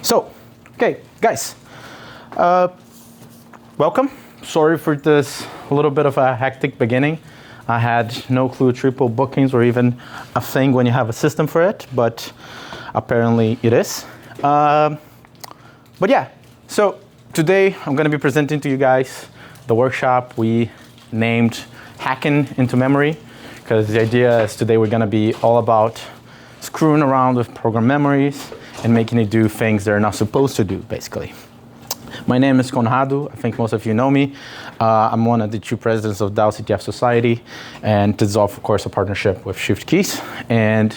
So, okay, guys, welcome. Sorry for this little bit of a hectic beginning. I had no clue triple bookings or even a thing when you have a system for it, but apparently it is. But yeah, so today I'm going to be presenting to you guys the workshop we named Hacking into Memory, because the idea is today we're going to be all about screwing around with program memories and making it do things they're not supposed to do, basically. My name is Conrado. I think most of you know me. I'm one of the two presidents of DalCTF Society, and this is, of course, a partnership with Shiftkeys. And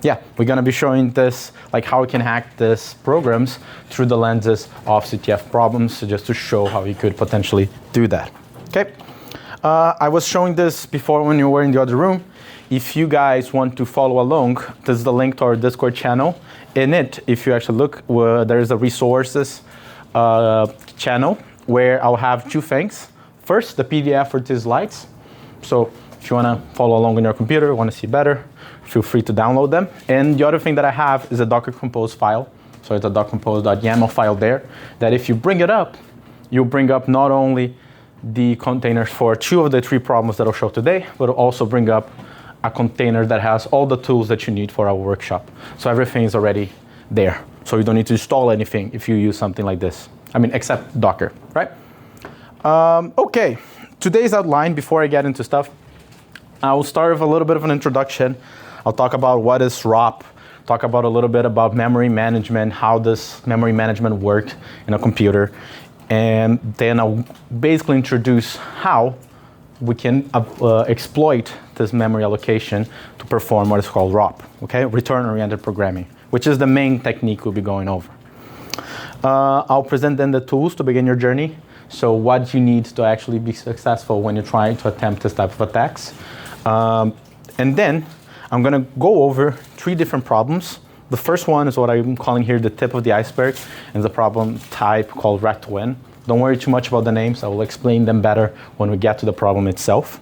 yeah, we're going to be showing this, like how we can hack these programs through the lenses of CTF problems, so just to show how you could potentially do that. Okay. I was showing this before when you were in the other room. If you guys want to follow along, this is the link to our Discord channel. In it, if you actually look, there is a resources channel where I'll have two things. First, the PDF for these slides. So if you want to follow along on your computer, want to see better, feel free to download them. And the other thing that I have is a Docker Compose file. So it's a doccompose.yaml file there that if you bring it up, you'll bring up not only the containers for two of the three problems that I'll show today, but it'll also bring up a container that has all the tools that you need for our workshop. So everything is already there. So you don't need to install anything if you use something like this. I mean, except Docker, right? Okay, today's outline, before I get into stuff, I will start with a little bit of an introduction. I'll talk about what is ROP, talk about a little bit about memory management, how does memory management work in a computer, and then I'll basically introduce how we can exploit this memory allocation to perform what is called ROP, okay? Return-oriented programming, which is the main technique we'll be going over. I'll present then the tools to begin your journey. So what you need to actually be successful when you're trying to attempt this type of attacks. And then I'm gonna go over three different problems. The first one is what I'm calling here the tip of the iceberg, and the problem type called rat to win. Don't worry too much about the names. I will explain them better when we get to the problem itself.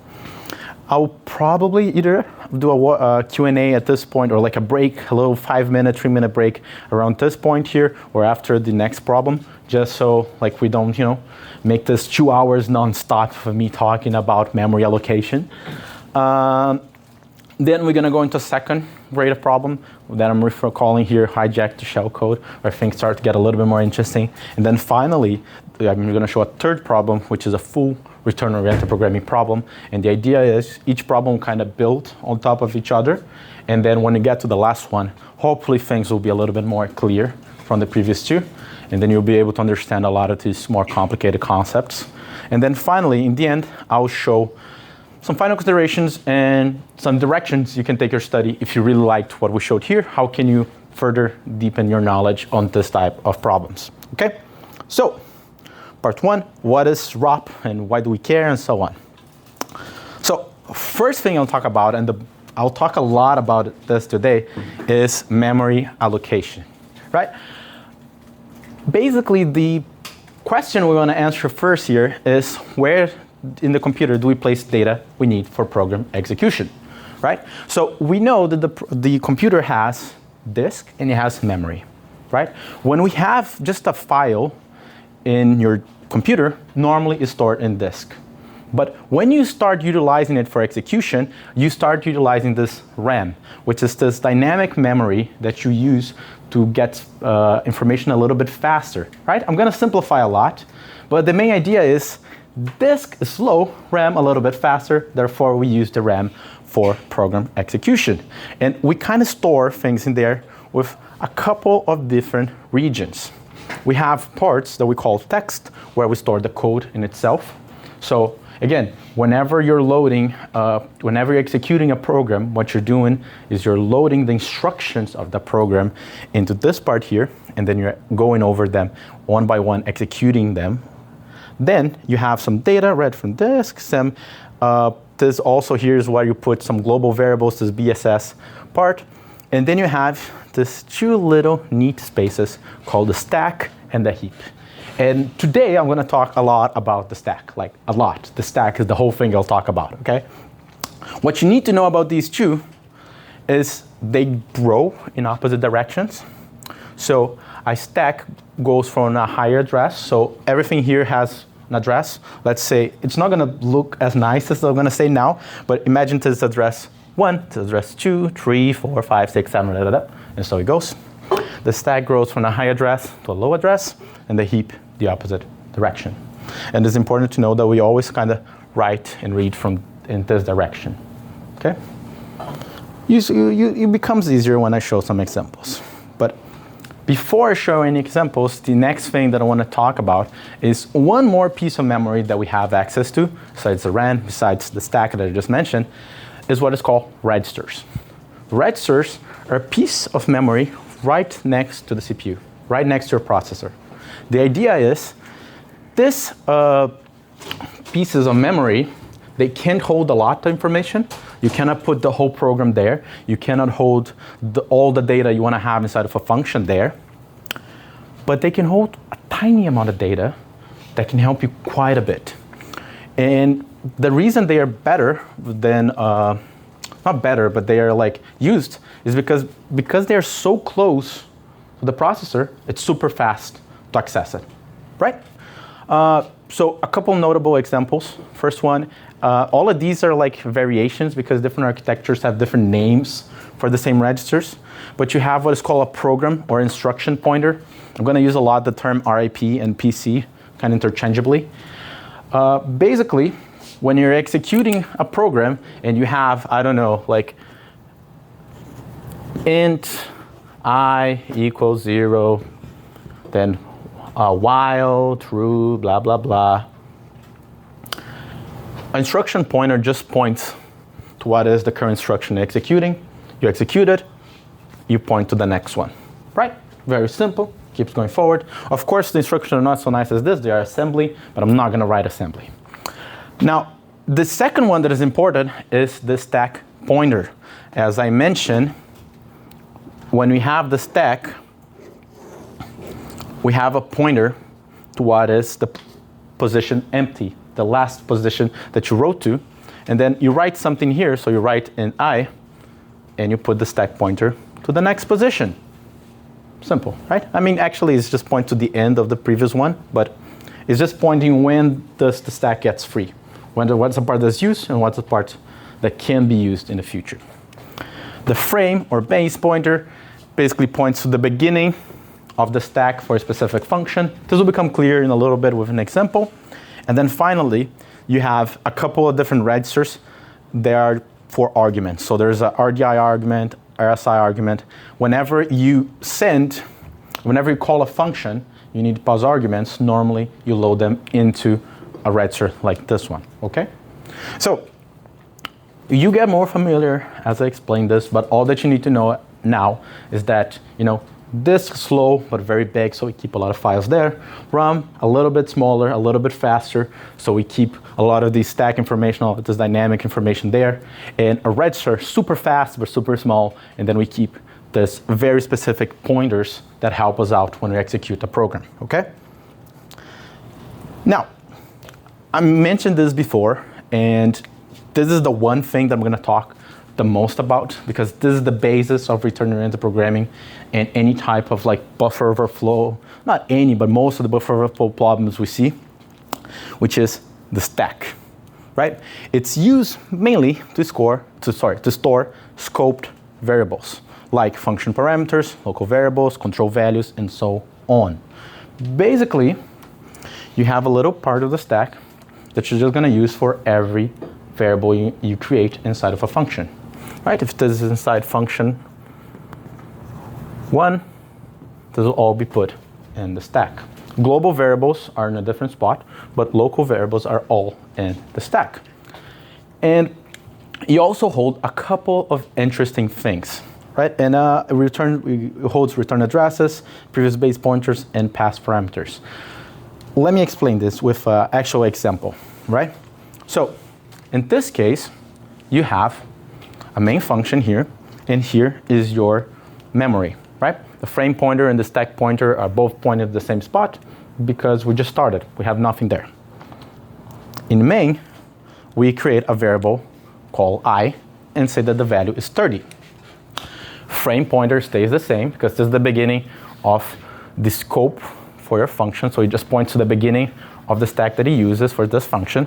I'll probably either do a Q&A at this point, or like a break, a little 5-minute, 3-minute break around this point here, or after the next problem, just so like we don't, make this 2 hours nonstop of me talking about memory allocation. Then we're gonna go into a second grade of problem that I'm calling here hijack to shell code, where things start to get a little bit more interesting. And then finally, I'm gonna show a third problem, which is a full return-oriented programming problem. And the idea is each problem kind of built on top of each other. And then when you get to the last one, hopefully things will be a little bit more clear from the previous two. And then you'll be able to understand a lot of these more complicated concepts. And then finally, in the end, I'll show some final considerations and some directions you can take your study if you really liked what we showed here. How can you further deepen your knowledge on this type of problems? Okay, so part one, what is ROP and why do we care and so on. So first thing I'll talk about, and I'll talk a lot about this today, is memory allocation, right? Basically, the question we want to answer first here is where in the computer do we place data we need for program execution, right? So we know that the computer has disk and it has memory, right? When we have just a file in your computer, normally it's stored in disk. But when you start utilizing it for execution, you start utilizing this RAM, which is this dynamic memory that you use to get information a little bit faster, right? I'm gonna simplify a lot, but the main idea is disk is slow, RAM a little bit faster, therefore we use the RAM for program execution. And we kind of store things in there with a couple of different regions. We have parts that we call text, where we store the code in itself. So again, whenever you're loading, whenever you're executing a program, what you're doing is you're loading the instructions of the program into this part here, and then you're going over them one by one, executing them. Then you have some data read from disk. This also here is where you put some global variables, this BSS part. And then you have these two little neat spaces called the stack and the heap. And today I'm going to talk a lot about the stack, like a lot. The stack is the whole thing I'll talk about, okay? What you need to know about these two is they grow in opposite directions. So a stack goes from a higher address. So everything here has an address. Let's say it's not going to look as nice as I'm going to say now, but imagine this address 1 to address 2, 3, 4, 5, 6, 7, and so it goes. The stack grows from a high address to a low address, and the heap the opposite direction. And it's important to know that we always kind of write and read from in this direction. Okay? It becomes easier when I show some examples. But before I show any examples, the next thing that I want to talk about is one more piece of memory that we have access to, besides the RAM, besides the stack that I just mentioned, is what is called registers. Registers are a piece of memory right next to the CPU, right next to your processor. The idea is this pieces of memory, they can't hold a lot of information. You cannot put the whole program there. You cannot hold all the data you want to have inside of a function there. But they can hold a tiny amount of data that can help you quite a bit. And the reason they are better than, not better, but they are like used is because they are so close to the processor, it's super fast to access it, right? So a couple notable examples. First one, all of these are like variations because different architectures have different names for the same registers. But you have what is called a program or instruction pointer. I'm going to use a lot the term RIP and PC kind of interchangeably. Basically, when you're executing a program and you have, I don't know, like int I equals 0, then while true, blah, blah, blah. Instruction pointer just points to what is the current instruction executing. You execute it, you point to the next one, right? Very simple, keeps going forward. Of course, the instructions are not so nice as this. They are assembly, but I'm not going to write assembly. Now, the second one that is important is the stack pointer. As I mentioned, when we have the stack, we have a pointer to what is the position empty, the last position that you wrote to. And then you write something here, so you write in I, and you put the stack pointer to the next position. Simple, right? I mean, actually, it's just point to the end of the previous one, but it's just pointing when the stack gets free. What's the part that's used and what's the part that can be used in the future. The frame or base pointer basically points to the beginning of the stack for a specific function. This will become clear in a little bit with an example. And then finally, you have a couple of different registers. They are for arguments. So there's a RDI argument, RSI argument. Whenever you call a function, you need to pass arguments. Normally, you load them into a register like this one, okay? So you get more familiar as I explain this, but all that you need to know now is that, this is slow, but very big, so we keep a lot of files there. RAM, a little bit smaller, a little bit faster, so we keep a lot of these stack information, all of this dynamic information there. And a register, super fast, but super small, and then we keep this very specific pointers that help us out when we execute a program, okay? Now, I mentioned this before, and this is the one thing that I'm gonna talk the most about, because this is the basis of return-oriented programming and any type of like buffer overflow, not any, but most of the buffer overflow problems we see, which is the stack, right? It's used mainly to store scoped variables, like function parameters, local variables, control values, and so on. Basically, you have a little part of the stack that you're just gonna use for every variable you create inside of a function. Right, if this is inside function 1, this will all be put in the stack. Global variables are in a different spot, but local variables are all in the stack. And you also hold a couple of interesting things, right? And it holds return addresses, previous base pointers, and past parameters. Let me explain this with an actual example, right? So in this case, you have a main function here, and here is your memory, right? The frame pointer and the stack pointer are both pointed at the same spot because we just started. We have nothing there. In main, we create a variable called I and say that the value is 30. Frame pointer stays the same because this is the beginning of the scope for your function. So it just points to the beginning of the stack that he uses for this function.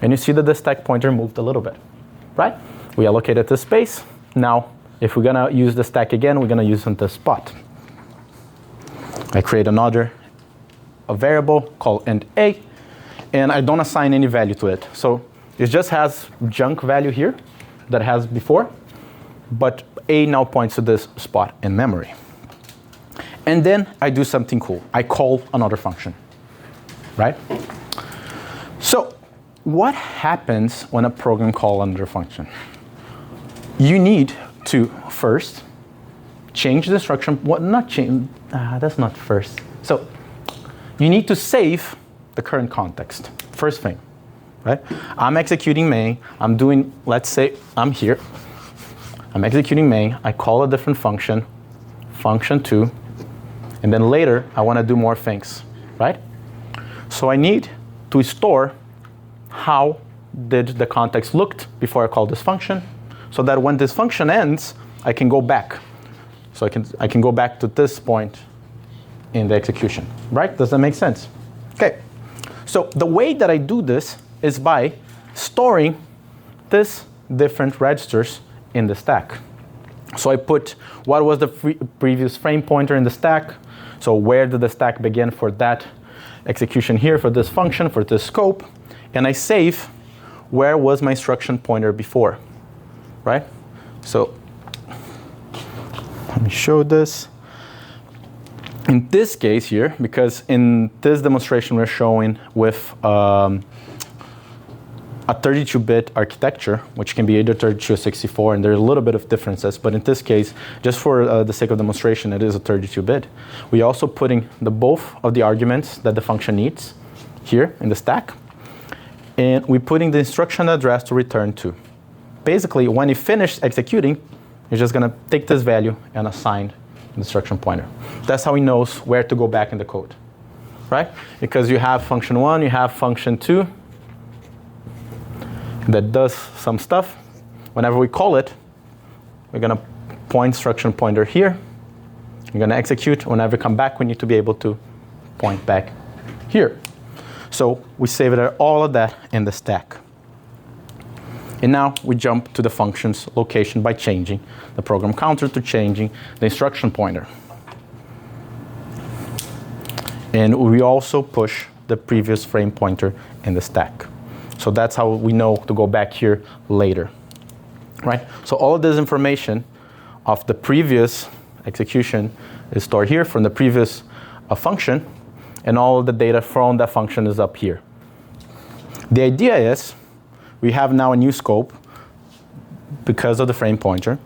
And you see that the stack pointer moved a little bit, right? We allocated the space. Now, if we're gonna use the stack again, we're gonna use it in this spot. I create a variable called int a, and I don't assign any value to it. So it just has junk value here that it has before, but a now points to this spot in memory. And then I do something cool. I call another function, right? So what happens when a program calls another function? You need to first change the instruction. What? Not change. That's not first. So you need to save the current context. First thing, right? I'm executing main. I'm doing. Let's say I'm here. I'm executing main. I call a different function, function2, and then later I want to do more things, right? So I need to store how did the context looked before I call this function, so that when this function ends, I can go back. So I can go back to this point in the execution, right? Does that make sense? Okay. So the way that I do this is by storing this different registers in the stack. So I put what was the previous frame pointer in the stack. So where did the stack begin for that execution here, for this function, for this scope. And I save where was my instruction pointer before, right? So let me show this. In this case here, because in this demonstration we're showing with a 32-bit architecture, which can be either 32 or 64, and there's a little bit of differences, but in this case, just for the sake of demonstration, it is a 32-bit. We also putting both of the arguments that the function needs here in the stack, and we're putting the instruction address to return to. Basically, when you finish executing, you're just gonna take this value and assign the instruction pointer. That's how he knows where to go back in the code, right? Because you have function 1, you have function 2, that does some stuff. Whenever we call it, we're gonna point instruction pointer here. We're gonna execute. Whenever we come back, we need to be able to point back here. So we save it all of that in the stack. And now we jump to the function's location by changing the program counter to changing the instruction pointer. And we also push the previous frame pointer in the stack. So that's how we know to go back here later, right? So all of this information of the previous execution is stored here from the previous function, and all of the data from that function is up here. The idea is we have now a new scope because of the frame pointer.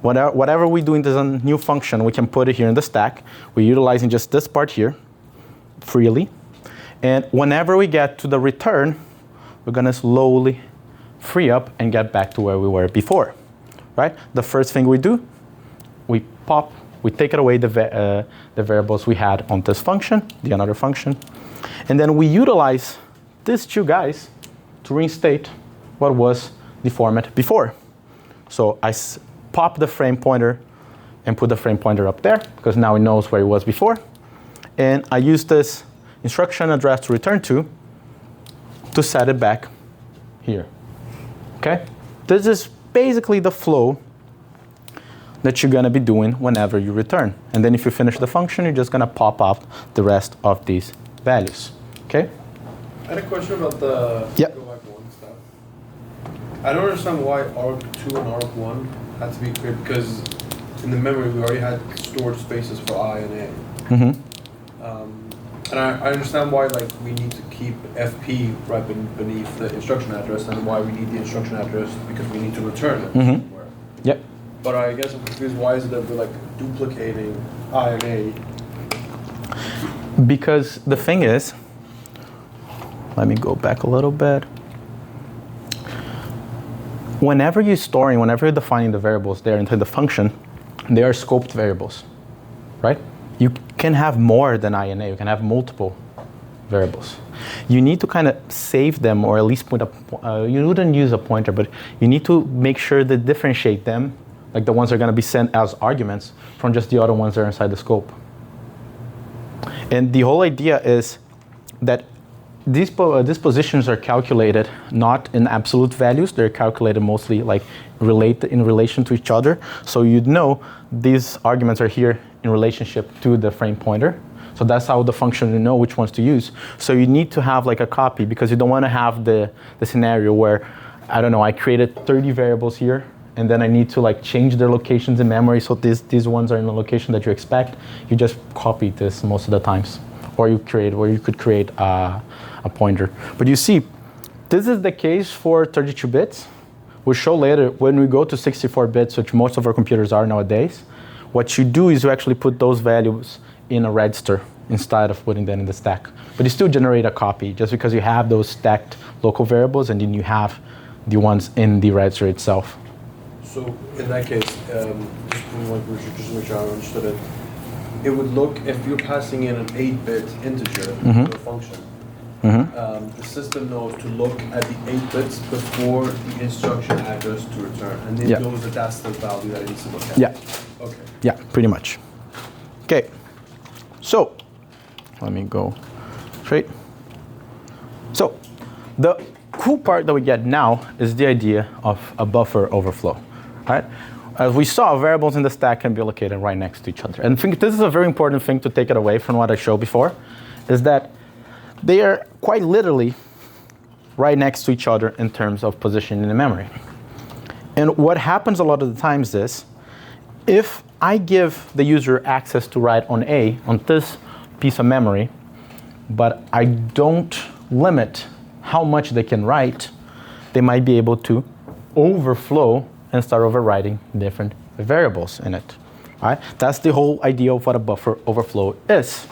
Whatever we do in this new function, we can put it here in the stack. We're utilizing just this part here freely. And whenever we get to the return, we're gonna slowly free up and get back to where we were before, right? The first thing we do, we take it away the variables we had on this function, the another function, and then we utilize these two guys to reinstate what was the format before. So I pop the frame pointer and put the frame pointer up there, because now it knows where it was before. And I use this instruction address to return to set it back here, okay? This is basically the flow that you're gonna be doing whenever you return. And then if you finish the function, you're just gonna pop up the rest of these values, okay? I had a question about the go back one stuff. I don't understand why arg2 and arg1 had to be created, because in the memory we already had stored spaces for I and A. Mm-hmm. And I understand why we need to keep FP right beneath the instruction address, and why we need the instruction address because we need to return it somewhere. Yep. But I guess I'm confused, why is it that we're duplicating I and A? Because the thing is, let me go back a little bit. Whenever you're defining the variables there into the function, they are scoped variables, right? You can have more than I and A. You can have multiple variables. You need to kind of save them, or at least put you wouldn't use a pointer, but you need to make sure to differentiate them, like the ones that are going to be sent as arguments, from just the other ones that are inside the scope, And the whole idea is that these positions are calculated not in absolute values. They're calculated mostly like in relation to each other. So you'd know these arguments are here in relationship to the frame pointer. So that's how the function will know which ones to use. So you need to have like a copy, because you don't want to have the scenario where, I don't know, I created 30 variables here, and then I need to like change their locations in memory, so these ones are in the location that you expect. You just copy this most of the times. Or you could create a pointer. But you see, this is the case for 32 bits. We'll show later when we go to 64 bits, which most of our computers are nowadays. What you do is you actually put those values in a register instead of putting them in the stack. But you still generate a copy just because you have those stacked local variables, and then you have the ones in the register itself. So in that case, just to make sure I understood it, it would look, if you're passing in an 8-bit integer to a function, the system knows to look at the 8 bits before the instruction address to return, and it knows that that's the value that it needs to look at. Yeah. Okay. Yeah, pretty much. Okay. So let me go straight. So the cool part that we get now is the idea of a buffer overflow. Right? As we saw, variables in the stack can be located right next to each other. And I think this is a very important thing to take it away from what I showed before, is that they are quite literally right next to each other in terms of position in the memory. And what happens a lot of the times is, if I give the user access to write on this piece of memory, but I don't limit how much they can write, they might be able to overflow and start overwriting different variables in it. All right? That's the whole idea of what a buffer overflow is.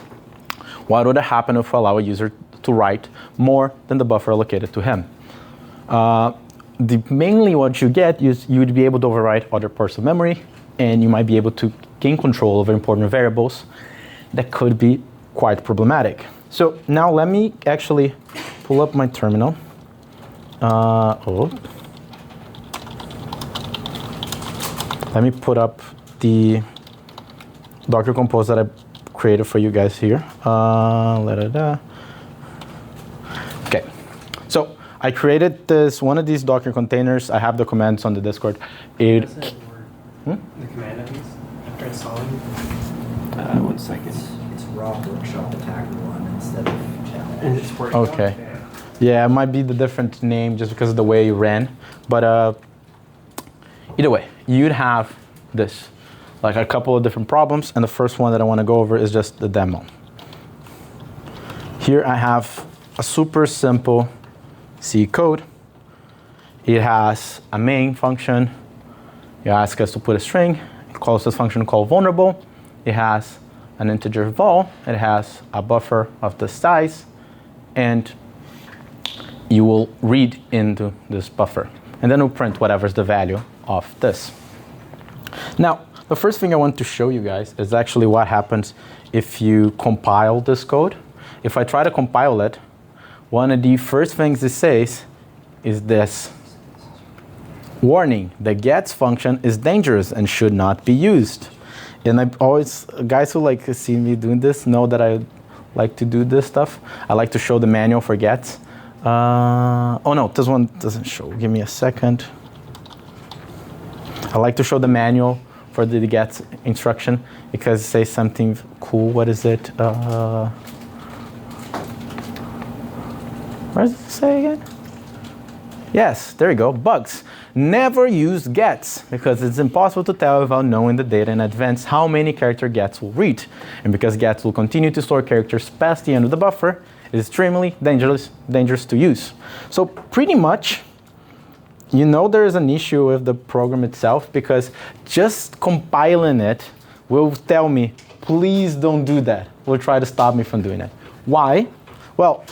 What would happen if I allow a user to write more than the buffer allocated to him? Mainly what you get is you would be able to overwrite other parts of memory, and you might be able to gain control over important variables that could be quite problematic. So now let me actually pull up my terminal. Let me put up the Docker Compose that I created for you guys here. Okay, so I created one of these Docker containers. I have the commands on the Discord. The command of these after installing? 1 second. It's ROP Workshop Attacker 1 instead of challenge. And it's working. Okay. Yeah, it might be the different name just because of the way you ran. But either way, you'd have this, like a couple of different problems. And the first one that I want to go over is just the demo. Here I have a super simple C code. It has a main function. You ask us to put a string. It calls this function called vulnerable. It has an integer vol. It has a buffer of this size. And you will read into this buffer. And then we'll print whatever's the value of this. Now, the first thing I want to show you guys is actually what happens if you compile this code. If I try to compile it, one of the first things it says is this: warning, the gets function is dangerous and should not be used. And I always, guys who like see me doing this know that I like to do this stuff. I like to show the manual for gets. Oh no, this one doesn't show. Give me a second. I like to show the manual for the gets instruction because it says something cool. What is it? Where does it say again? Yes, there you go. Bugs. Never use gets because it's impossible to tell without knowing the data in advance how many character gets will read. And because gets will continue to store characters past the end of the buffer, it is extremely dangerous to use. So pretty much, you know there is an issue with the program itself because just compiling it will tell me, please don't do that. Will try to stop me from doing it. Why? Well,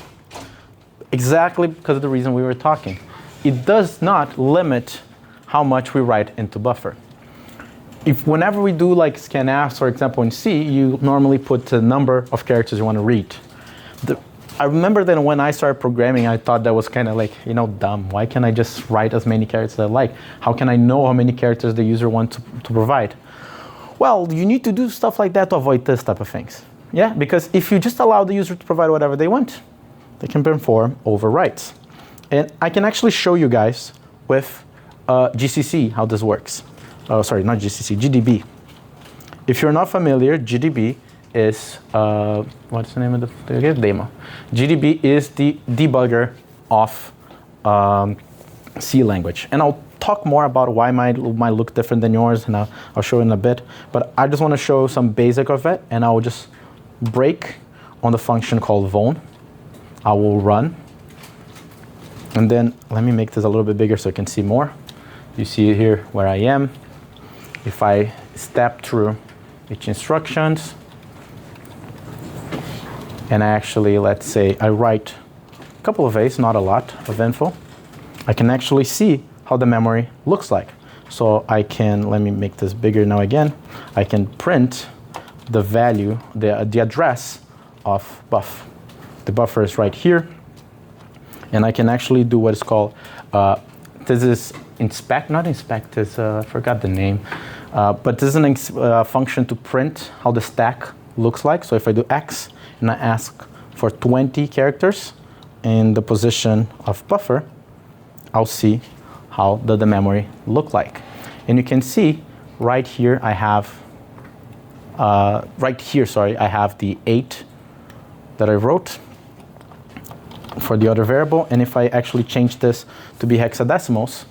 exactly because of the reason we were talking. It does not limit how much we write into buffer. If whenever we do like scanf, for example, in C, you normally put the number of characters you want to read. I remember that when I started programming, I thought that was kind of like, dumb. Why can't I just write as many characters as I like? How can I know how many characters the user wants to provide? Well, you need to do stuff like that to avoid this type of things. Yeah, because if you just allow the user to provide whatever they want, they can perform overwrites. And I can actually show you guys with GCC how this works. Oh, sorry, not GCC, GDB. If you're not familiar, GDB is, what's the name of the demo? GDB is the debugger of C language. And I'll talk more about why mine might look different than yours, and I'll show in a bit. But I just want to show some basic of it, and I will just break on the function called von. I will run. And then let me make this a little bit bigger so you can see more. You see here where I am. If I step through each instructions, and I actually, let's say, I write a couple of A's, not a lot of info, I can actually see how the memory looks like. So I can, let me make this bigger now again, I can print the value, the address of buff. The buffer is right here, and I can actually do what is called, this is inspect, not inspect, is, I forgot the name, but this is a function to print how the stack looks like. So if I do X and I ask for 20 characters in the position of buffer, I'll see how does the memory look like. And you can see right here I have, I have the 8 that I wrote for the other variable. And if I actually change this to be hexadecimals,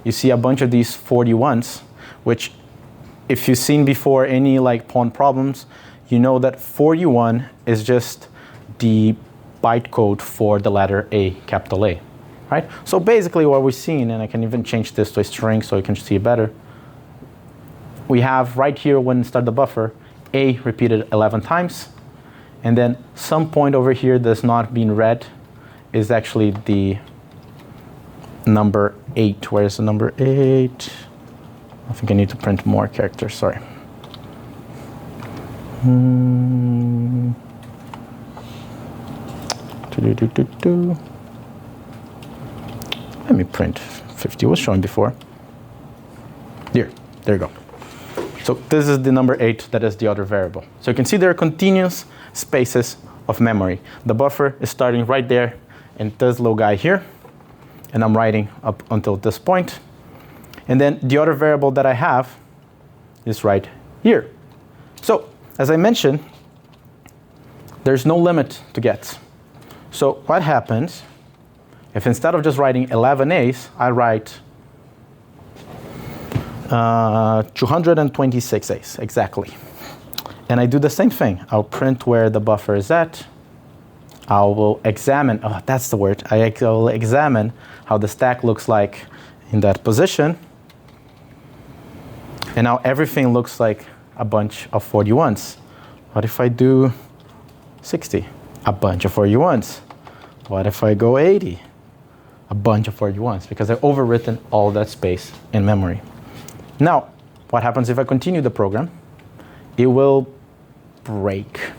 you see a bunch of these 41s, which if you've seen before any like pawn problems, you know that 41 is just the bytecode for the letter A, capital A, right? So basically what we're seeing, and I can even change this to a string so you can see it better. We have right here when start the buffer, A repeated 11 times, and then some point over here that's not being read is actually the number 8. Where's the number 8? I think I need to print more characters, sorry. Let me print 50, was showing before. Here, there you go. So this is the number 8, that is the other variable. So you can see there are continuous spaces of memory. The buffer is starting right there in this little guy here, and I'm writing up until this point. And then the other variable that I have is right here. So as I mentioned, there's no limit to gets. So what happens if instead of just writing 11 A's, I write 226 A's, exactly. And I do the same thing. I'll print where the buffer is at. I will examine, oh, that's the word. I will examine how the stack looks like in that position. And now everything looks like a bunch of 41s. What if I do 60? A bunch of 41s. What if I go 80? A bunch of 41s, because I've overwritten all that space in memory. Now, what happens if I continue the program? It will break.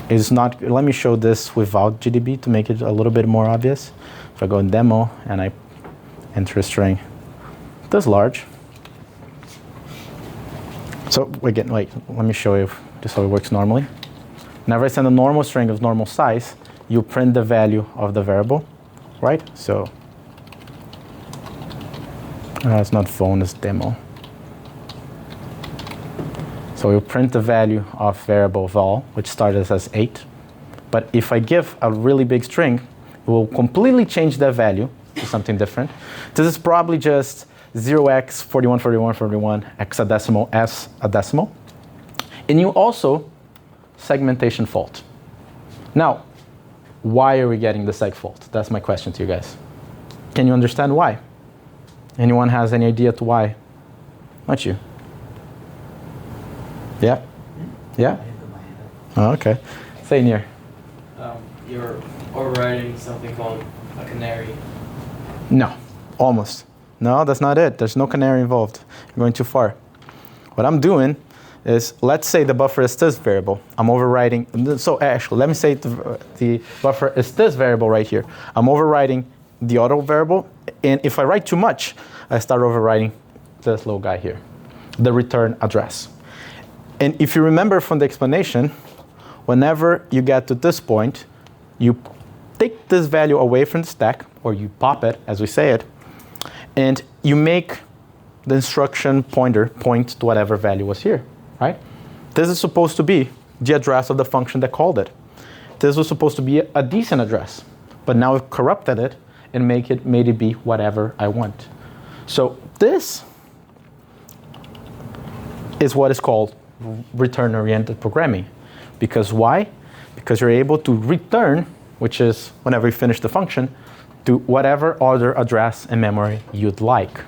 It's not, let me show this without GDB to make it a little bit more obvious. If I go in demo and I enter a string this large. So again, wait, let me show you just how it works normally. Whenever I send a normal string of normal size, you print the value of the variable, right? So it's not phone, it's demo. So you print the value of variable vol, which started as 8. But if I give a really big string, it will completely change that value to something different. This is probably just 0x 41 41 41 hexadecimal as a decimal. And you also segmentation fault. Now, why are we getting the seg fault? That's my question to you guys. Can you understand why? Anyone has any idea to why? Not you. Yeah? Yeah? Oh, okay. Say near. You're overriding something called a canary. No, almost. No, that's not it. There's no canary involved. You're going too far. What I'm doing is, let's say the buffer is this variable. I'm overriding, so actually, let me say the buffer is this variable right here. I'm overriding the auto variable, and if I write too much, I start overriding this little guy here, the return address. And if you remember from the explanation, whenever you get to this point, you take this value away from the stack, or you pop it, as we say it, and you make the instruction pointer point to whatever value was here, right? This is supposed to be the address of the function that called it. This was supposed to be a decent address, but now I've corrupted it and made it be whatever I want. So this is what is called return-oriented programming. Because why? Because you're able to return, which is whenever you finish the function, to whatever other address and memory you'd like,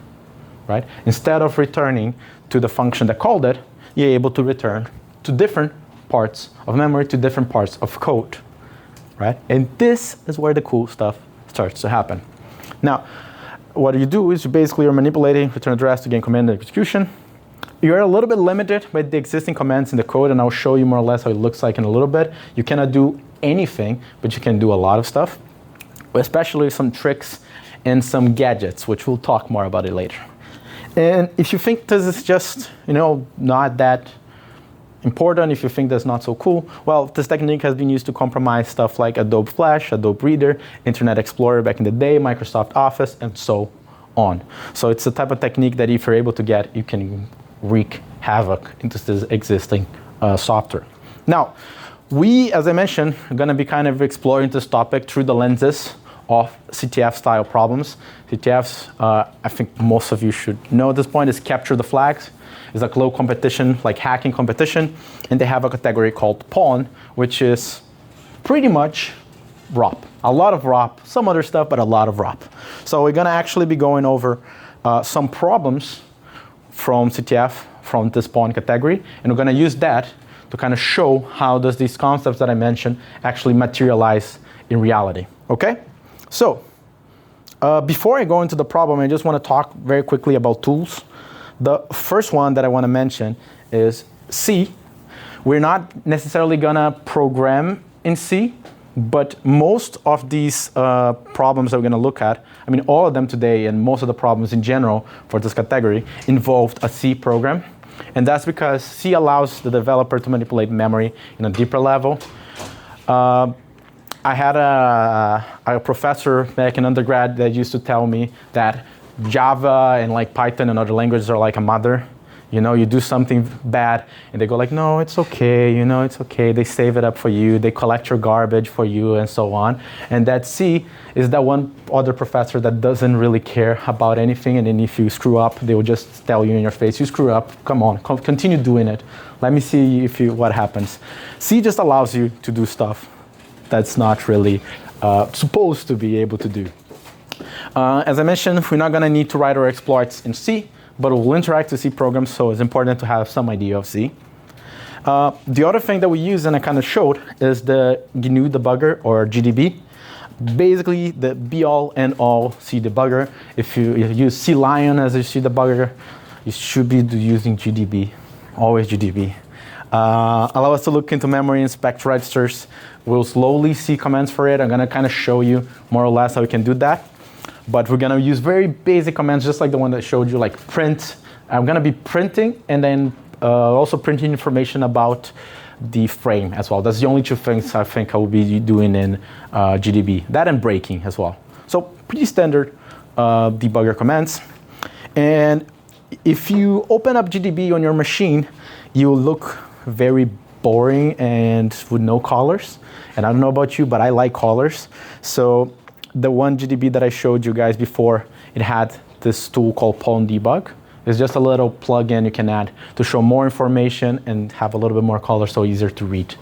right? Instead of returning to the function that called it, you're able to return to different parts of memory, to different parts of code, right? And this is where the cool stuff starts to happen. Now, what you do is you basically are manipulating return address to gain command and execution. You're a little bit limited by the existing commands in the code, and I'll show you more or less how it looks like in a little bit. You cannot do anything, but you can do a lot of stuff, especially some tricks and some gadgets, which we'll talk more about it later. And if you think this is just, not that important, if you think that's not so cool, well, this technique has been used to compromise stuff like Adobe Flash, Adobe Reader, Internet Explorer back in the day, Microsoft Office, and so on. So it's the type of technique that if you're able to get, you can wreak havoc into this existing software. Now, we, as I mentioned, are going to be kind of exploring this topic through the lenses of CTF-style problems. CTFs, I think most of you should know at this point, is capture the flags. It's a closed competition, like hacking competition, and they have a category called pawn, which is pretty much ROP. A lot of ROP, some other stuff, but a lot of ROP. So we're going to actually be going over some problems from CTF, from this pawn category, and we're going to use that to kind of show how does these concepts that I mentioned actually materialize in reality, okay? So, before I go into the problem, I just want to talk very quickly about tools. The first one that I want to mention is C. We're not necessarily going to program in C, but most of these problems that we're going to look at, I mean, all of them today and most of the problems in general for this category involved a C program. And that's because C allows the developer to manipulate memory in a deeper level. I had a professor back in undergrad that used to tell me that Java and like Python and other languages are like a mother. You do something bad and they go like, no, it's okay, it's okay. They save it up for you. They collect your garbage for you and so on. And that C is that one other professor that doesn't really care about anything. And then if you screw up, they will just tell you in your face, you screw up, come on, continue doing it. Let me see what happens. C just allows you to do stuff that's not really supposed to be able to do. As I mentioned, we're not going to need to write our exploits in C, but we'll interact with C programs, so it's important to have some idea of C. The other thing that we use, and I kind of showed, is the GNU debugger, or GDB. Basically, the be-all and all C debugger. If you use C Lion as a C debugger, you should be using GDB, always GDB. Allow us to look into memory, inspect registers. We'll slowly see commands for it. I'm going to kind of show you more or less how we can do that. But we're going to use very basic commands, just like the one that showed you, like print. I'm going to be printing and then also printing information about the frame as well. That's the only two things I think I will be doing in GDB. That and breaking as well. So pretty standard debugger commands. And if you open up GDB on your machine, you will look very boring and with no colors. And I don't know about you, but I like colors. So the one GDB that I showed you guys before, it had this tool called Pawn Debug. It's just a little plugin you can add to show more information and have a little bit more color, so easier to read.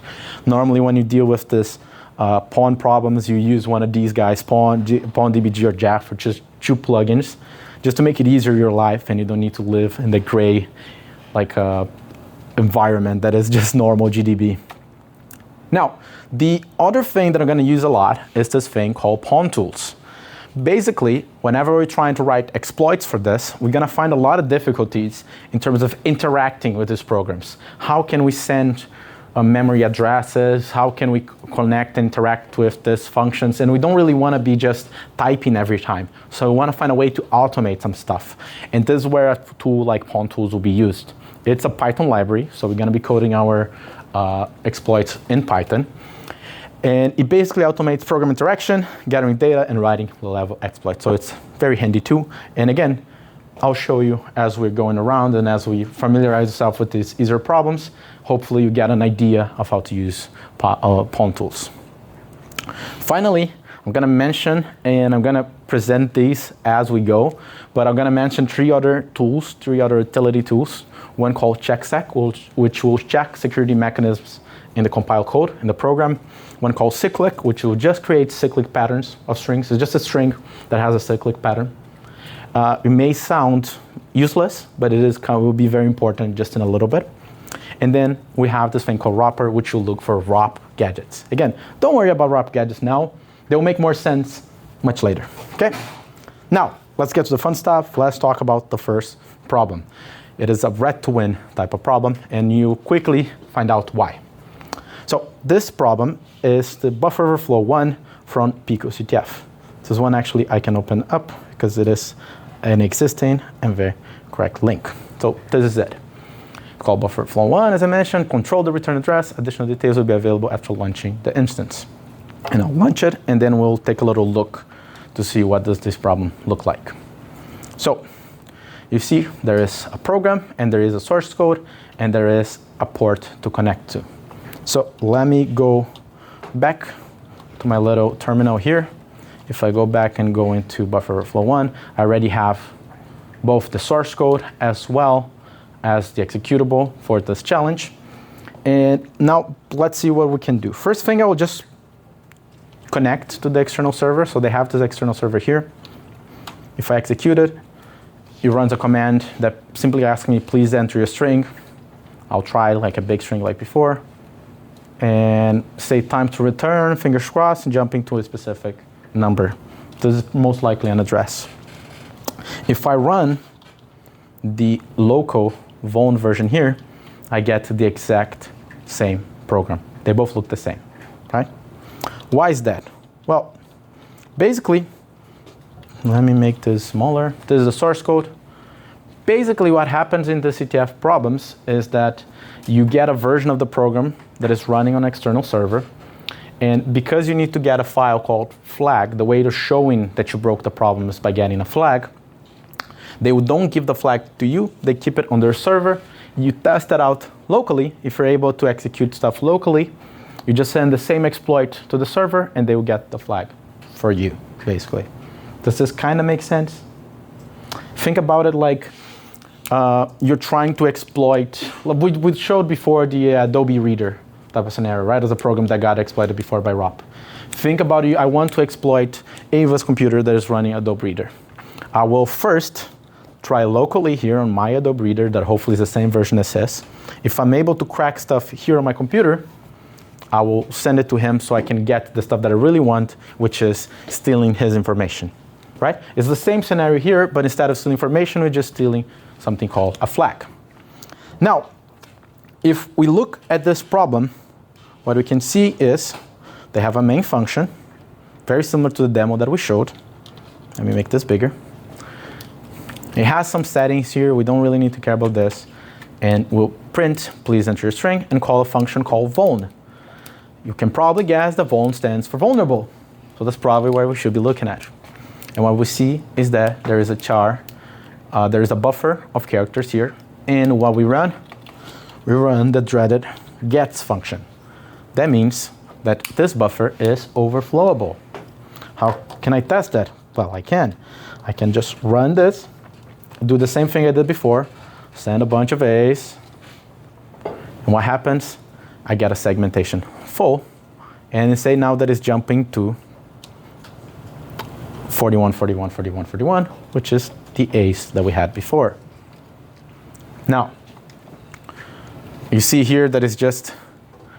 Normally when you deal with this pawn problems, you use one of these guys, Pawn DBG or JAF, which is two plugins, just to make it easier your life and you don't need to live in the gray environment that is just normal GDB. Now, the other thing that I'm going to use a lot is this thing called pawn tools. Basically, whenever we're trying to write exploits for this, we're going to find a lot of difficulties in terms of interacting with these programs. How can we send memory addresses? How can we connect and interact with these functions? And we don't really want to be just typing every time. So we want to find a way to automate some stuff. And this is where a tool like pawn tools will be used. It's a Python library, so we're going to be coding our exploits in Python. And it basically automates program interaction, gathering data, and writing low-level exploits. So it's very handy too. And again, I'll show you as we're going around and as we familiarize ourselves with these easier problems. Hopefully you get an idea of how to use Pawn tools. Finally, I'm going to mention, and I'm going to present these as we go, but I'm going to mention three other tools, three other utility tools. One called CheckSec, which will check security mechanisms in the compile code in the program. One called Cyclic, which will just create cyclic patterns of strings. It's just a string that has a cyclic pattern. It may sound useless, but it will be very important just in a little bit. And then we have this thing called ROPper, which will look for ROP gadgets. Again, don't worry about ROP gadgets now. They'll make more sense much later, okay? Now, let's get to the fun stuff. Let's talk about the first problem. It is a red to win type of problem, and you quickly find out why. So this problem is the buffer overflow 1 from PicoCTF. This is one actually I can open up because it is an existing and very correct link. So this is it. It's called buffer overflow 1, as I mentioned. Control the return address. Additional details will be available after launching the instance. And I'll launch it, and then we'll take a little look to see what does this problem look like. So you see there is a program, and there is a source code, and there is a port to connect to. So let me go back to my little terminal here. If I go back and go into buffer overflow 1, I already have both the source code as well as the executable for this challenge. And now let's see what we can do. First thing, I will just connect to the external server. So they have this external server here. If I execute it, it runs a command that simply asks me, please enter your string. I'll try like a big string like before. And say time to return, fingers crossed, and jumping to a specific number. This is most likely an address. If I run the local Von version here, I get the exact same program. They both look the same, right? Why is that? Well, basically, let me make this smaller. This is the source code. Basically, what happens in the CTF problems is that you get a version of the program that is running on an external server. And because you need to get a file called flag, the way to showing that you broke the problem is by getting a flag. They don't give the flag to you. They keep it on their server. You test it out locally. If you're able to execute stuff locally, you just send the same exploit to the server, and they will get the flag for you, basically. Does this kind of make sense? Think about it like you're trying to exploit. We showed before the Adobe Reader type of scenario, right? As a program that got exploited before by ROP. Think about it. I want to exploit Ava's computer that is running Adobe Reader. I will first try locally here on my Adobe Reader that hopefully is the same version as his. If I'm able to crack stuff here on my computer, I will send it to him so I can get the stuff that I really want, which is stealing his information, right? It's the same scenario here, but instead of stealing information, we're just stealing something called a flag. Now, if we look at this problem, what we can see is they have a main function, very similar to the demo that we showed. Let me make this bigger. It has some settings here. We don't really need to care about this. And we'll print, please enter your string, and call a function called vuln. You can probably guess that vuln stands for vulnerable. So that's probably where we should be looking at. And what we see is that there is a char. There is a buffer of characters here. And what we run the dreaded gets function. That means that this buffer is overflowable. How can I test that? Well, I can. I can just run this, do the same thing I did before, send a bunch of A's. And what happens? I get a segmentation full. And say now that it's jumping to 41, 41, 41, 41, which is the A's that we had before. Now, you see here that it's just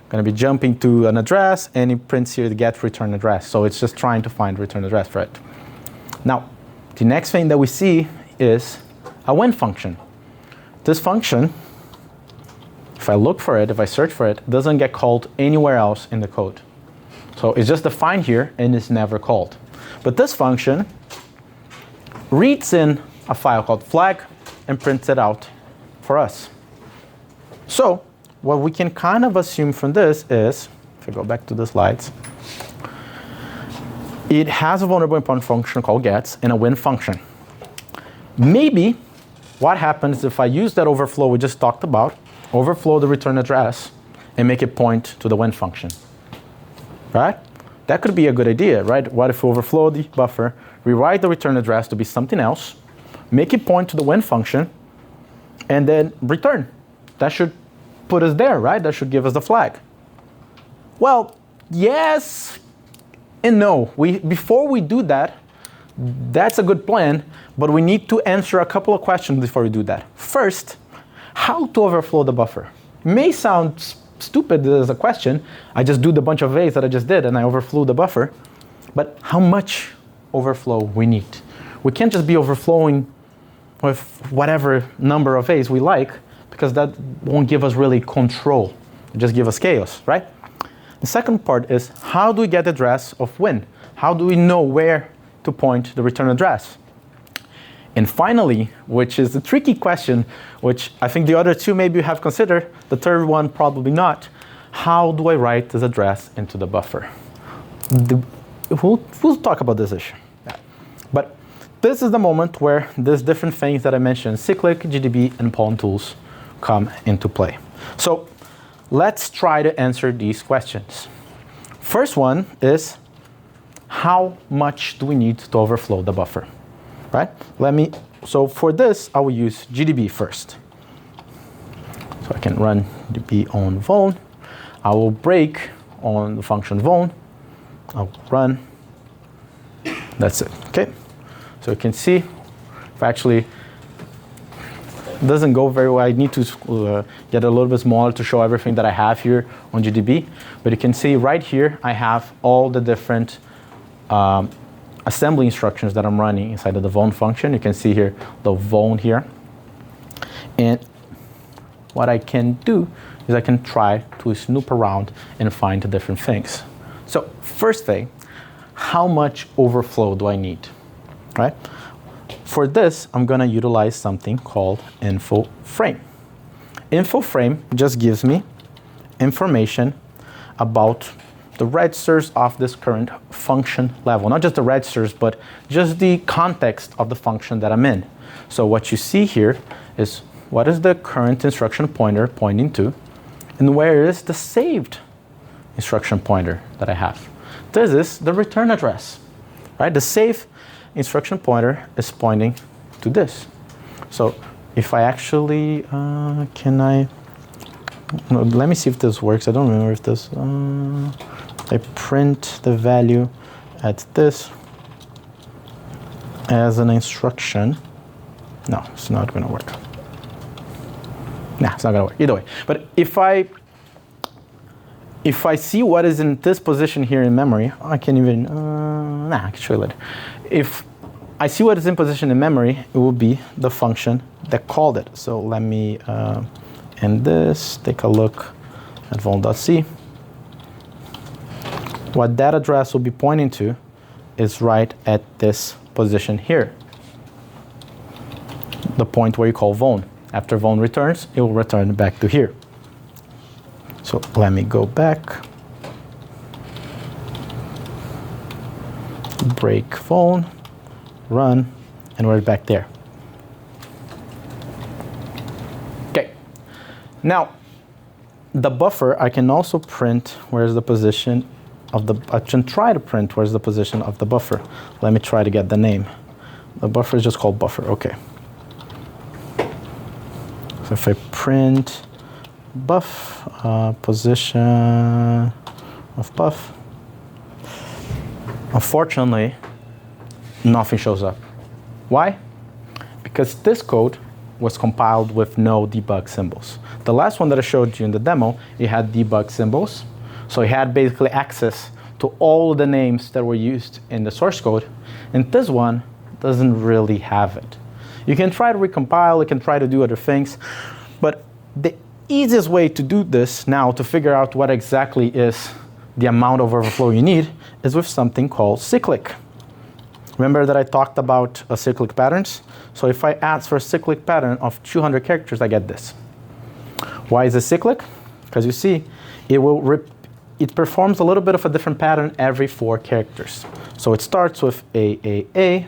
going to be jumping to an address, and it prints here the get return address. So it's just trying to find return address for it. Now, the next thing that we see is a when function. This function, if I look for it, if I search for it, doesn't get called anywhere else in the code. So it's just defined here, and it's never called. But this function reads in a file called flag and prints it out for us. So what we can kind of assume from this is, if I go back to the slides, it has a vulnerable endpoint function called gets and a win function. Maybe what happens if I use that overflow we just talked about, overflow the return address, and make it point to the win function, right? That could be a good idea, right? What if we overflow the buffer, rewrite the return address to be something else, make it point to the win function, and then return. That should put us there, right? That should give us the flag. Well, yes and no. Before we do that, that's a good plan, but we need to answer a couple of questions before we do that. First, how to overflow the buffer? It may sound stupid as a question. I just do the bunch of A's that I just did and I overflow the buffer. But how much overflow we need? We can't just be overflowing with whatever number of A's we like, because that won't give us really control. It'll just give us chaos, right? The second part is, how do we get the address of win? How do we know where to point the return address? And finally, which is the tricky question, which I think the other two maybe you have considered, the third one probably not, how do I write this address into the buffer? We'll talk about this issue. Yeah. But this is the moment where these different things that I mentioned, cyclic, GDB, and pawn tools come into play. So let's try to answer these questions. First one is, how much do we need to overflow the buffer? Right? So for this, I will use GDB first. So I can run GDB on vuln. I will break on the function vuln. I'll run. That's it, okay? So you can see, if actually it doesn't go very well, I need to get a little bit smaller to show everything that I have here on GDB. But you can see right here, I have all the different assembly instructions that I'm running inside of the vuln function. You can see here the vuln here. And what I can do is I can try to snoop around and find the different things. So first thing, how much overflow do I need, right? For this, I'm gonna utilize something called info frame. Info frame just gives me information about the registers of this current function level. Not just the registers, but just the context of the function that I'm in. So what you see here is what is the current instruction pointer pointing to, and where is the saved instruction pointer that I have. This is the return address, right? The save instruction pointer is pointing to this. So if I actually, let me see if this works. I don't remember if this, I print the value at this as an instruction. No, it's not gonna work. Nah, it's not gonna work, either way. But if I see what is in this position here in memory, I can even, I can show you later. If I see what is in position in memory, it will be the function that called it. So let me end this, take a look at vuln.c. What that address will be pointing to is right at this position here. The point where you call vuln. After vuln returns, it will return back to here. So let me go back. Break vuln, run, and we're back there. Okay. Now, the buffer, I can also print where's the position of the, I can try to print where's the position of the buffer. Let me try to get the name. The buffer is just called buffer, okay. So if I print buff, position of buff, unfortunately, nothing shows up. Why? Because this code was compiled with no debug symbols. The last one that I showed you in the demo, it had debug symbols. So it had basically access to all the names that were used in the source code. And this one doesn't really have it. You can try to recompile, you can try to do other things, but the easiest way to do this now to figure out what exactly is the amount of overflow you need is with something called cyclic. Remember that I talked about cyclic patterns? So if I ask for a cyclic pattern of 200 characters, I get this. Why is it cyclic? Because you see, it performs a little bit of a different pattern every 4 characters. So it starts with AAA,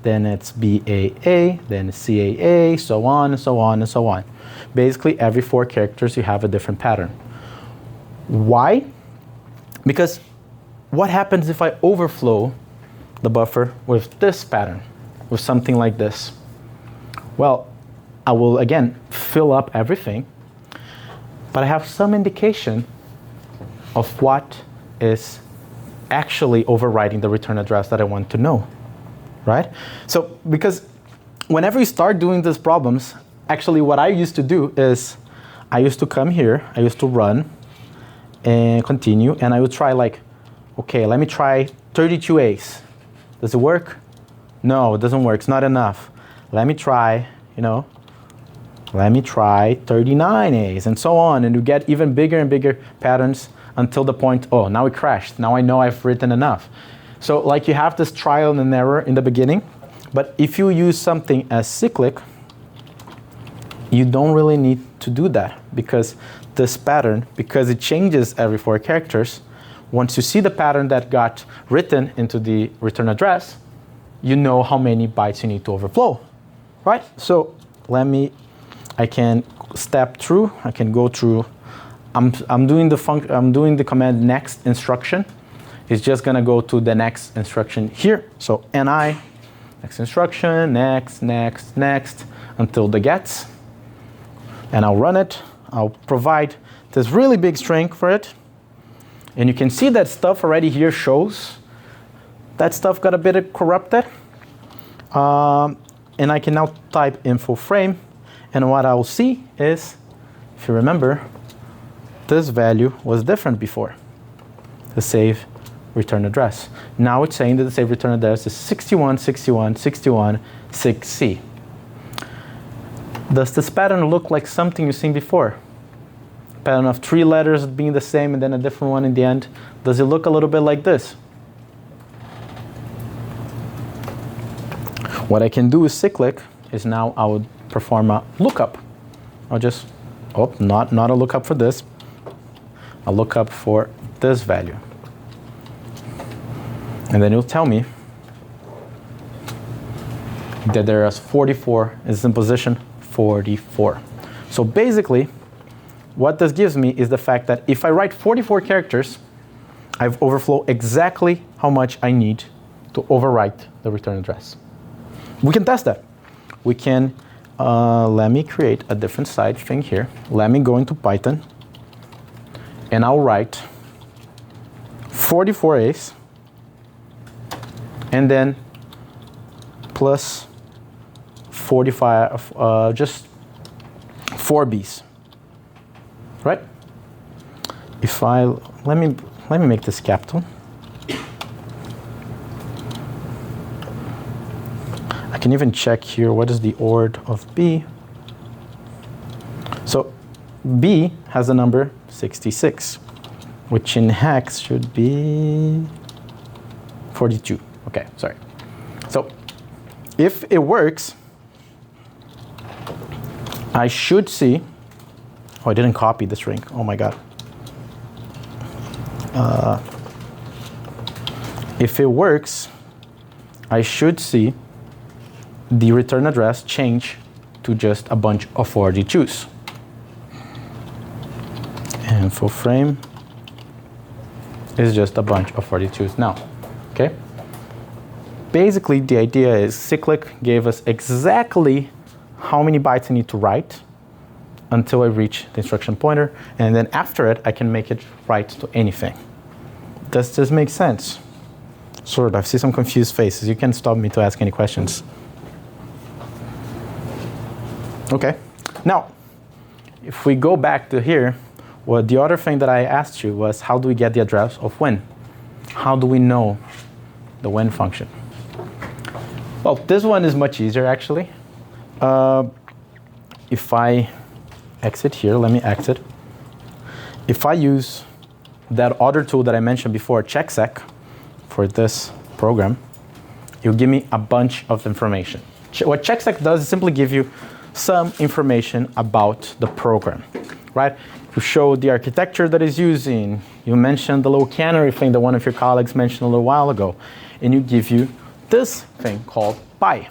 then it's BAA, then CAA, so on and so on and so on. Basically, every 4 characters you have a different pattern. Why? Because what happens if I overflow the buffer with this pattern, with something like this? Well, I will again fill up everything, but I have some indication of what is actually overriding the return address that I want to know, right? So, because whenever you start doing these problems, actually what I used to do is I used to come here, I used to run and continue, and I would try like, okay, let me try 32 A's. Does it work? No, it doesn't work, it's not enough. Let me try, let me try 39 A's and so on, and you get even bigger and bigger patterns until the point, oh, now it crashed. Now I know I've written enough. So like you have this trial and error in the beginning, but if you use something as cyclic, you don't really need to do that, because this pattern, because it changes every 4 characters, once you see the pattern that got written into the return address, you know how many bytes you need to overflow, right? So I can step through, I can go through. I'm doing the command next instruction. It's just gonna go to the next instruction here. So NI, next instruction, next, until the gets. And I'll run it. I'll provide this really big string for it. And you can see that stuff already here shows that stuff got a bit corrupted. And I can now type info frame. And what I'll see is, if you remember, this value was different before, the save return address. Now it's saying that the save return address is 61, 61, 61, 6C. Does this pattern look like something you've seen before? Pattern of 3 letters being the same and then a different one in the end. Does it look a little bit like this? What I can do with cyclic is now I would perform a lookup. I'll just, not a lookup for this, a lookup for this value. And then it'll tell me that there is 44, is in position 44. So basically, what this gives me is the fact that if I write 44 characters, I've overflowed exactly how much I need to overwrite the return address. We can test that. We can, let me create a different side thing here. Let me go into Python, and I'll write 44 A's, and then plus 45, just 4 B's, right? If I, let me make this capital. I can even check here, what is the ord of B? So B has a number 66, which in hex should be 42. Okay, sorry. So if it works, I should see, oh, I didn't copy the string. Oh my God. If it works, I should see the return address change to just a bunch of 42s. Info frame is just a bunch of 42s now, okay? Basically, the idea is cyclic gave us exactly how many bytes I need to write until I reach the instruction pointer, and then after it, I can make it write to anything. Does this make sense? Sort of. I see some confused faces. You can stop me to ask any questions. Okay. Now, if we go back to here, well, the other thing that I asked you was, how do we get the address of when? How do we know the when function? Well, this one is much easier, actually. If I exit here, let me exit. If I use that other tool that I mentioned before, checksec, for this program, it'll give me a bunch of information. What checksec does is simply give you some information about the program, right? You show the architecture that it's using. You mentioned the little canary thing that one of your colleagues mentioned a little while ago. And you give you this thing called PI.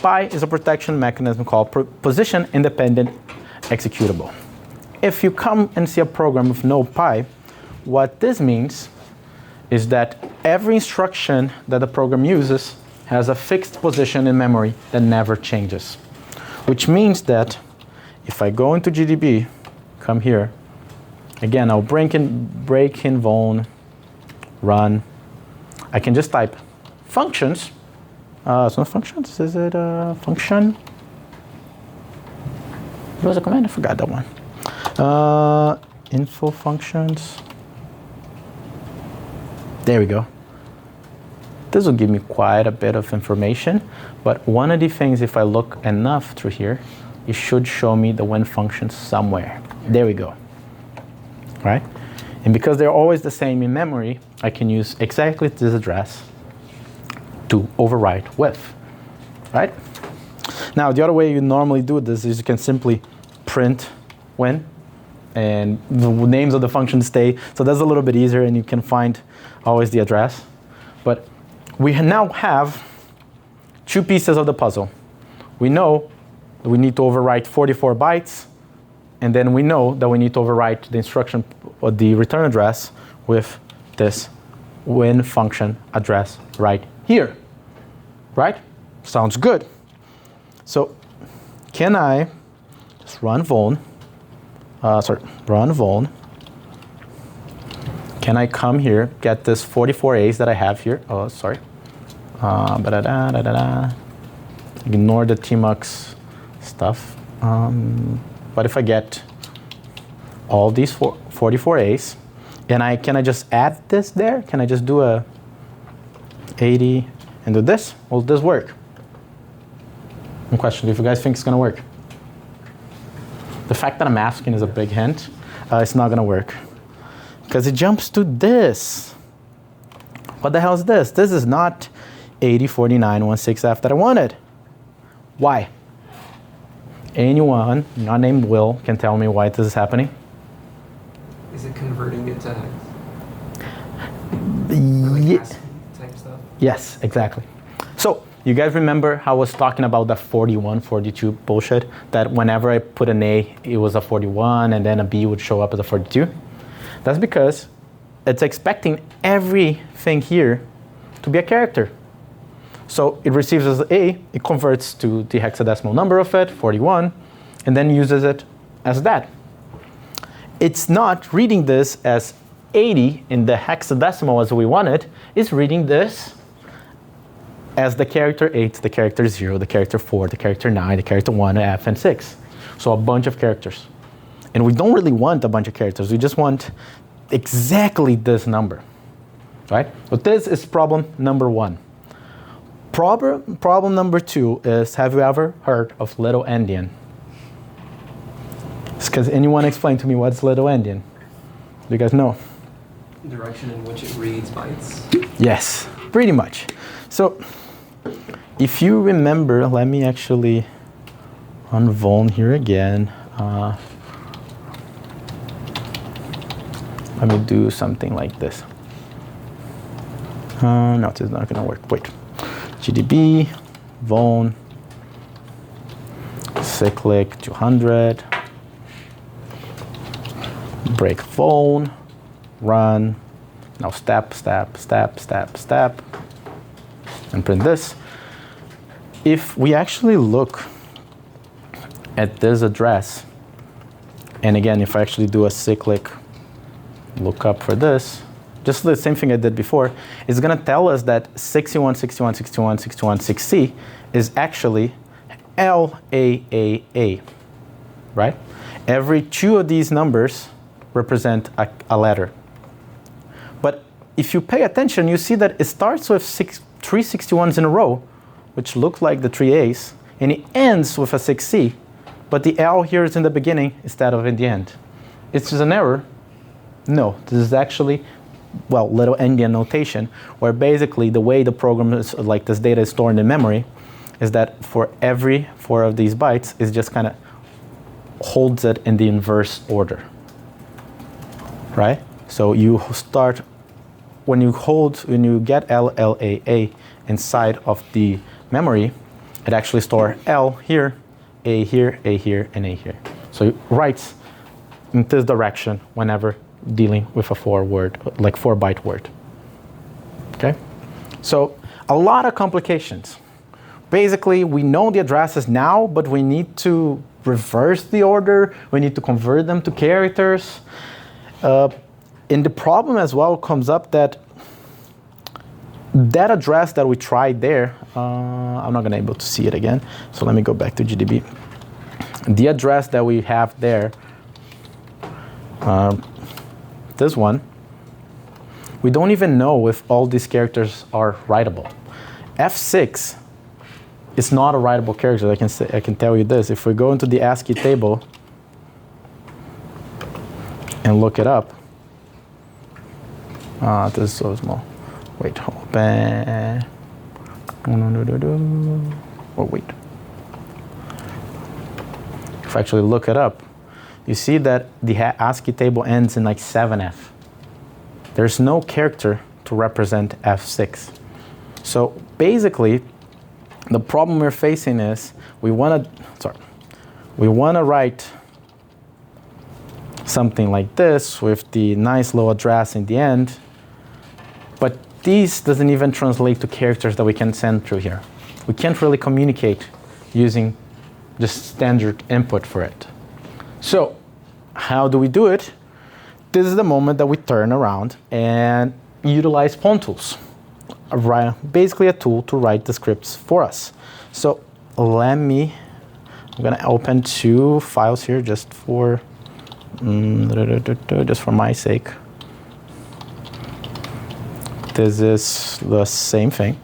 PI is a protection mechanism called position independent executable. If you come and see a program with no PI, what this means is that every instruction that the program uses has a fixed position in memory that never changes. Which means that if I go into GDB, come here, again, I'll break in Vone, run. I can just type functions. It's not functions, is it a function? What was the command? I forgot that one. Info functions. There we go. This will give me quite a bit of information, but one of the things, if I look enough through here, it should show me the when function somewhere. There we go, right? And because they're always the same in memory, I can use exactly this address to overwrite with, right? Now, the other way you normally do this is you can simply print when, and the names of the functions stay. So that's a little bit easier, and you can find always the address. But we now have two pieces of the puzzle. We know that we need to overwrite 44 bytes, and then we know that we need to overwrite the instruction or the return address with this when function address right here, right? Sounds good. So can I just run Vone? Run Vone. Can I come here, get this 44 A's that I have here? Oh, sorry. Ignore the tmux stuff. But if I get all these 44 A's, and can I just add this there? Can I just do a 80 and do this? Will this work? One question, if you guys think it's gonna work. The fact that I'm asking is a big hint. It's not gonna work. Because it jumps to this. What the hell is this? This is not 804916F that I wanted. Why? Anyone not named Will can tell me why this is happening? Is it converting it to hex? Type stuff? Yes, exactly. So, you guys remember how I was talking about the 41, 42 bullshit? That whenever I put an A, it was a 41, and then a B would show up as a 42? That's because it's expecting everything here to be a character. So it receives as A, it converts to the hexadecimal number of it, 41, and then uses it as that. It's not reading this as 80 in the hexadecimal as we want it. It's reading this as the character 8, the character 0, the character 4, the character 9, the character 1, F, and 6. So a bunch of characters. And we don't really want a bunch of characters. We just want exactly this number, right? But this is problem number 1. Problem number 2 is, have you ever heard of little endian? Can anyone explain to me what's little endian? Do you guys know? Direction in which it reads bytes? Yes, pretty much. So if you remember, let me actually unvuln here again. Let me do something like this. No, this is not gonna work. Wait. GDB, Vone, cyclic 200, break Vone, run. Now step, and print this. If we actually look at this address, and again, if I actually do a cyclic lookup for this, just the same thing I did before, it's going to tell us that 6161616161 is actually LAAA, right? Every 2 of these numbers represent a letter. But if you pay attention, you see that it starts with 3 61s in a row, which look like the 3 A's, and it ends with a 6C, but the L here is in the beginning instead of in the end. It's just an error. No, this is actually, well, little endian notation, where basically the way the program is, like this data is stored in memory, is that for every 4 of these bytes, it just kind of holds it in the inverse order, right? So you start, when you get LLAA inside of the memory, it actually stores L here, A here, A here, and A here. So it writes in this direction whenever dealing with a 4-byte word. Okay? So a lot of complications. Basically, we know the addresses now, but we need to reverse the order. We need to convert them to characters. And the problem as well comes up that address that we tried there, I'm not going to be able to see it again. So let me go back to GDB. The address that we have there, this one, we don't even know if all these characters are writable. F6 is not a writable character. I can tell you this. If we go into the ASCII table and look it up, this is so small. Wait, open. Oh, wait. If I actually look it up, you see that the ASCII table ends in like 7F. There's no character to represent F6. So basically, the problem we're facing is we want to write something like this with the nice low address in the end, but these doesn't even translate to characters that we can send through here. We can't really communicate using just standard input for it. So how do we do it? This is the moment that we turn around and utilize pawn tools. Basically a tool to write the scripts for us. So I'm gonna open 2 files here just for my sake. This is the same thing,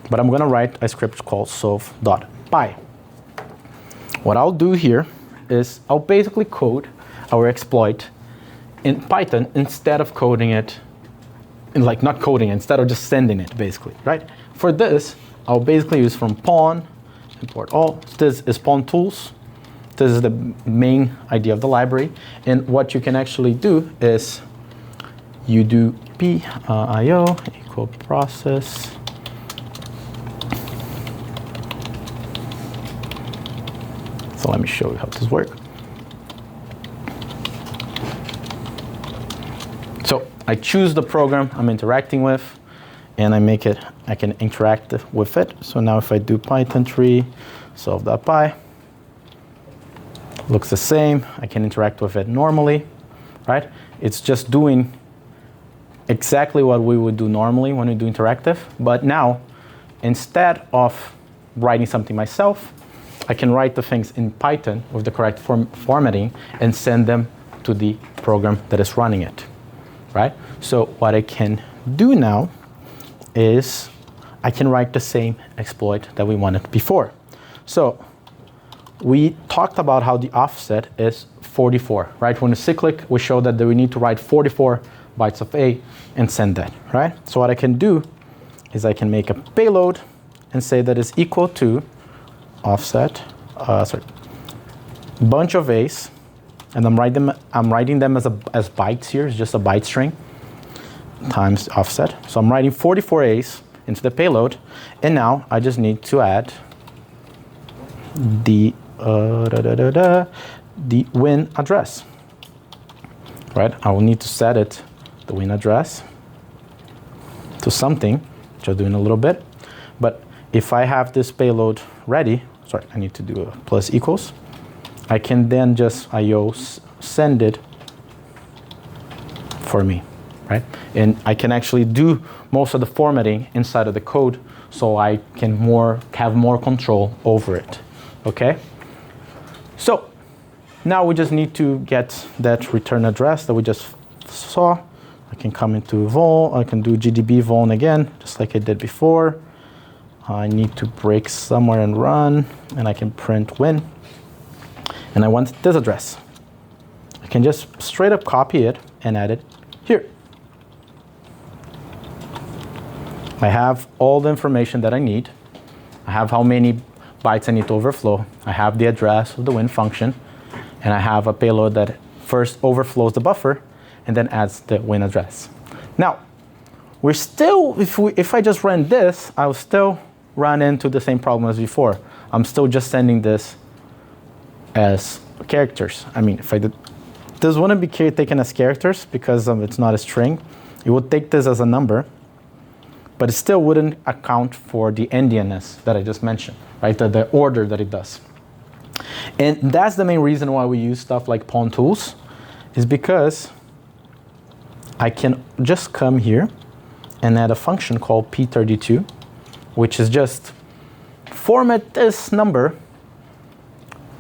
but I'm gonna write a script called solve.py. What I'll do here is I'll basically code our exploit in Python instead of coding it, not coding it, instead of just sending it, basically, right? For this, I'll basically use from pawn, import all. This is pawn tools. This is the main idea of the library. And what you can actually do is you do pio equal process. So let me show you how this works. So I choose the program I'm interacting with, and I can interact with it. So now if I do Python 3 solve.py, looks the same. I can interact with it normally, right? It's just doing exactly what we would do normally when we do interactive. But now, instead of writing something myself, I can write the things in Python with the correct formatting and send them to the program that is running it, right? So what I can do now is I can write the same exploit that we wanted before. So we talked about how the offset is 44, right? When it's cyclic, we showed that we need to write 44 bytes of A and send that, right? So what I can do is I can make a payload and say that is equal to offset, bunch of A's, and I'm writing them as bytes here. It's just a byte string times offset. So I'm writing 44 A's into the payload, and now I just need to add the win address, right? I will need to set it, the win address, to something, which I'll do in a little bit. But if I have this payload ready, I need to do a plus equals. I can then just IO send it for me, right? And I can actually do most of the formatting inside of the code, so I can have more control over it, okay? So now we just need to get that return address that we just saw. I can come into vol, I can do GDB vol again, just like I did before. I need to break somewhere and run, and I can print win. And I want this address. I can just straight up copy it and add it here. I have all the information that I need. I have how many bytes I need to overflow. I have the address of the win function, and I have a payload that first overflows the buffer and then adds the win address. Now, we're still, if I just run this, I'll still run into the same problem as before. I'm still just sending this as characters. I mean, if I did, this wouldn't be taken as characters because it's not a string. It would take this as a number, but it still wouldn't account for the endianness that I just mentioned, right? The order that it does. And that's the main reason why we use stuff like pawn tools, is because I can just come here and add a function called p32, which is just format this number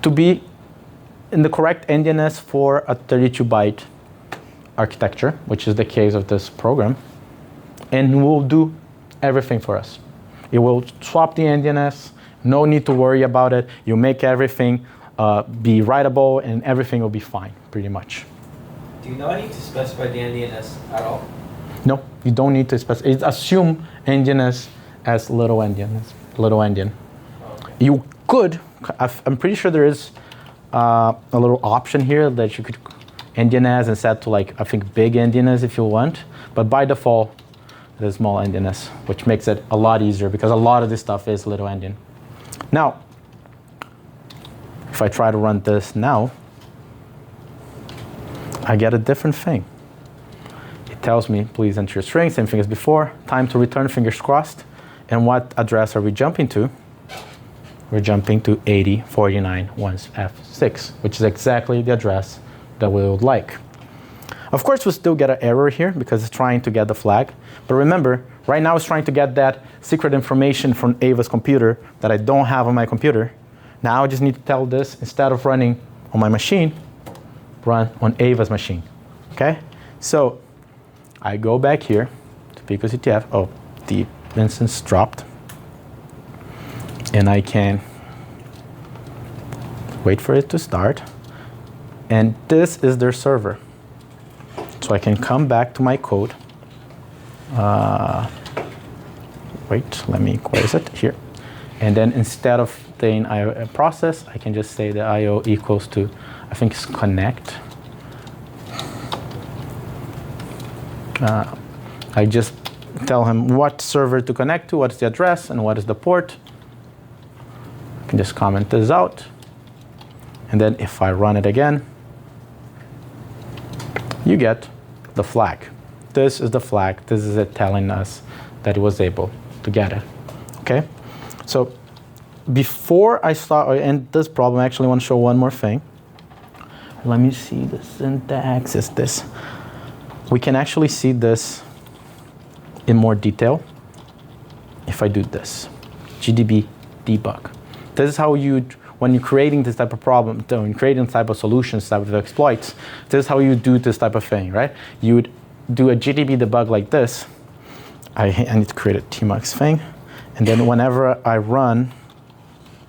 to be in the correct endianness for a 32-byte architecture, which is the case of this program, and will do everything for us. It will swap the endianness, no need to worry about it. You make everything be writable, and everything will be fine, pretty much. Do you not need to specify the endianness at all? No, you don't need to specify. Assume endianness as little endianness, little endian. Oh, okay. You could, I'm pretty sure there is a little option here that you could endianness and set to, like, I think big endianness if you want, but by default it is small endianness, which makes it a lot easier because a lot of this stuff is little endian. Now, if I try to run this now, I get a different thing. It tells me, please enter your string, same thing as before, time to return, fingers crossed, and what address are we jumping to? We're jumping to 8049-1F6, which is exactly the address that we would like. Of course, we'll still get an error here because it's trying to get the flag. But remember, right now it's trying to get that secret information from Ava's computer that I don't have on my computer. Now I just need to tell this, instead of running on my machine, run on Ava's machine. Okay? So I go back here to PicoCTF. Oh, the instance dropped. And I can wait for it to start. And this is their server. So I can come back to my code. Wait, where is it? Here. And then instead of saying IO process, I can just say the IO equals to, I think it's connect. I just tell him what server to connect to, what's the address, and what is the port. I can just comment this out. And then if I run it again, you get the flag. This is the flag. This is it telling us that it was able to get it. Okay? So before I start end this problem, I actually want to show one more thing. Let me see, the syntax is this. We can actually see this in more detail if I do this. GDB debug. This is how when you're creating this type of problem, when you're creating this type of solutions, type of exploits, this is how you do this type of thing, right? You would do a GDB debug like this. I need to create a tmux thing. And then whenever I run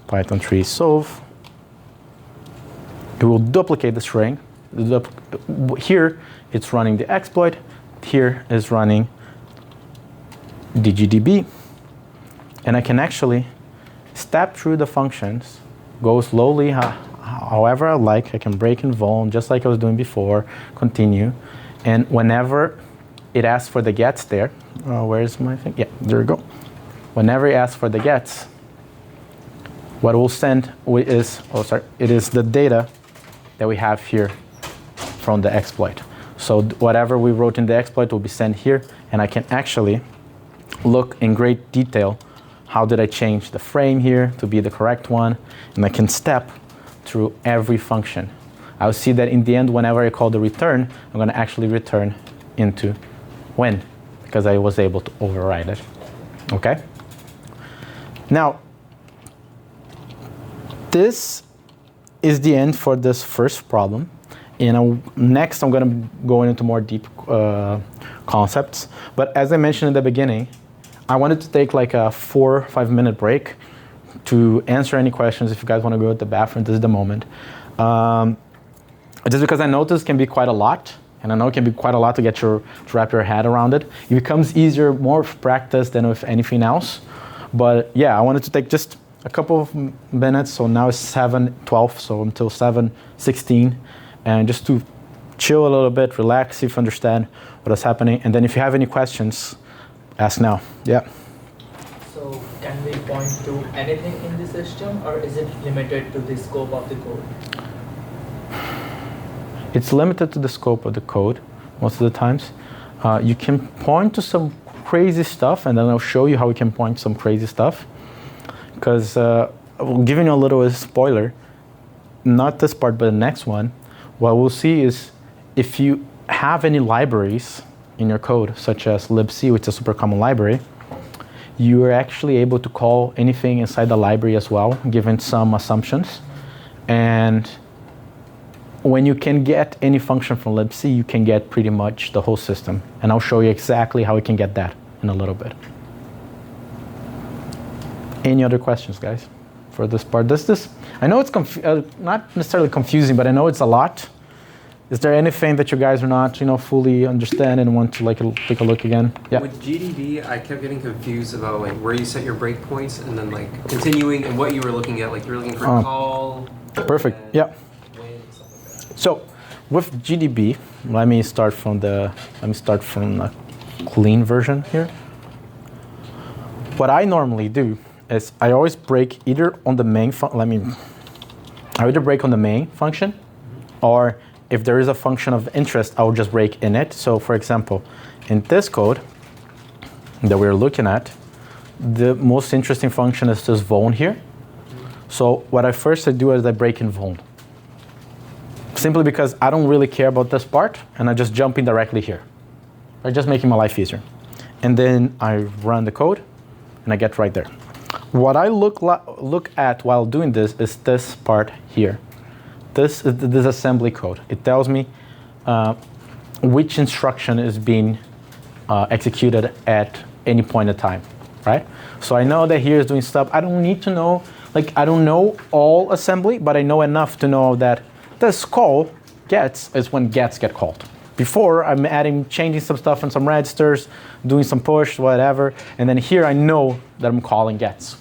Python tree solve, it will duplicate the string. Here, it's running the exploit. Here is running the GDB. And I can actually step through the functions, go slowly, however I like. I can break and vuln, just like I was doing before, continue. And whenever it asks for the gets there, where's my thing? Yeah, there we go. Whenever it asks for the gets, what we'll send is, it is the data that we have here from the exploit. So whatever we wrote in the exploit will be sent here, and I can actually look in great detail how did I change the frame here to be the correct one, and I can step through every function. I'll see that in the end, whenever I call the return, I'm going to actually return into when, because I was able to override it. Okay? Now, this is the end for this first problem. Next, I'm going to go into more deep concepts. But as I mentioned in the beginning, I wanted to take like a 4 or 5 minute break to answer any questions. If you guys want to go to the bathroom, this is the moment. Just because I know this can be quite a lot, and I know it can be quite a lot to wrap your head around it. It becomes easier, more with practice than with anything else. But yeah, I wanted to take just a couple of minutes. So now it's 7:12, so until 7:16, and just to chill a little bit, relax, see if you understand what is happening, and then if you have any questions, ask now. Yeah. So can we point to anything in the system, or is it limited to the scope of the code? It's limited to the scope of the code most of the times. You can point to some crazy stuff, and then I'll show you how we can point to some crazy stuff. Because I'm giving you a little spoiler, not this part, but the next one. What we'll see is if you have any libraries in your code, such as libc, which is a super common library, you are actually able to call anything inside the library as well, given some assumptions. And when you can get any function from libc, you can get pretty much the whole system. And I'll show you exactly how we can get that in a little bit. Any other questions, guys, for this part? I know it's not necessarily confusing, but I know it's a lot. Is there anything that you guys are not, fully understand and want to take a look again? Yeah. With GDB, I kept getting confused about where you set your breakpoints and then continuing and what you were looking at. Like you were looking for call. Perfect. Yeah. When, stuff like that. So with GDB, let me start from the clean version here. What I normally do is I always break either on the main I either break on the main function, or if there is a function of interest, I'll just break in it. So for example, in this code that we're looking at, the most interesting function is this von here. So what I first do is I break in von. Simply because I don't really care about this part, and I just jump in directly here. I'm just making my life easier. And then I run the code, and I get right there. What I look at while doing this is this part here. This is this assembly code. It tells me which instruction is being executed at any point in time, right? So I know that here is doing stuff. I don't need to know, I don't know all assembly, but I know enough to know that this call gets is when gets get called. Before, I'm changing some stuff in some registers, doing some push, whatever, and then here I know that I'm calling gets.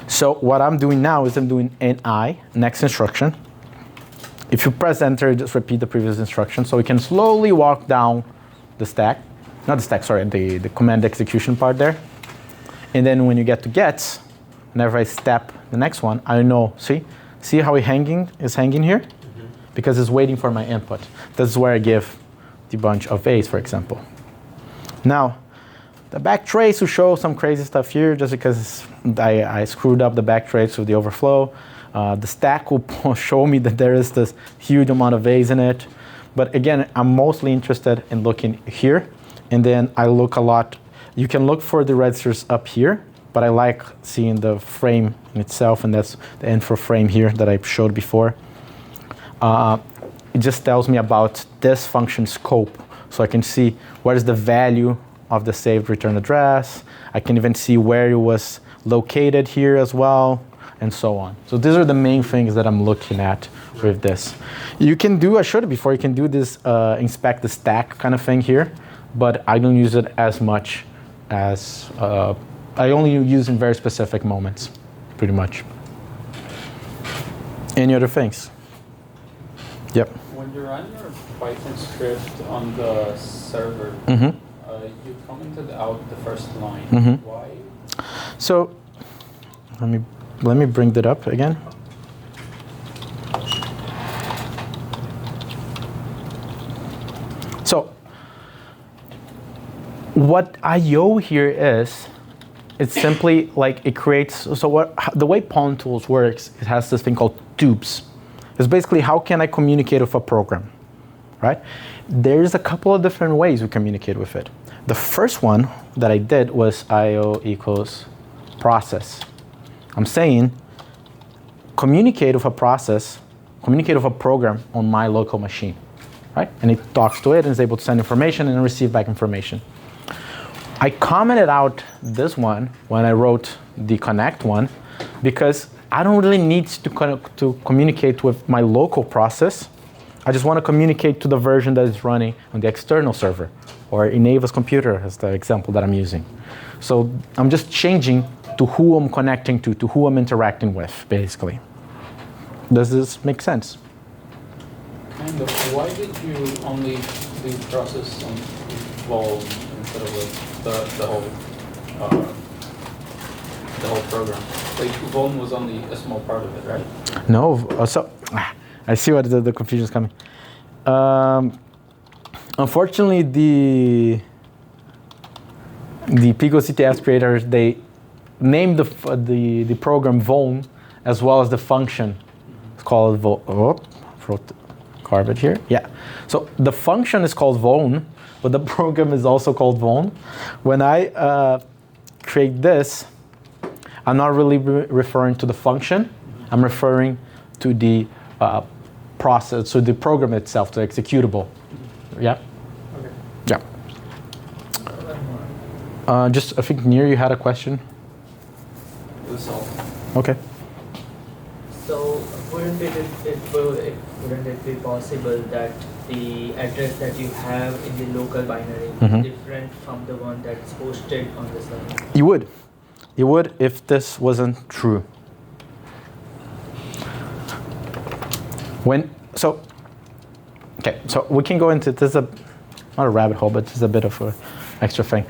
So what I'm doing now is I'm doing NI, next instruction. If you press enter, just repeat the previous instruction, so we can slowly walk down the stack. Not the stack, sorry, the command execution part there. And then when you get to gets, whenever I step the next one, I know, see how it's hanging here? Because it's waiting for my input. This is where I give the bunch of A's, for example. Now, the backtrace will show some crazy stuff here just because I screwed up the backtrace with the overflow. The stack will show me that there is this huge amount of A's in it. But again, I'm mostly interested in looking here. And then I look a lot. You can look for the registers up here, but I like seeing the frame in itself, and that's the info frame here that I showed before. It just tells me about this function scope. So I can see what is the value of the saved return address. I can even see where it was located here as well, and so on. So these are the main things that I'm looking at with this. You can do, I showed it before, you can do this inspect the stack kind of thing here, but I don't use it as much as, I only use in very specific moments, pretty much. Any other things? Yep. When you run your Python script on the server, you commented out the first line. Why? So let me bring that up again. So what I/O here is, it's simply it creates. So the way Pawn Tools works, it has this thing called tubes. It's basically how can I communicate with a program, right? There's a couple of different ways we communicate with it. The first one that I did was IO equals process. I'm saying communicate with a process, communicate with a program on my local machine, right? And it talks to it and is able to send information and receive back information. I commented out this one when I wrote the connect one because I don't really need to communicate with my local process. I just want to communicate to the version that is running on the external server, or in Ava's computer as the example that I'm using. So I'm just changing to who I'm connecting to who I'm interacting with, basically. Does this make sense? Kind of. Why did you only do process on Vol instead of like the whole program? Like Vol was only a small part of it, right? No, so I see what the confusion is coming. Unfortunately, the PicoCTF creators, they named the program Vol as well as the function. It's called Vol. Oh, wrote garbage here. Yeah. So the function is called Vol, but the program is also called Vol. When I create this, I'm not really referring to the function. I'm referring to the process, so the program itself, the executable. Yeah? Okay. Yeah. Just, I think, Nir, you had a question? It was all. Okay. So wouldn't it be possible that the address that you have in the local binary is different from the one that's hosted on the server? You would. You would if this wasn't true. Okay, so we can go into this, not a rabbit hole, but this is a bit of an extra thing.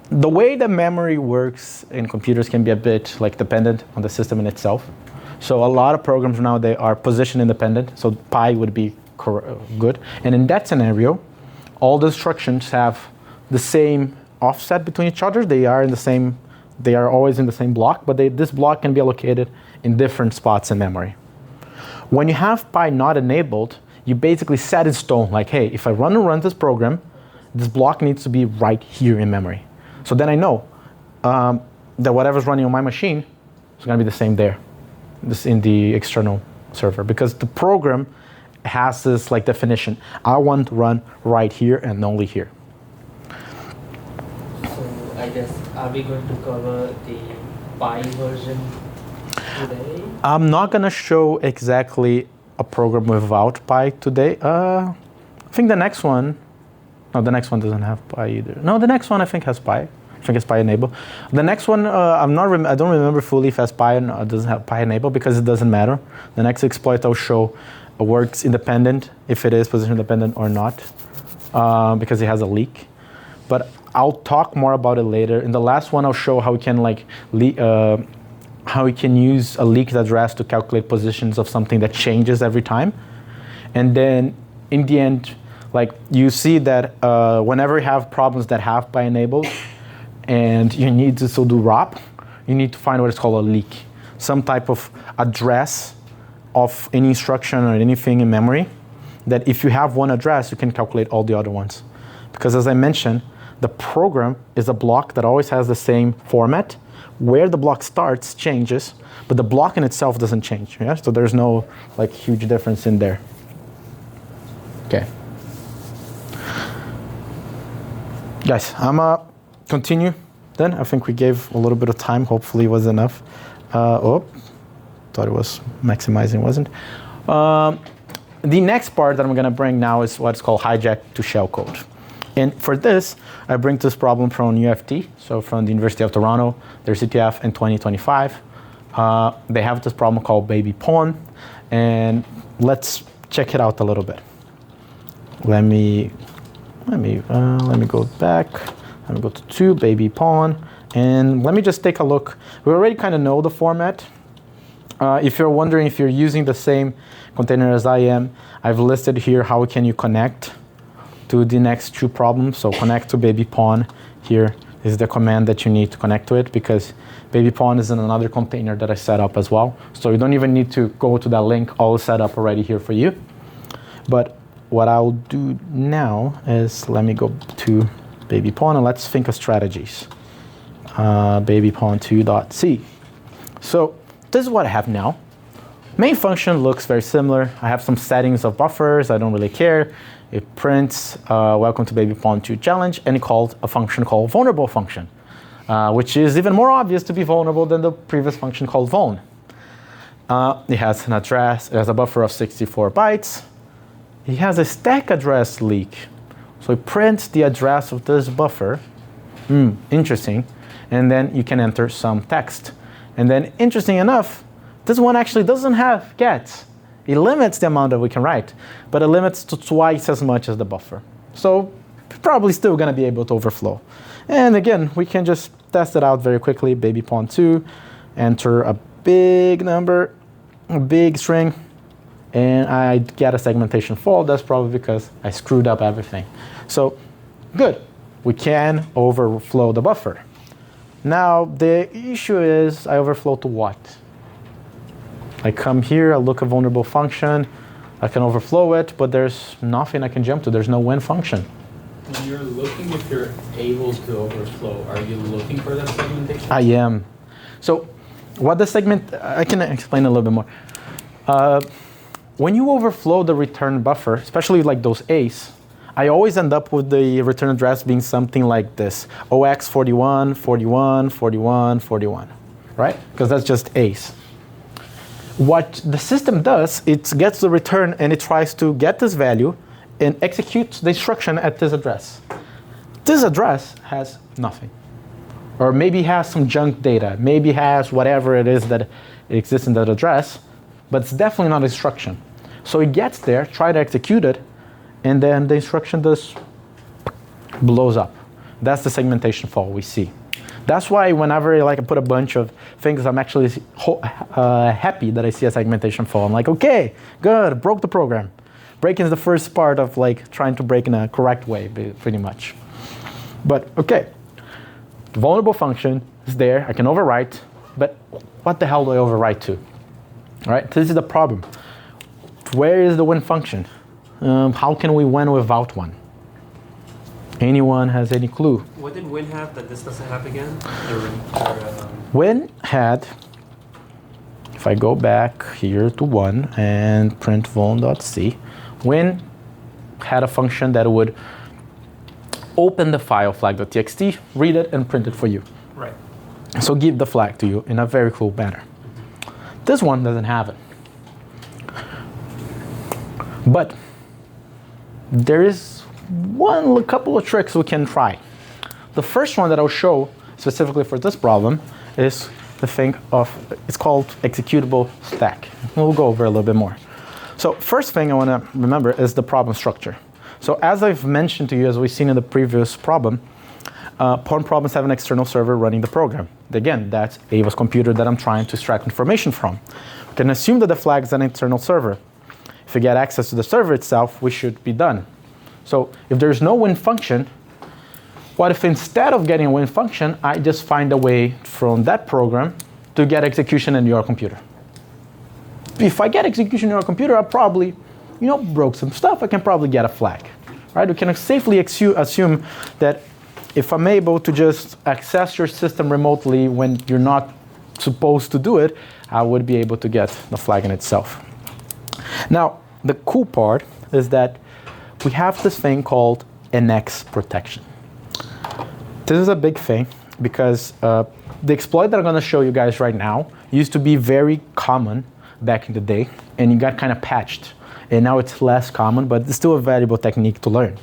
The way the memory works in computers can be a bit like dependent on the system in itself. So a lot of programs now, they are position independent. So pi would be good. And in that scenario, all the instructions have the same offset between each other. They are always in the same block, but this block can be allocated in different spots in memory. When you have pi not enabled, you basically set in stone, like, hey, if I run this program, this block needs to be right here in memory. So then I know that whatever's running on my machine is going to be the same there, this in the external server, because the program has this like definition. I want to run right here and only here. So I guess, are we going to cover the pi version today? I'm not going to show exactly a program without pi today. I think the next one, no, the next one doesn't have pi either. No, the next one I think has pi. I think it's pi enabled. The next one, I don't remember fully if it has pi or doesn't have pi enabled because it doesn't matter. The next exploit I'll show works independent, if it is position independent or not, because it has a leak. But I'll talk more about it later. In the last one, I'll show how we can how we can use a leaked address to calculate positions of something that changes every time. And then in the end, like you see that whenever you have problems that have pi enabled and you need to still do ROP, you need to find what is called a leak, some type of address of any instruction or anything in memory that if you have one address, you can calculate all the other ones. Because as I mentioned, the program is a block that always has the same format. Where the block starts changes, but the block in itself doesn't change. Yeah? So there's no like huge difference in there. Okay. Guys, I'm continue then. I think we gave a little bit of time. Hopefully it was enough. Thought it was maximizing, wasn't. The next part that I'm gonna bring now is what's called hijack to shellcode. And for this, I bring this problem from UoFT, so from the University of Toronto, their CTF in 2025. They have this problem called baby pawn, and let's check it out a little bit. Let me go back. Let me go to 2, baby pawn, and let me just take a look. We already kind of know the format. If you're wondering if you're using the same container as I am, I've listed here how can you connect to the next 2 problems. So connect to baby pawn. Here is the command that you need to connect to it, because baby pawn is in another container that I set up as well. So you don't even need to go to that link, all set up already here for you. But what I'll do now is let me go to baby pawn and let's think of strategies. Baby pawn 2.c. So this is what I have now. Main function looks very similar. I have some settings of buffers. I don't really care. It prints welcome to baby pawn 2 challenge, and it called a function called vulnerable function, which is even more obvious to be vulnerable than the previous function called vuln. It has an address. It has a buffer of 64 bytes. It has a stack address leak. So it prints the address of this buffer. Interesting. and then you can enter some text. And then, interesting enough, this one actually doesn't have get. It limits the amount that we can write, but it limits to twice as much as the buffer. So probably still going to be able to overflow. And again, we can just test it out very quickly. Baby pawn 2, enter a big number, a big string, and I get a segmentation fault. That's probably because I screwed up everything. So good, we can overflow the buffer. Now the issue is I overflow to what? I come here, I look a vulnerable function, I can overflow it, but there's nothing I can jump to. There's no when function. When you're looking if you're able to overflow, are you looking for that segmentation? I am. So what the segment, I can explain a little bit more. When you overflow the return buffer, especially like those A's, I always end up with the return address being something like this, OX41, 41, 41, 41, right? Because that's just A's. What the system does, it gets the return and it tries to get this value and executes the instruction at this address. This address has nothing. Or maybe has some junk data, maybe has whatever it is that exists in that address, but it's definitely not instruction. So it gets there, try to execute it, and then the instruction just blows up. That's the segmentation fault we see. That's why whenever I put a bunch of things, I'm actually happy that I see a segmentation fault. I'm like, okay, good, broke the program. Breaking is the first part of trying to break in a correct way, pretty much. But okay, the vulnerable function is there. I can overwrite, but what the hell do I overwrite to? All right, this is the problem. Where is the when function? How can we when without one? Anyone has any clue? What did Win have that this doesn't have again? Win had, if I go back here to 1 and print vuln.c, Win had a function that would open the file flag.txt, read it, and print it for you. Right. So give the flag to you in a very cool manner. This one doesn't have it. But there is a couple of tricks we can try. The first one that I'll show specifically for this problem is the thing of, it's called executable stack. We'll go over a little bit more. So first thing I want to remember is the problem structure. So as I've mentioned to you, as we've seen in the previous problem, pawn problems have an external server running the program. Again, that's Ava's computer that I'm trying to extract information from. We can assume that the flag is an internal server. If we get access to the server itself, we should be done. So if there's no when function, what if instead of getting a when function, I just find a way from that program to get execution in your computer? If I get execution in your computer, I probably, broke some stuff. I can probably get a flag, right? We can safely assume that if I'm able to just access your system remotely when you're not supposed to do it, I would be able to get the flag in itself. Now, the cool part is that we have this thing called NX protection. This is a big thing because the exploit that I'm going to show you guys right now used to be very common back in the day, and it got kind of patched. And now it's less common, but it's still a valuable technique to learn.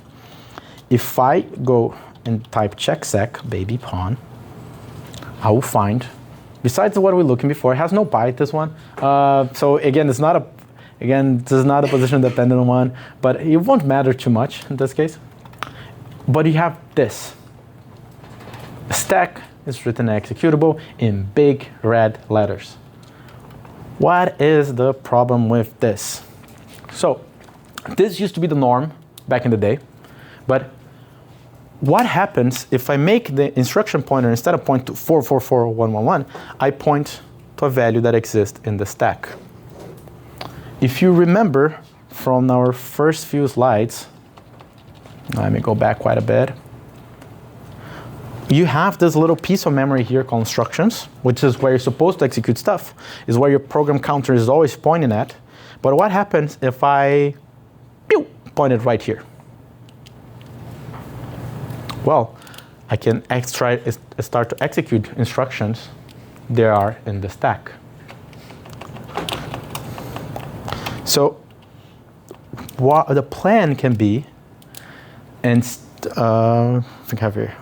If I go and type checksec baby pawn, I will find, besides what we're looking before, it has no byte, this one. So again, this is not a position dependent one, but it won't matter too much in this case. But you have this. Stack is written executable in big red letters. What is the problem with this? So this used to be the norm back in the day, but what happens if I make the instruction pointer, instead of point to 444111, I point to a value that exists in the stack? If you remember from our first few slides, let me go back quite a bit. You have this little piece of memory here called instructions, which is where you're supposed to execute stuff, is where your program counter is always pointing at. But what happens if I point it right here? Well, I can start to execute instructions there are in the stack. So what the plan can be, and I think I have here.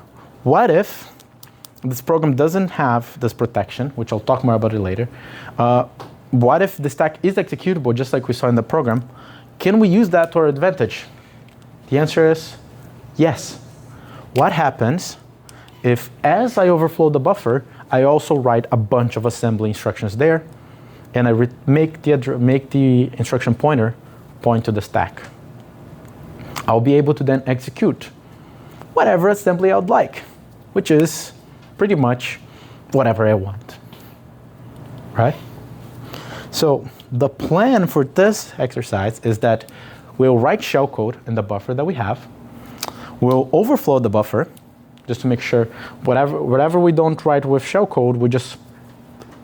What if this program doesn't have this protection, which I'll talk more about it later, what if the stack is executable just like we saw in the program? Can we use that to our advantage? The answer is yes. What happens if, as I overflow the buffer, I also write a bunch of assembly instructions there, and I make the instruction pointer point to the stack? I'll be able to then execute whatever assembly I would like, which is pretty much whatever I want, right? So the plan for this exercise is that we'll write shellcode in the buffer that we have. We'll overflow the buffer just to make sure whatever we don't write with shellcode, we just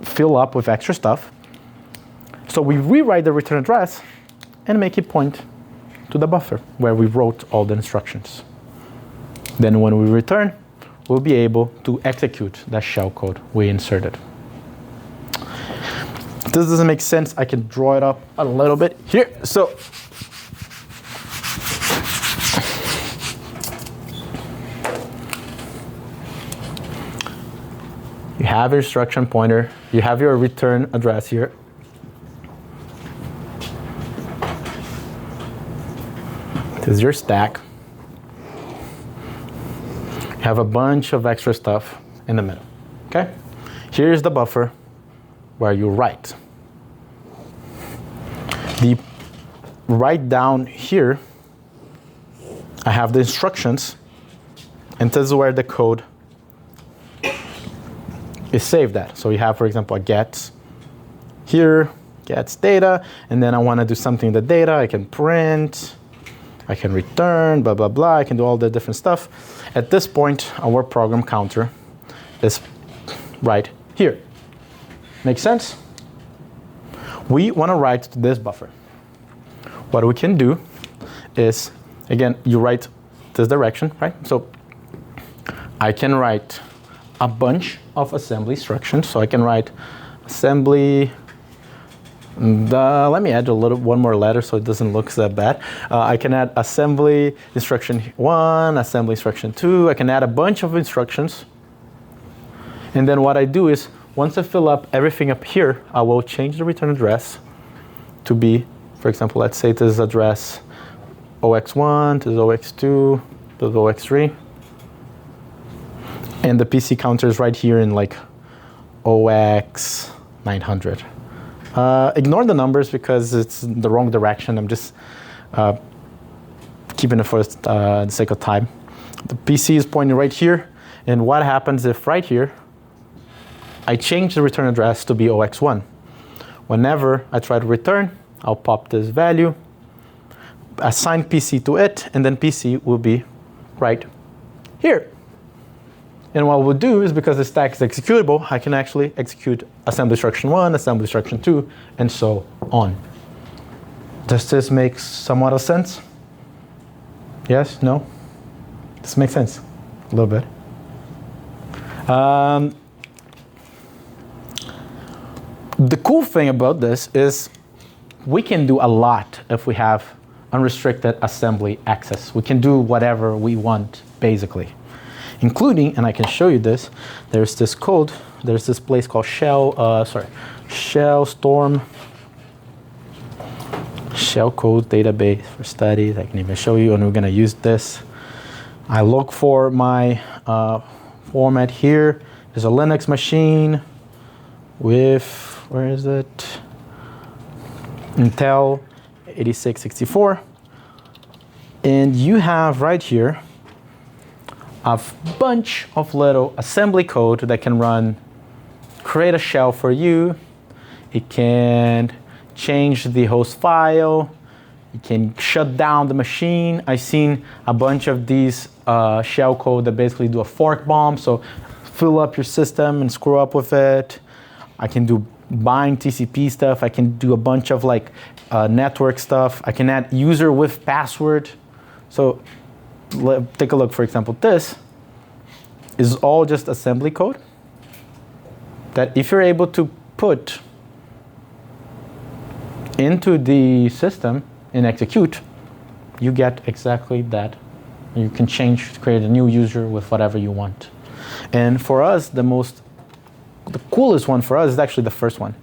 fill up with extra stuff. So we rewrite the return address and make it point to the buffer where we wrote all the instructions. Then when we return, we'll be able to execute that shellcode we inserted. If this doesn't make sense, I can draw it up a little bit here. So you have your instruction pointer, you have your return address here. This is your stack. You have a bunch of extra stuff in the middle, okay? Here's the buffer where you write. Right down here, I have the instructions, and this is where the code is saved at. So you have, for example, a get here, gets data, and then I want to do something in the data. I can print, I can return, blah, blah, blah. I can do all the different stuff. At this point, our program counter is right here. Make sense? We want to write to this buffer. What we can do is, again, you write this direction, right? So I can write a bunch of assembly instructions. So I can write assembly. Let me add one more letter so it doesn't look that bad. I can add assembly instruction 1, assembly instruction 2. I can add a bunch of instructions. And then what I do is, once I fill up everything up here, I will change the return address to be, for example, let's say this is address OX1, this is OX2, this is OX3. And the PC counter is right here in like OX900. Ignore the numbers because it's in the wrong direction. I'm just keeping it for the sake of time. The PC is pointing right here. And what happens if right here, I change the return address to be OX1? Whenever I try to return, I'll pop this value, assign PC to it, and then PC will be right here. And what we'll do is, because the stack is executable, I can actually execute assembly instruction 1, assembly instruction 2, and so on. Does this make somewhat of sense? Yes? No? This makes sense? A little bit. The cool thing about this is we can do a lot if we have unrestricted assembly access. We can do whatever we want, basically. Including, and I can show you this, there's this code, there's this place called Shellstorm Shellcode Database for Studies. I can even show you, and we're gonna use this. I look for my format here. There's a Linux machine with, where is it? Intel 8664. And you have right here a bunch of little assembly code that can run, create a shell for you. It can change the host file. It can shut down the machine. I've seen a bunch of these shell code that basically do a fork bomb. So fill up your system and screw up with it. I can do bind TCP stuff. I can do a bunch of like network stuff. I can add user with password. So take a look, for example, this is all just assembly code that if you're able to put into the system and execute, you get exactly that. You can change, create a new user with whatever you want. And for us, the coolest one for us is actually the first one.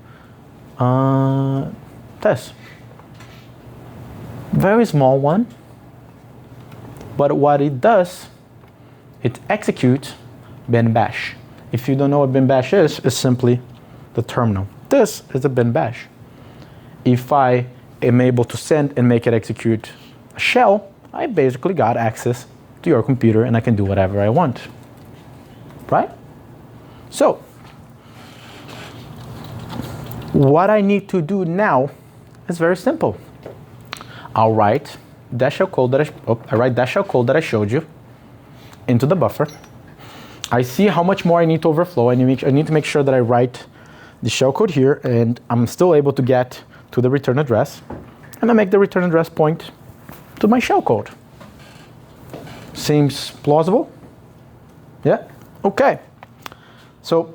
This. Very small one. But what it does, it executes bin bash. If you don't know what bin bash is, it's simply the terminal. This is a bin bash. If I am able to send and make it execute a shell, I basically got access to your computer and I can do whatever I want. Right? So, what I need to do now is very simple. I'll write that shell code that I showed you into the buffer. I see how much more I need to overflow. I need to make sure that I write the shellcode here, and I'm still able to get to the return address. And I make the return address point to my shellcode. Seems plausible? Yeah? Okay. So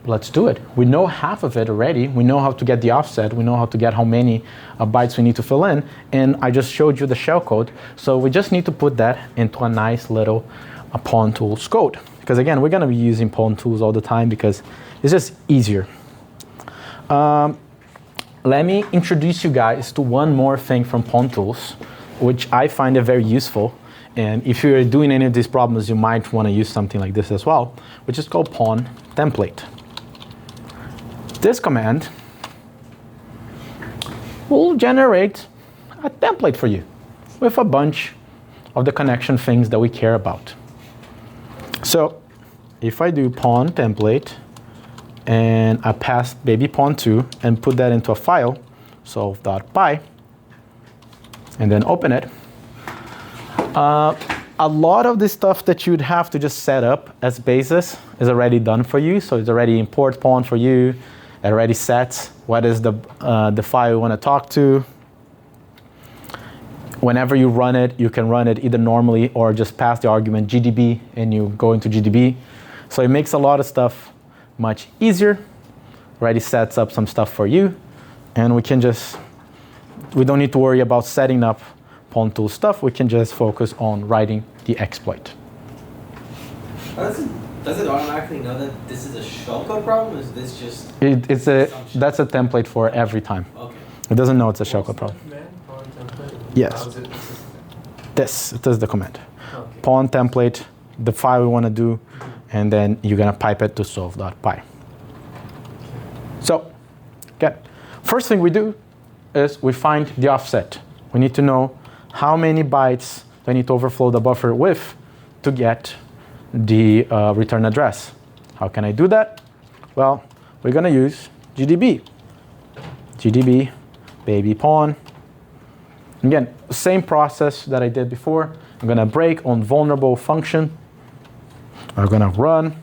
let's do it. We know half of it already. We know how to get the offset. We know how to get how many bytes we need to fill in. And I just showed you the shellcode. So we just need to put that into a nice little pawn tools code. Because again, we're going to be using pawn tools all the time because it's just easier. Let me introduce you guys to one more thing from pawn tools, which I find it very useful. And if you're doing any of these problems, you might want to use something like this as well, which is called pawn template. This command will generate a template for you with a bunch of the connection things that we care about. So if I do pawn template and I pass baby pawn2 and put that into a file, solve.py, and then open it, a lot of the stuff that you'd have to just set up as basis is already done for you. So it's already import pawn for you. It already sets what is the file you want to talk to. Whenever you run it, you can run it either normally or just pass the argument GDB and you go into GDB. So it makes a lot of stuff much easier. Already sets up some stuff for you. And we don't need to worry about setting up pawn tool stuff. We can just focus on writing the exploit. Does it automatically know that this is a shellcode problem? Or is this just That's a template for every time. Okay. It doesn't know it's a shellcode problem. Yes. This is the command. Okay. Pawn template, the file we want to do, and then you're going to pipe it to solve.py. So, okay. First thing we do is we find the offset. We need to know how many bytes do I need to overflow the buffer with to get the return address. How can I do that? Well, we're going to use GDB. GDB, baby pawn. Again, same process that I did before. I'm going to break on vulnerable function. I'm going to run.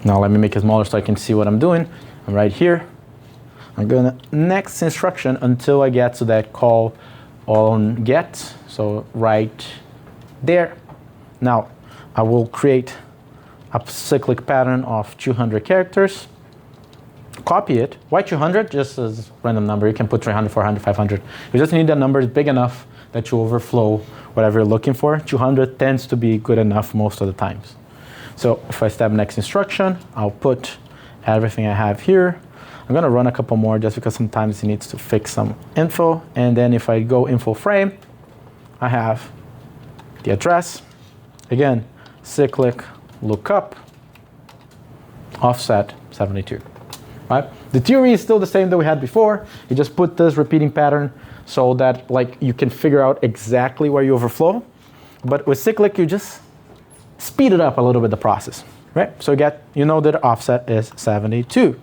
Now let me make it smaller so I can see what I'm doing. I'm right here. I'm going to next instruction until I get to that call on get. So right there. Now I will create a cyclic pattern of 200 characters. Copy it. Why 200? Just as a random number. You can put 300, 400, 500. You just need a number big enough that you overflow whatever you're looking for. 200 tends to be good enough most of the times. So if I step next instruction, I'll put everything I have here. I'm going to run a couple more just because sometimes it needs to fix some info. And then if I go info frame, I have the address. Again, cyclic lookup, offset 72. Right? The theory is still the same that we had before. You just put this repeating pattern so that you can figure out exactly where you overflow. But with cyclic, you just speed it up a little bit, the process. Right? So you know that offset is 72.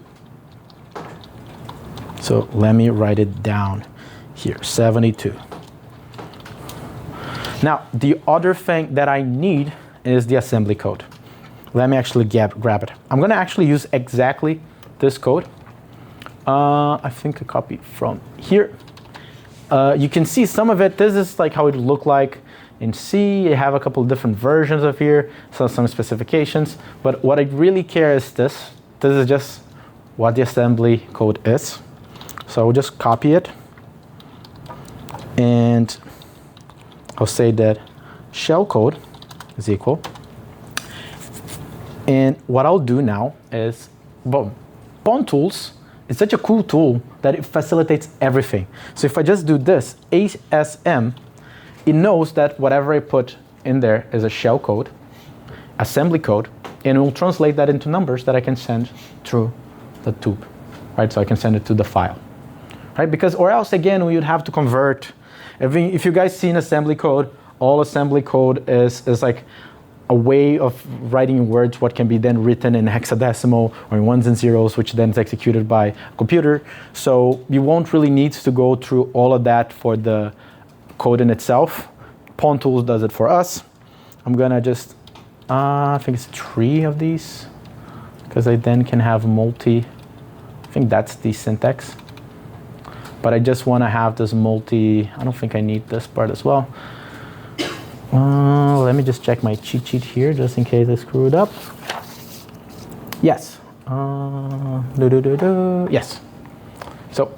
So let me write it down here, 72. Now, the other thing that I need is the assembly code. Let me actually grab it. I'm going to actually use exactly this code. I think a copy from here. You can see some of it. This is like how it would look like in C. You have a couple of different versions of here, so some specifications. But what I really care is this. This is just what the assembly code is. So we'll just copy it. And I'll say that shellcode is equal And what I'll do now is, boom, Pawn Tools is such a cool tool that it facilitates everything. So if I just do this, ASM, it knows that whatever I put in there is a shell code, assembly code, and it will translate that into numbers that I can send through the tube, right? So I can send it to the file, right? Because, or else again, we would have to convert. If you guys see an assembly code, all assembly code is like a way of writing words what can be then written in hexadecimal or in ones and zeros, which then is executed by a computer. So you won't really need to go through all of that for the code in itself. Pawn Tools does it for us. I'm gonna just, I think it's 3 of these, because I then can have multi, I think that's the syntax. But I just wanna have this multi, I don't think I need this part as well. Let me just check my cheat sheet here, just in case I screwed up. Yes. Yes. So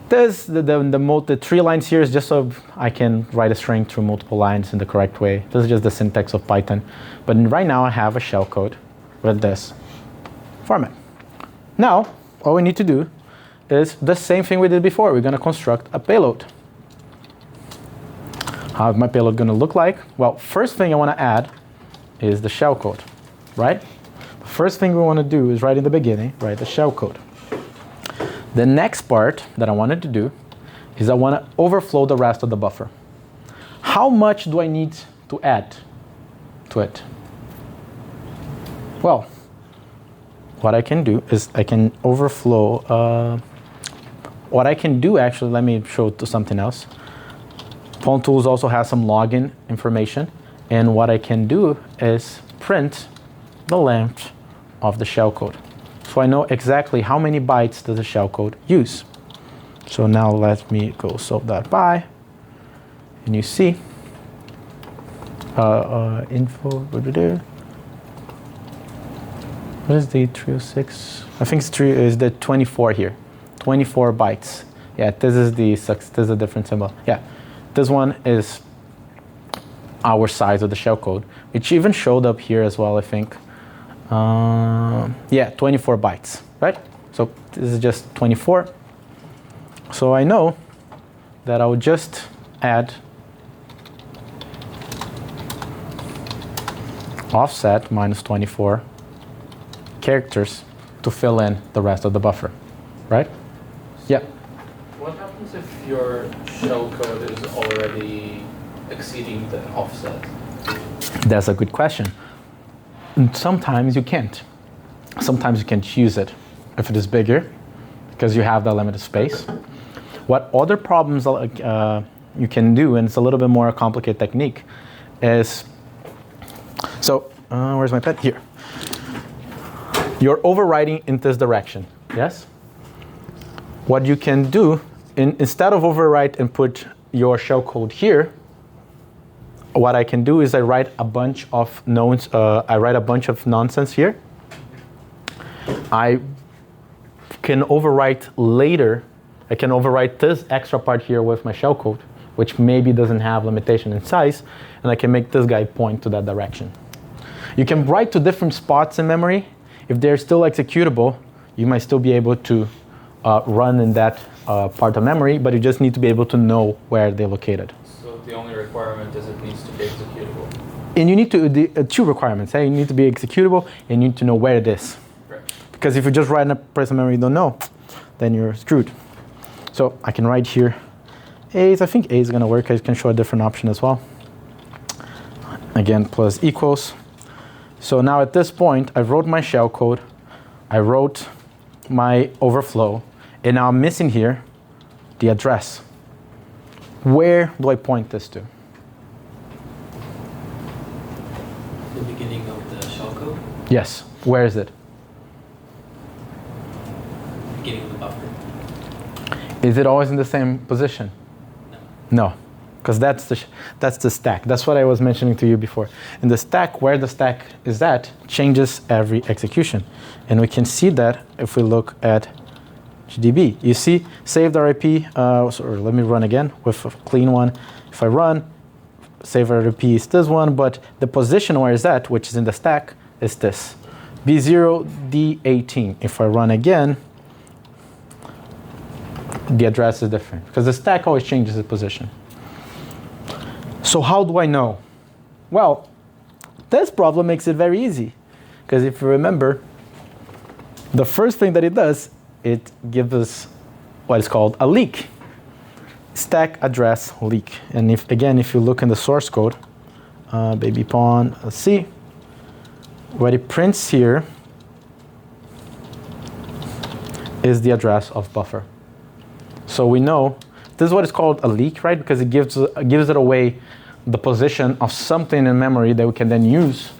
this, the 3 lines here is just so I can write a string through multiple lines in the correct way. This is just the syntax of Python. But right now I have a shellcode with this format. Now, all we need to do is the same thing we did before. We're going to construct a payload. How's my payload going to look like? Well, first thing I want to add is the shellcode, right? The first thing we want to do is right in the beginning, write the shellcode. The next part that I wanted to do is I want to overflow the rest of the buffer. How much do I need to add to it? Well, what I can do is I can overflow. What I can do, actually, let me show it to something else. Pawn Tools also has some login information, and what I can do is print the length of the shellcode. So I know exactly how many bytes does the shellcode use. So now let me go solve that by, and you see info. What is the 306? I think is the 24 here, 24 bytes. Yeah, this is a different symbol. Yeah. This one is our size of the shellcode, which even showed up here as well, I think. Yeah, 24 bytes, right? So this is just 24. So I know that I would just add offset minus 24 characters to fill in the rest of the buffer, right? Yeah. What happens if your shellcode is already exceeding the offset? That's a good question. And sometimes you can't. Sometimes you can't use it if it is bigger, because you have that limited space. What other problems you can do, and it's a little bit more complicated technique, is, so where's my pen? Here. You're overriding in this direction, yes? What you can do, instead of overwrite and put your shellcode here, what I can do is I write a bunch of nonsense here. I can overwrite later. I can overwrite this extra part here with my shellcode, which maybe doesn't have limitation in size, and I can make this guy point to that direction. You can write to different spots in memory. If they're still executable, you might still be able to run in that part of memory, but you just need to be able to know where they're located. So the only requirement is it needs to be executable. And you need to, 2 requirements. You need to be executable, and you need to know where it is. Right. Because if you just write in a place of memory you don't know, then you're screwed. So I can write here A's. I think A is going to work. I can show a different option as well. Again, plus equals. So now at this point, I wrote my shellcode. I wrote my overflow. And now I'm missing here the address. Where do I point this to? The beginning of the shellcode, Yes. Where is it? beginning of the buffer. Is it always in the same position? No. Because that's the stack. That's what I was mentioning to you before. In the stack, where the stack is at, changes every execution. And we can see that if we look at GDB. You see, saved RIP, let me run again with a clean one. If I run, save RIP is this one, but the position where it's at, which is in the stack, is this, B0, D18. If I run again, the address is different because the stack always changes its position. So how do I know? Well, this problem makes it very easy because if you remember, the first thing that it does, it gives us what is called a leak. Stack address leak. And if you look in the source code, baby pawn, let's see, what it prints here is the address of buffer. So we know this is what is called a leak, right? Because it gives it away the position of something in memory that we can then use.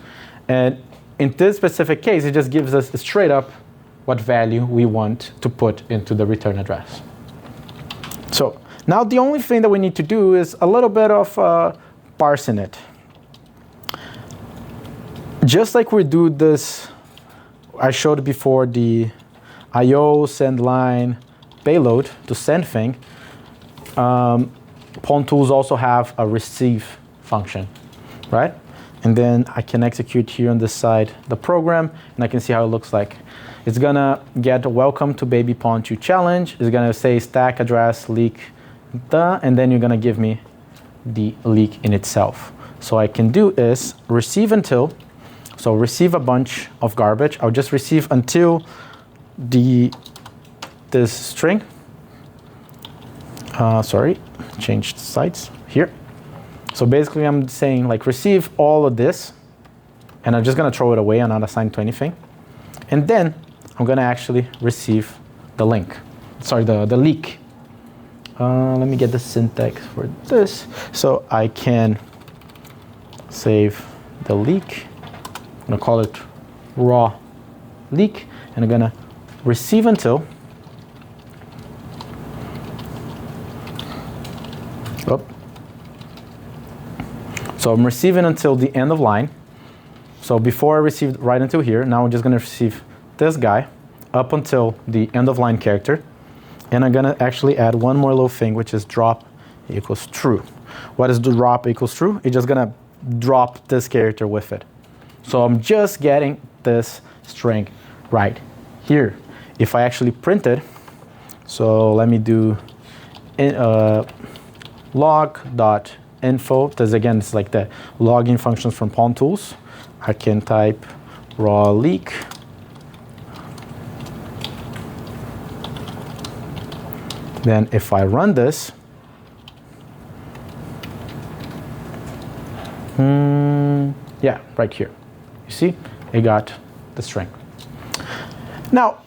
And in this specific case, it just gives us straight up what value we want to put into the return address. So now the only thing that we need to do is a little bit of parsing it. Just like we do this, I showed before the IO, send line, payload to send thing. Pawn tools also have a receive function, right? And then I can execute here on this side the program, and I can see how it looks like. It's gonna get welcome to baby pawn 2 challenge. It's gonna say stack address leak, and then you're gonna give me the leak in itself. So I can do is receive until, so receive a bunch of garbage. I'll just receive until this string. Sorry, changed sites here. So basically I'm saying like receive all of this, and I'm just gonna throw it away and not assign to anything. And then I'm gonna actually receive the link. Sorry, the leak. Let me get the syntax for this. So I can save the leak. I'm gonna call it raw leak, and I'm gonna receive until. So I'm receiving until the end of line. So before I received right until here, now I'm just gonna receive this guy up until the end of line character. And I'm gonna actually add one more little thing, which is drop equals true. What is drop equals true? It's just gonna drop this character with it. So I'm just getting this string right here. If I actually print it, so let me do log.info, because again, it's like the logging functions from pawn tools. I can type raw leak. Then if I run this, yeah, right here. You see, it got the string. Now,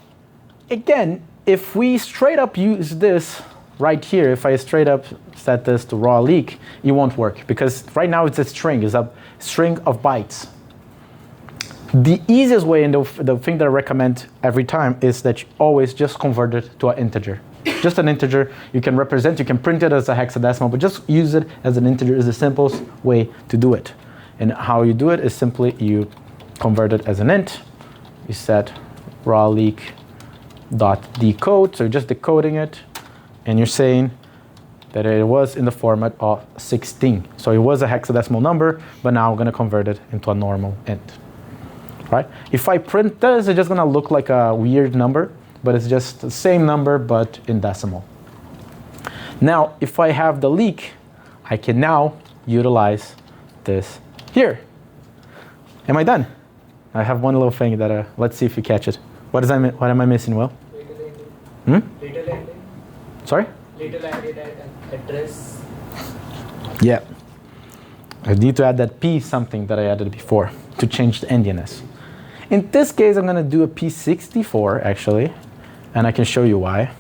again, if we straight up use this right here, if I straight up set this to raw leak, it won't work because right now it's a string, it's a string of bytes. The easiest way, and the thing that I recommend every time, is that you always just convert it to an integer. Just an integer. You can represent, you can print it as a hexadecimal, but just use it as an integer is the simplest way to do it. And how you do it is simply you convert it as an int. You set raw leak dot decode, so you're just decoding it, and you're saying that it was in the format of 16. So it was a hexadecimal number, but now I'm going to convert it into a normal int. Right? If I print this, it's just going to look like a weird number, but it's just the same number, but in decimal. Now, if I have the leak, I can now utilize this here. Am I done? I have one little thing that, let's see if you catch it. What am I missing, Will? Little ending. Sorry? Little added address. Yeah. I need to add that P something that I added before to change the endiness. In this case, I'm going to do a P64, actually, and I can show you why.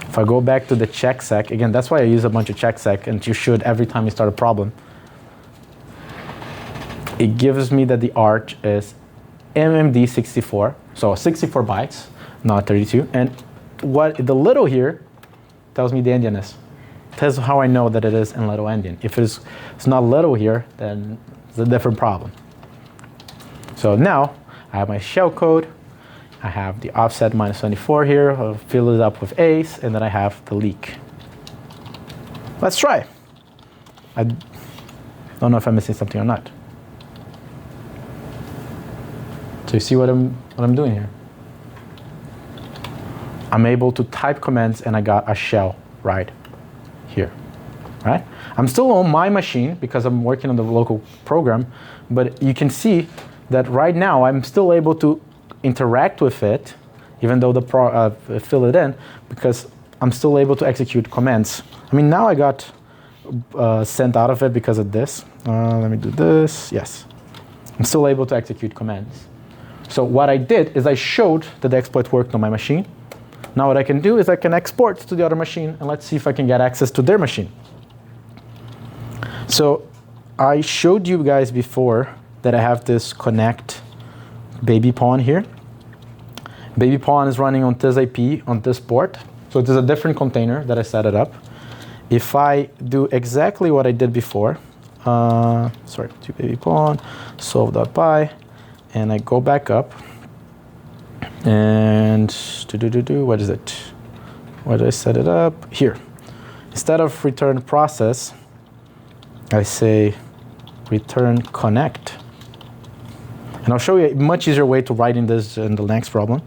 If I go back to the checksec, again, that's why I use a bunch of checksec, and you should every time you start a problem. It gives me that the arch is MMD64, so 64 bytes, not 32. And what the little here tells me the endiness. That's how I know that it is in little endian. If it's not little here, then it's a different problem. So now I have my shellcode. I have the offset -24 here. I'll fill it up with A's, and then I have the leak. Let's try. I don't know if I'm missing something or not. So you see what I'm doing here? I'm able to type commands and I got a shell right here, right? I'm still on my machine because I'm working on the local program, but you can see that right now I'm still able to interact with it, even though fill it in, because I'm still able to execute commands. I mean, now I got sent out of it because of this. Let me do this, yes. I'm still able to execute commands. So what I did is I showed that the exploit worked on my machine. Now what I can do is I can export to the other machine, and let's see if I can get access to their machine. So I showed you guys before that I have this connect baby pawn here. Baby pawn is running on this IP on this port. So it is a different container that I set it up. If I do exactly what I did before, to baby pawn, solve.py, and I go back up, and what is it? Where did I set it up? Here. Instead of return process, I say return connect. And I'll show you a much easier way to write in this in the next problem.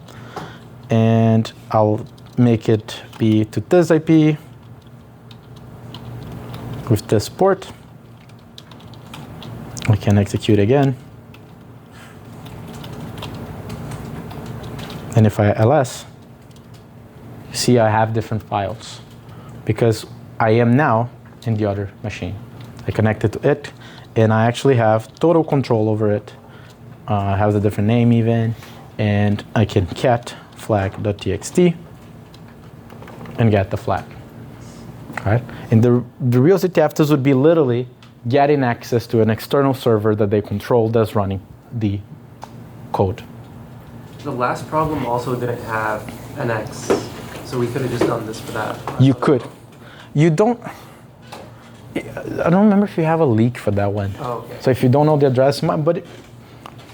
And I'll make it be to this IP with this port. We can execute again. And if I ls, you see I have different files because I am now in the other machine. I connected to it, and I actually have total control over it. I have a different name even, and I can cat flag.txt and get the flag. Right? In the real CTF, this would be literally getting access to an external server that they control that's running the code. The last problem also didn't have an X, so we could have just done this for that. You could. You don't. I don't remember if you have a leak for that one. Oh, okay. So if you don't know the address, but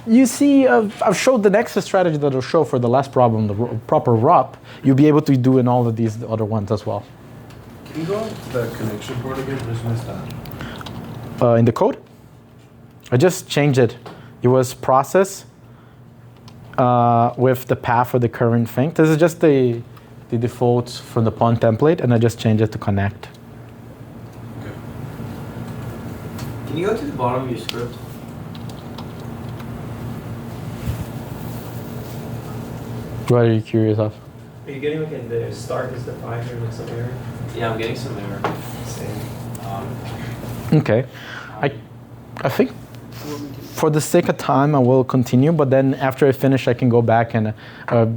you see, I've showed the next strategy that I'll show for the last problem, the proper ROP. You'll be able to do in all of these other ones as well. Can you go to the connection port again? Just missed that. In the code, I just changed it. It was process with the path of the current thing. This is just the default from the pawn template, and I just changed it to connect. Okay. Can you go to the bottom of your script? What are you curious of? Are you getting like in the start is defined or like some error? Yeah, I'm getting some error. Same. Okay. I think for the sake of time, I will continue, but then after I finish, I can go back and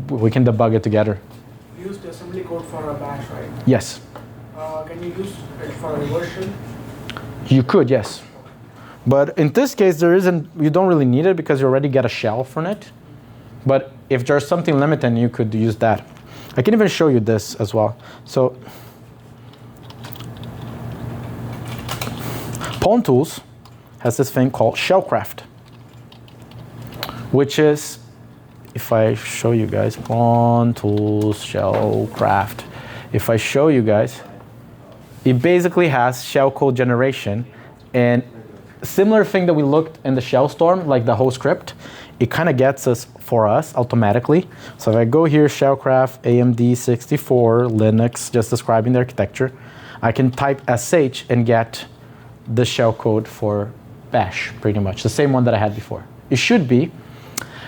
we can debug it together. You used assembly code for a bash, right? Yes. Can you use it for a reversion? You could, yes. But in this case, you don't really need it because you already get a shell from it. But if there's something limiting, you could use that. I can even show you this as well. So Pawn Tools has this thing called Shellcraft, which is, if I show you guys, Pawn Tools Shellcraft. If I show you guys, it basically has shellcode generation, and a similar thing that we looked in the shell storm, like the whole script, it kind of gets us for us automatically. So if I go here, Shellcraft, AMD 64, Linux, just describing the architecture, I can type sh and get the shellcode for bash, pretty much, the same one that I had before. It should be.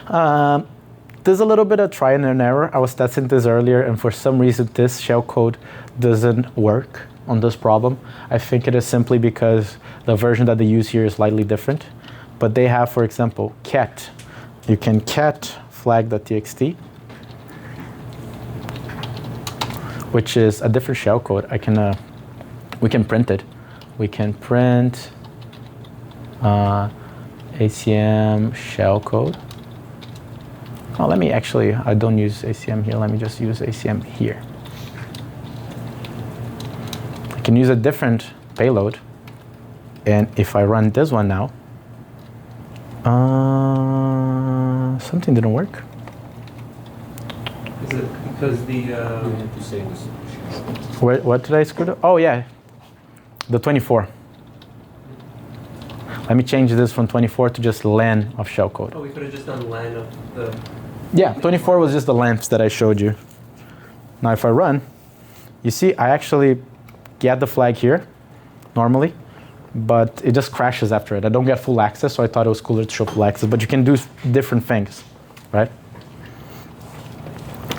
There's a little bit of try and error. I was testing this earlier, and for some reason, this shellcode doesn't work on this problem. I think it is simply because the version that they use here is slightly different. But they have, for example, cat. You can cat flag.txt, which is a different shellcode. We can print it. We can print ACM shellcode. Oh, let me actually, I don't use ACM here. Let me just use ACM here. I can use a different payload. And if I run this one now, something didn't work. Is it because the... What did I screw up? Oh, yeah, the 24. Let me change this from 24 to just len of shellcode. Oh, we could have just done len of the... Yeah, 24 was just the lengths that I showed you. Now if I run, you see I actually get the flag here normally, but it just crashes after it. I don't get full access, so I thought it was cooler to show full access, but you can do different things, right?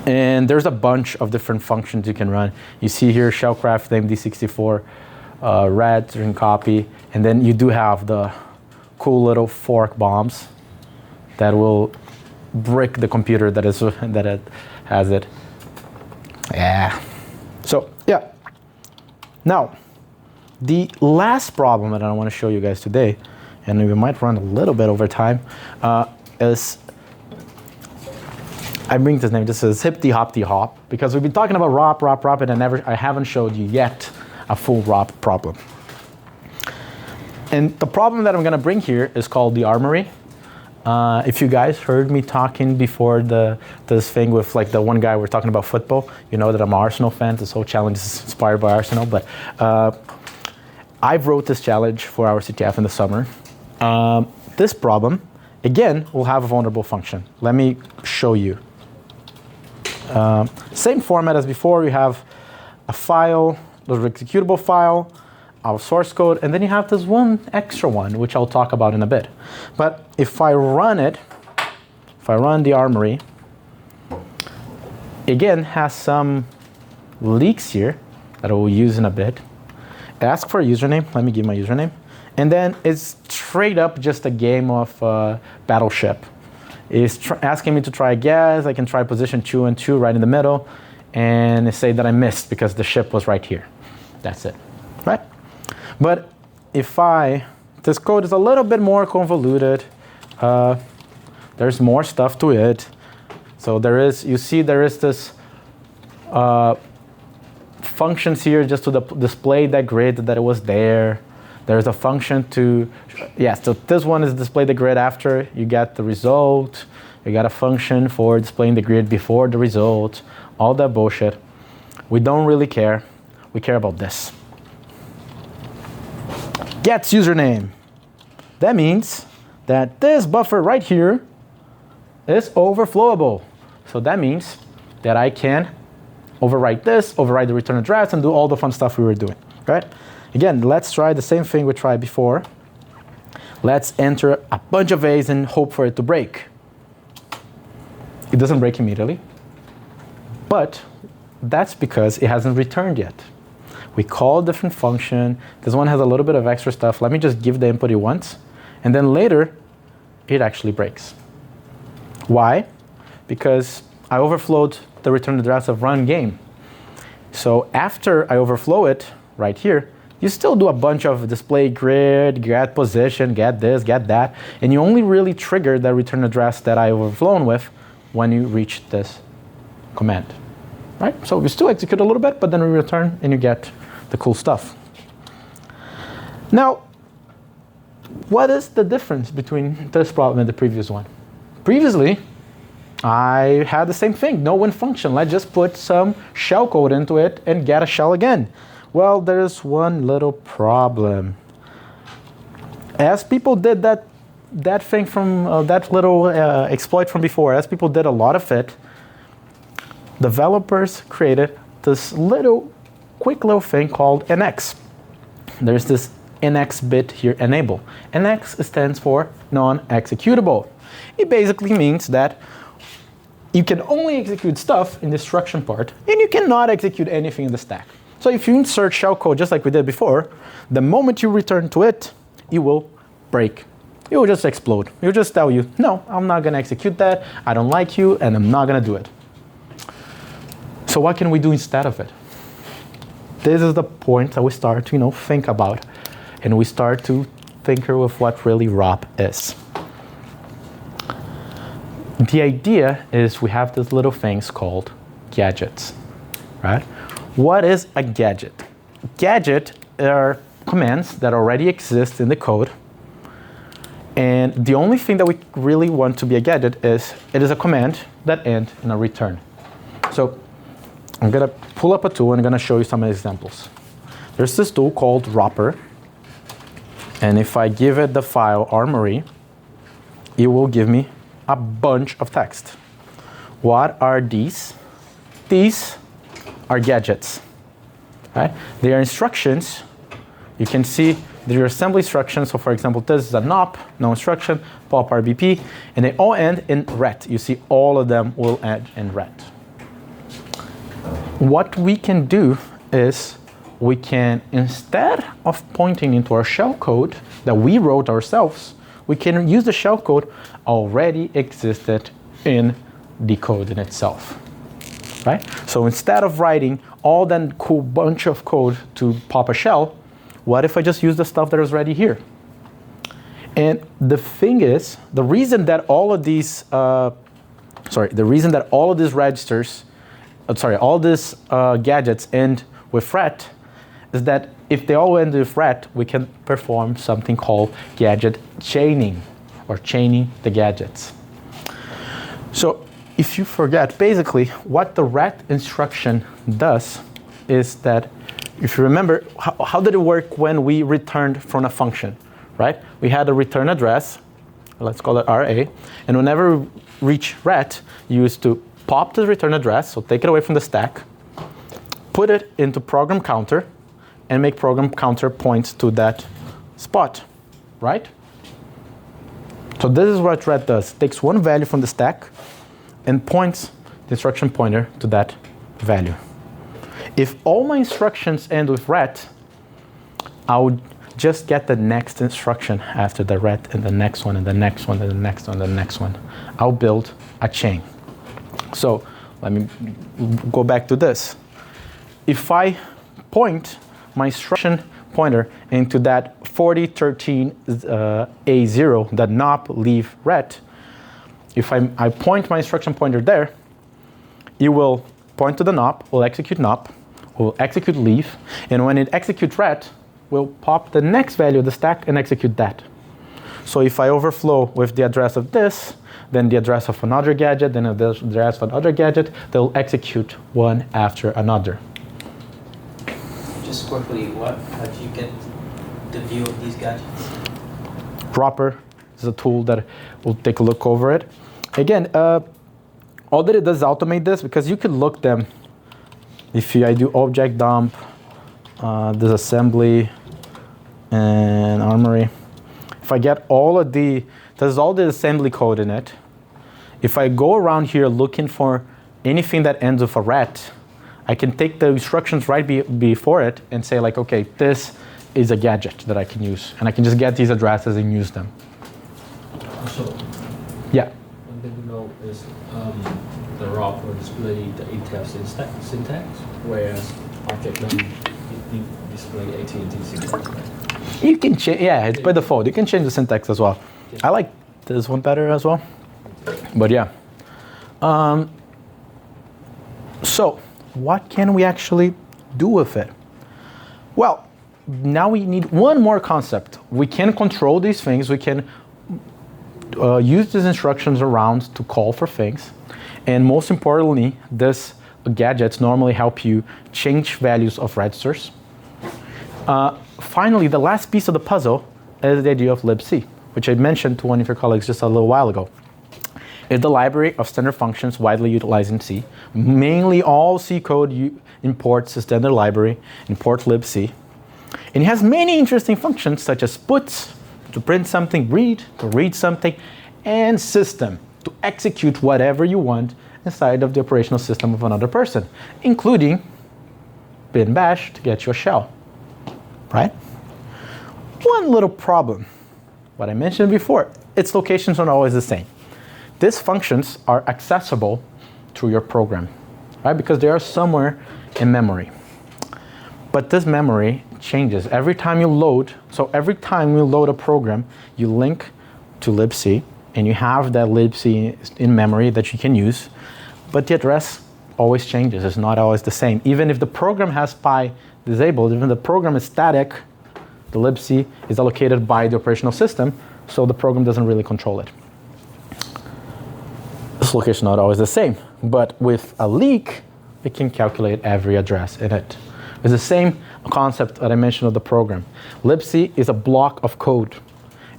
And there's a bunch of different functions you can run. You see here shellcraft MD64, red string copy, and then you do have the cool little fork bombs that will brick the computer that it has it. Yeah. So yeah. Now, the last problem that I want to show you guys today, and we might run a little bit over time, is I bring this name. This is Hip-de-Hop-de-Hop, because we've been talking about ROP, and I haven't showed you yet a full ROP problem. And the problem that I'm going to bring here is called the Armoury. If you guys heard me talking before this thing with like the one guy we're talking about football, you know that I'm an Arsenal fan. This whole challenge is inspired by Arsenal. But I wrote this challenge for our CTF in the summer. This problem, again, will have a vulnerable function. Let me show you. Same format as before. You have a file, the executable file, our source code, and then you have this one extra one, which I'll talk about in a bit. But if I run it, if I run the Armoury, again, has some leaks here that I will use in a bit. Ask for a username. Let me give my username. And then it's straight up just a game of Battleship. It's asking me to try a gas. I can try position 2 and 2 right in the middle, and say that I missed because the ship was right here. That's it, right? But if this code is a little bit more convoluted. There's more stuff to it. So you see there is this functions here just to display that grid that it was there. There's a function so this one is display the grid after you get the result. You got a function for displaying the grid before the result. All that bullshit. We don't really care. We care about this. Gets username. That means that this buffer right here is overflowable. So that means that I can overwrite this, overwrite the return address, and do all the fun stuff we were doing, right? Again, let's try the same thing we tried before. Let's enter a bunch of A's and hope for it to break. It doesn't break immediately, but that's because it hasn't returned yet. We call a different function. This one has a little bit of extra stuff. Let me just give the input it wants, and then later, it actually breaks. Why? Because I overflowed the return address of run game. So after I overflow it right here, you still do a bunch of display grid, get position, get this, get that, and you only really trigger the return address that I overflown with when you reach this command, right? So you still execute a little bit, but then we return and you get the cool stuff. Now, what is the difference between this problem and the previous one? Previously, I had the same thing, no win function. Let's just put some shell code into it and get a shell again. Well, there's one little problem. As people did that thing from that little exploit from before, as people did a lot of it, developers created this quick little thing called NX. There's this NX bit here, enable. NX stands for non-executable. It basically means that you can only execute stuff in the instruction part, and you cannot execute anything in the stack. So if you insert shellcode just like we did before, the moment you return to it, it will break. It will just explode. It will just tell you, no, I'm not going to execute that. I don't like you, and I'm not going to do it. So what can we do instead of it? This is the point that we start to think about, and we start to tinker with what really ROP is. The idea is we have these little things called gadgets, right? What is a gadget? Gadget are commands that already exist in the code, and the only thing that we really want to be a gadget is it is a command that ends in a return. So I'm going to pull up a tool and I'm going to show you some examples. There's this tool called Ropper, And if I give it the file Armoury, it will give me a bunch of text. What are these? These are gadgets. Right? They are instructions. You can see there are assembly instructions. So for example, this is a NOP, no instruction, pop RBP, and they all end in ret. You see all of them will end in ret. What we can do is we can, instead of pointing into our shell code that we wrote ourselves, we can use the shell code already existed in the code in itself. Right? So instead of writing all that cool bunch of code to pop a shell, what if I just use the stuff that is already here? And the thing is, the reason that all of these, registers, all these gadgets end with ret is that if they all end with ret, we can perform something called gadget chaining, or chaining the gadgets. So if you forget, basically what the ret instruction does is that, if you remember, how did it work when we returned from a function, right? We had a return address, let's call it RA, and whenever we reach ret, you used to pop the return address, so take it away from the stack, put it into program counter, and make program counter point to that spot, right? So this is what ret does. It takes one value from the stack and points the instruction pointer to that value. If all my instructions end with ret, I would just get the next instruction after the ret, and the next one, and the next one, and the next one, and the next one. I'll build a chain. So let me go back to this. If I point my instruction pointer into that 4013A0, that NOP leave ret, if I point my instruction pointer there, it will point to the NOP, will execute NOP, will execute leave, and when it executes ret, we'll pop the next value of the stack and execute that. So if I overflow with the address of this, then the address of another gadget, then the address of another gadget, they'll execute one after another. Just quickly, how do you get the view of these gadgets? Dropper is a tool that will take a look over it. Again, all that it does is automate this, because you could look them. If I do object dump, disassembly, and Armoury, if I get all of there's all the assembly code in it. If I go around here looking for anything that ends with a ret, I can take the instructions right before it and say like, okay, this is a gadget that I can use, and I can just get these addresses and use them. So, yeah. One thing to know is the ROP will display the ATF syntax, whereas object dump display AT&T syntax. You can change, yeah, it's by default. You can change the syntax as well. I like this one better as well, but yeah. So what can we actually do with it? Well, now we need one more concept. We can control these things. We can use these instructions around to call for things. And most importantly, these gadgets normally help you change values of registers. Finally, the last piece of the puzzle is the idea of libc, which I mentioned to one of your colleagues just a little while ago. It's the library of standard functions widely utilized in C. Mainly all C code imports the standard library, import libc. And it has many interesting functions such as puts, to print something, read, to read something, and system, to execute whatever you want inside of the operational system of another person, including bin bash to get you a shell, right? One little problem, what I mentioned before, its locations are always the same. These functions are accessible through your program, right? Because they are somewhere in memory. But this memory changes every time you load. So every time you load a program, you link to libc, and you have that libc in memory that you can use. But the address always changes. It's not always the same. Even if the program has PI disabled, even the program is static, the libc is allocated by the operational system, so the program doesn't really control it. This location is not always the same, but with a leak, it can calculate every address in it, It's the same concept that I mentioned of the program. libc is a block of code.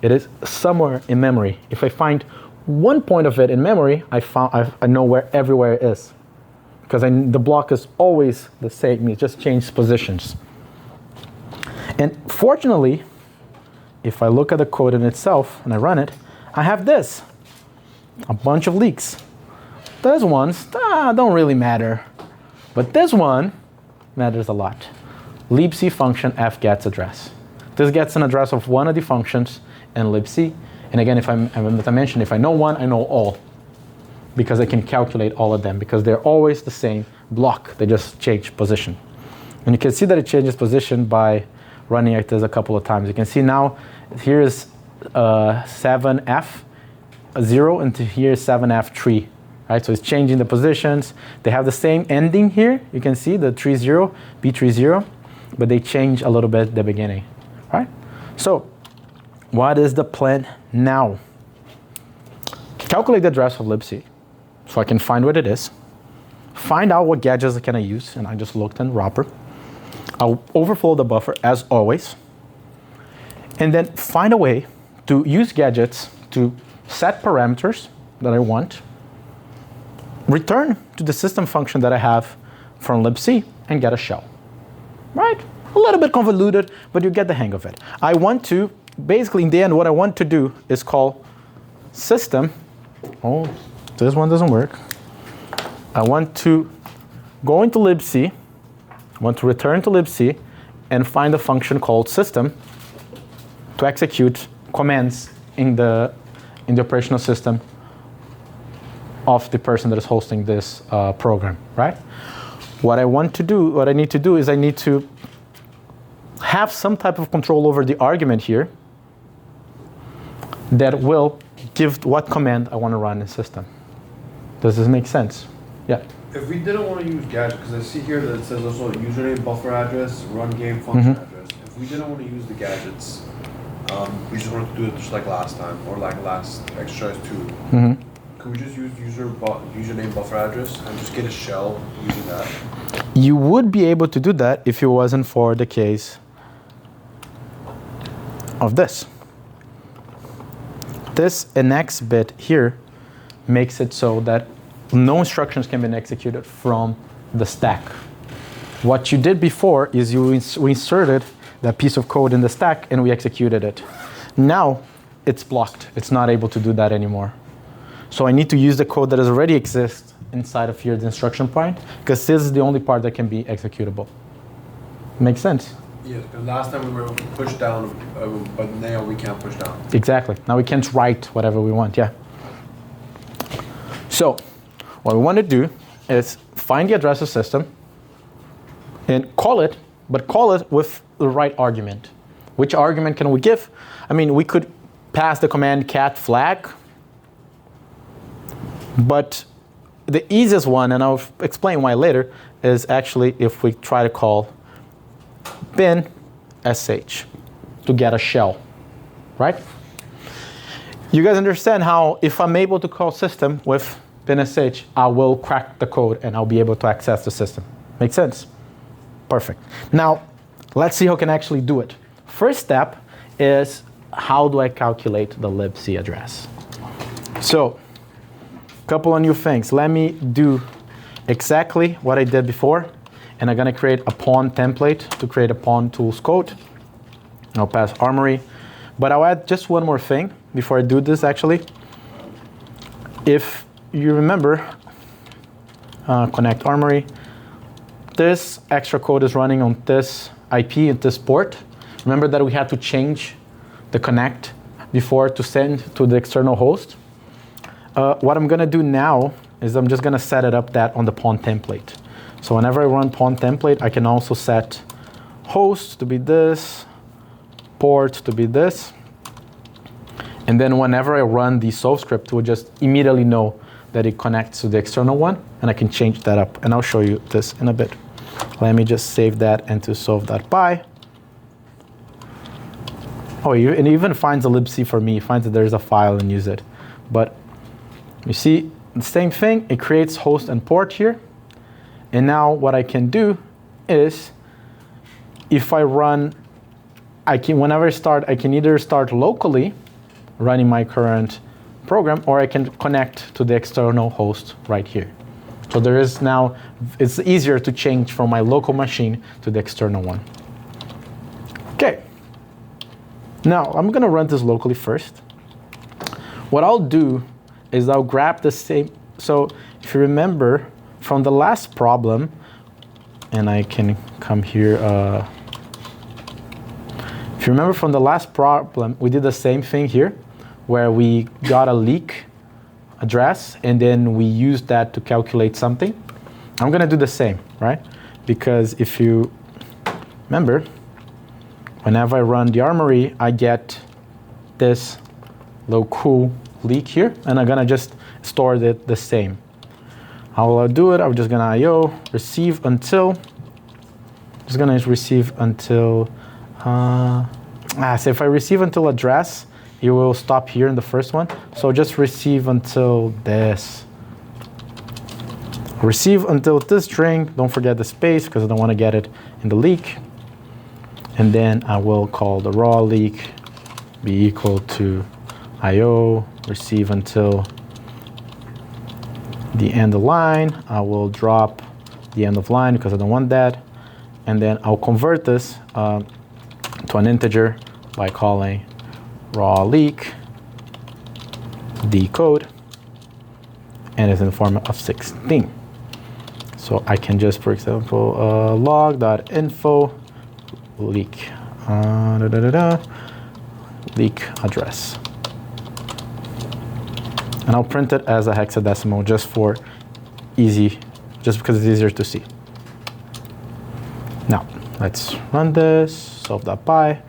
It is somewhere in memory. If I find one point of it in memory, I know where everywhere it is. Because the block is always the same, it just changes positions. And fortunately, if I look at the code in itself and I run it, I have this, a bunch of leaks. Those ones don't really matter, but this one matters a lot. libc function f gets address. This gets an address of one of the functions in libc. And again, as I mentioned, if I know one, I know all, because I can calculate all of them, because they're always the same block. They just change position. And you can see that it changes position by running like this a couple of times. You can see now here is 7F0 and here is 7F3. Right? So it's changing the positions. They have the same ending here. You can see the 30, B30, but they change a little bit at the beginning. Right? So what is the plan now? Calculate the address of libc so I can find what it is. Find out what gadgets can I use, and I just looked in wrapper. I'll overflow the buffer as always, and then find a way to use gadgets to set parameters that I want, return to the system function that I have from libc, and get a shell. Right? A little bit convoluted, but you get the hang of it. I want to, basically in the end, what I want to do is call system. Oh, this one doesn't work. I want to go into libc, I want to return to libc, and find a function called system to execute commands in the operational system of the person that is hosting this program, right? What I need to do is I need to have some type of control over the argument here that will give what command I want to run in the system. Does this make sense? Yeah. If we didn't want to use gadget, because I see here that it says also username, buffer address, run game function address. If we didn't want to use the gadgets, we just wanted to do it just like last time, or like last exercise 2. Could we just use username, buffer address, and just get a shell using that? You would be able to do that if it wasn't for the case of this. This NX bit here makes it so that no instructions can be executed from the stack. What you did before is we inserted that piece of code in the stack and we executed it. Now it's blocked. It's not able to do that anymore. So I need to use the code that already exists inside of here, the instruction point, because this is the only part that can be executable. Makes sense? Yes, because last time we were able to push down, but now we can't push down. Exactly. Now we can't write whatever we want, yeah. So what we want to do is find the address of system and call it, but call it with the right argument. Which argument can we give? I mean, we could pass the command cat flag, but the easiest one, and I'll explain why later, is actually if we try to call bin sh to get a shell, right? You guys understand how if I'm able to call system with bin sh, I will crack the code and I'll be able to access the system. Make sense? Perfect. Now, let's see how I can actually do it. First step is how do I calculate the libc address? So, a couple of new things. Let me do exactly what I did before, and I'm going to create a pawn template to create a pawn tools code. I'll pass Armoury, but I'll add just one more thing before I do this actually. If you remember, connect Armoury, this extra code is running on this IP and this port. Remember that we had to change the connect before to send to the external host. What I'm going to do now is I'm just going to set it up that on the pawn template. So whenever I run pawn template, I can also set host to be this, port to be this. And then whenever I run the solve script, we'll just immediately know that it connects to the external one, and I can change that up. And I'll show you this in a bit. Let me just save that and to solve.py. Oh, and it even finds a libc for me. It finds that there's a file and use it. But you see the same thing. It creates host and port here. And now what I can do is if I run, whenever I start, I can either start locally running my current program, or I can connect to the external host right here. So there is now, it's easier to change from my local machine to the external one. Okay. Now, I'm gonna run this locally first. What I'll do is I'll grab the same, so if you remember from the last problem, and I can come here, if you remember from the last problem, we did the same thing here, where we got a leak address, and then we used that to calculate something. I'm gonna do the same, right? Because if you remember, whenever I run the Armoury, I get this local leak here, and I'm gonna just store it the same. How will I do it? I'm just gonna IO receive until, just gonna receive until, so if I receive until address, it will stop here in the first one. So just receive until this. Receive until this string, don't forget the space because I don't want to get it in the leak. And then I will call the raw leak be equal to IO, receive until the end of line. I will drop the end of line because I don't want that. And then I'll convert this to an integer by calling raw leak decode, and it's in the format of 16. So I can just, for example, log.info leak leak address, and I'll print it as a hexadecimal just for easy, just because it's easier to see. Now let's run this. Solve.py.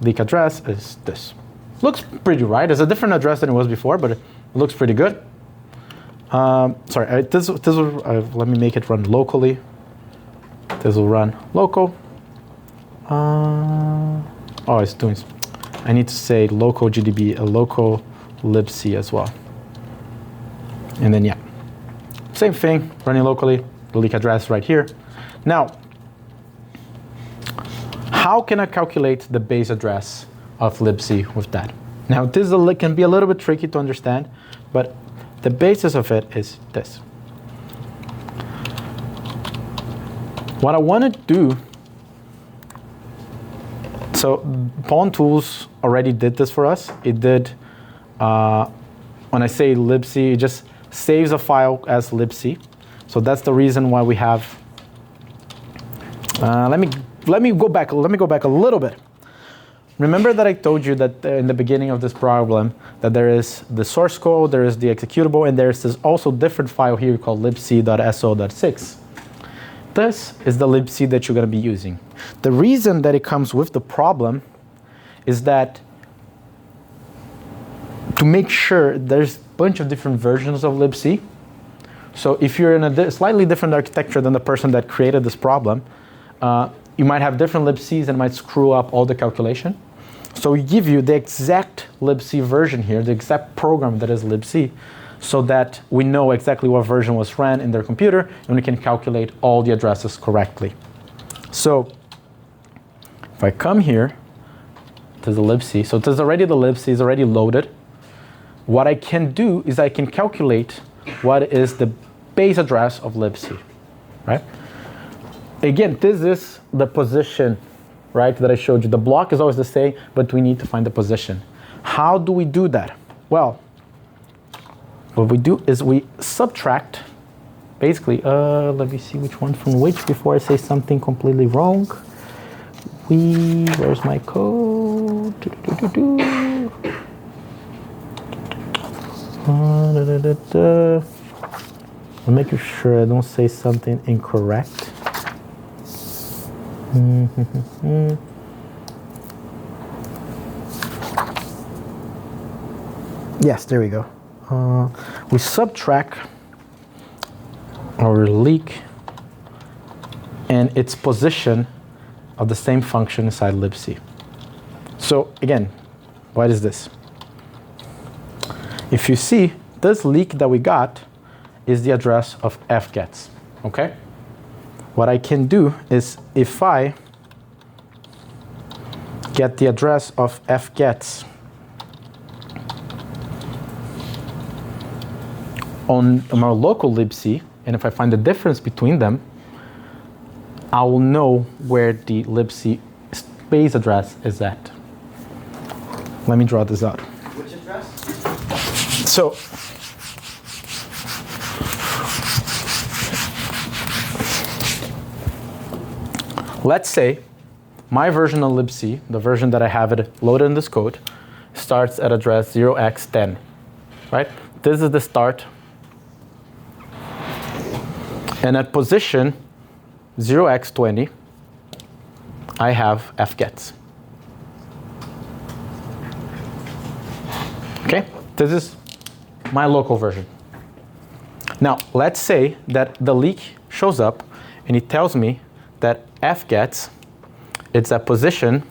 Leak address is this. Looks pretty right. It's a different address than it was before, but it looks pretty good. Sorry, let me make it run locally. This will run local. Oh, it's doing. I need to say local GDB, a local libc as well. And then yeah, same thing, running locally. The leak address right here. Now, how can I calculate the base address of libc with that? Now, this can be a little bit tricky to understand, but the basis of it is this. What I want to do, so Pawn Tools already did this for us. It did, when I say libc, it just saves a file as libc. So that's the reason why we have, let me go back a little bit. Remember that I told you that in the beginning of this problem that there is the source code, there is the executable, and there's this also different file here called libc.so.6. This is the libc that you're going to be using. The reason that it comes with the problem is that to make sure there's a bunch of different versions of libc. So if you're in a slightly different architecture than the person that created this problem, you might have different libcs and might screw up all the calculation. So we give you the exact libc version here, the exact program that is libc, so that we know exactly what version was ran in their computer, and we can calculate all the addresses correctly. So if I come here to the libc, so there's already the libc is already loaded. What I can do is I can calculate what is the base address of libc, right? Again, this is the position, right, that I showed you. The block is always the same, but we need to find the position. How do we do that? Well, what we do is we subtract, basically, let me see which one from which before I say something completely wrong. Where's my code? I'm making sure I don't say something incorrect. Yes, there we go. We subtract our leak and its position of the same function inside libc. So again, what is this? If you see, this leak that we got is the address of fgets, okay? What I can do is if I get the address of fgets on our local libc, and if I find the difference between them, I will know where the libc base address is at. Let me draw this out. Which address? So, let's say my version of libc, the version that I have it loaded in this code, starts at address 0x10, right? This is the start. And at position 0x20, I have fgets. Okay, this is my local version. Now, let's say that the leak shows up and it tells me that fgets, it's at position,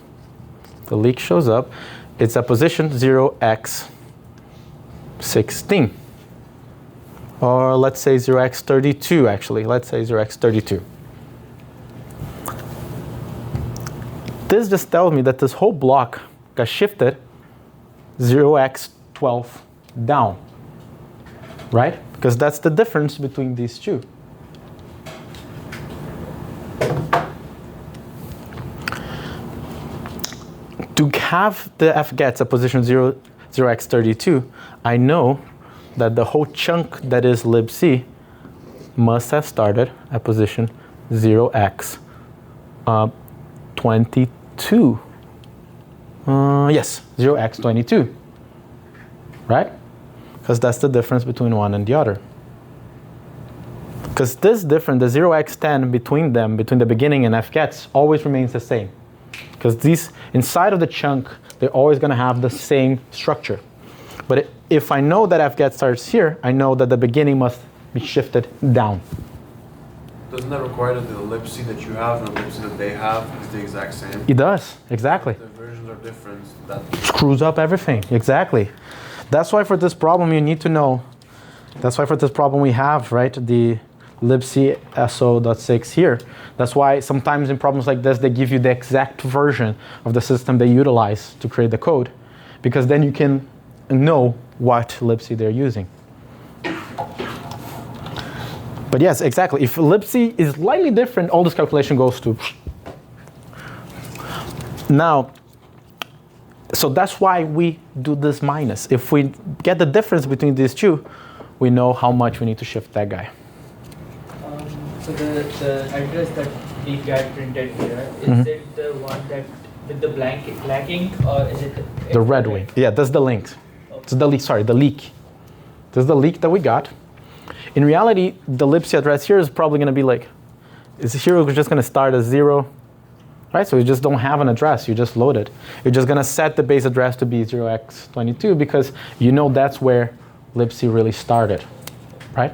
the leak shows up, it's at position 0x16. Or let's say 0x32 actually, let's say 0x32. This just tells me that this whole block got shifted 0x12 down, right? Because that's the difference between these two. To have the fgets at position 0x32, I know that the whole chunk that is libc must have started at position 0x22. Yes, 0x22, right? Because that's the difference between one and the other. Because this difference, the 0x10 between them, between the beginning and fgets, always remains the same. Because these, inside of the chunk, they're always going to have the same structure. But if I know that fget starts here, I know that the beginning must be shifted down. Doesn't that require that the libc that you have and the libc that they have is the exact same? It does, exactly. If the versions are different, that Screws up everything, exactly. That's why for this problem you need to know, that's why for this problem we have, right, the libc so.6 here. That's why sometimes in problems like this they give you the exact version of the system they utilize to create the code, because then you can know what libc they're using. But yes, exactly. If libc is slightly different, all this calculation goes to. Now, so that's why we do this minus. If we get the difference between these two, we know how much we need to shift that guy. So the address that we got printed here, is it the one that with the blank ink, or is it the red wing? Yeah, that's the link. It's the leak, sorry, the leak. This is the leak that we got. In reality, the libc address here is probably going to be like, is here we're just going to start as 0, right? So you just don't have an address, you just load it. You're just going to set the base address to be 0x22 because you know that's where libc really started, right?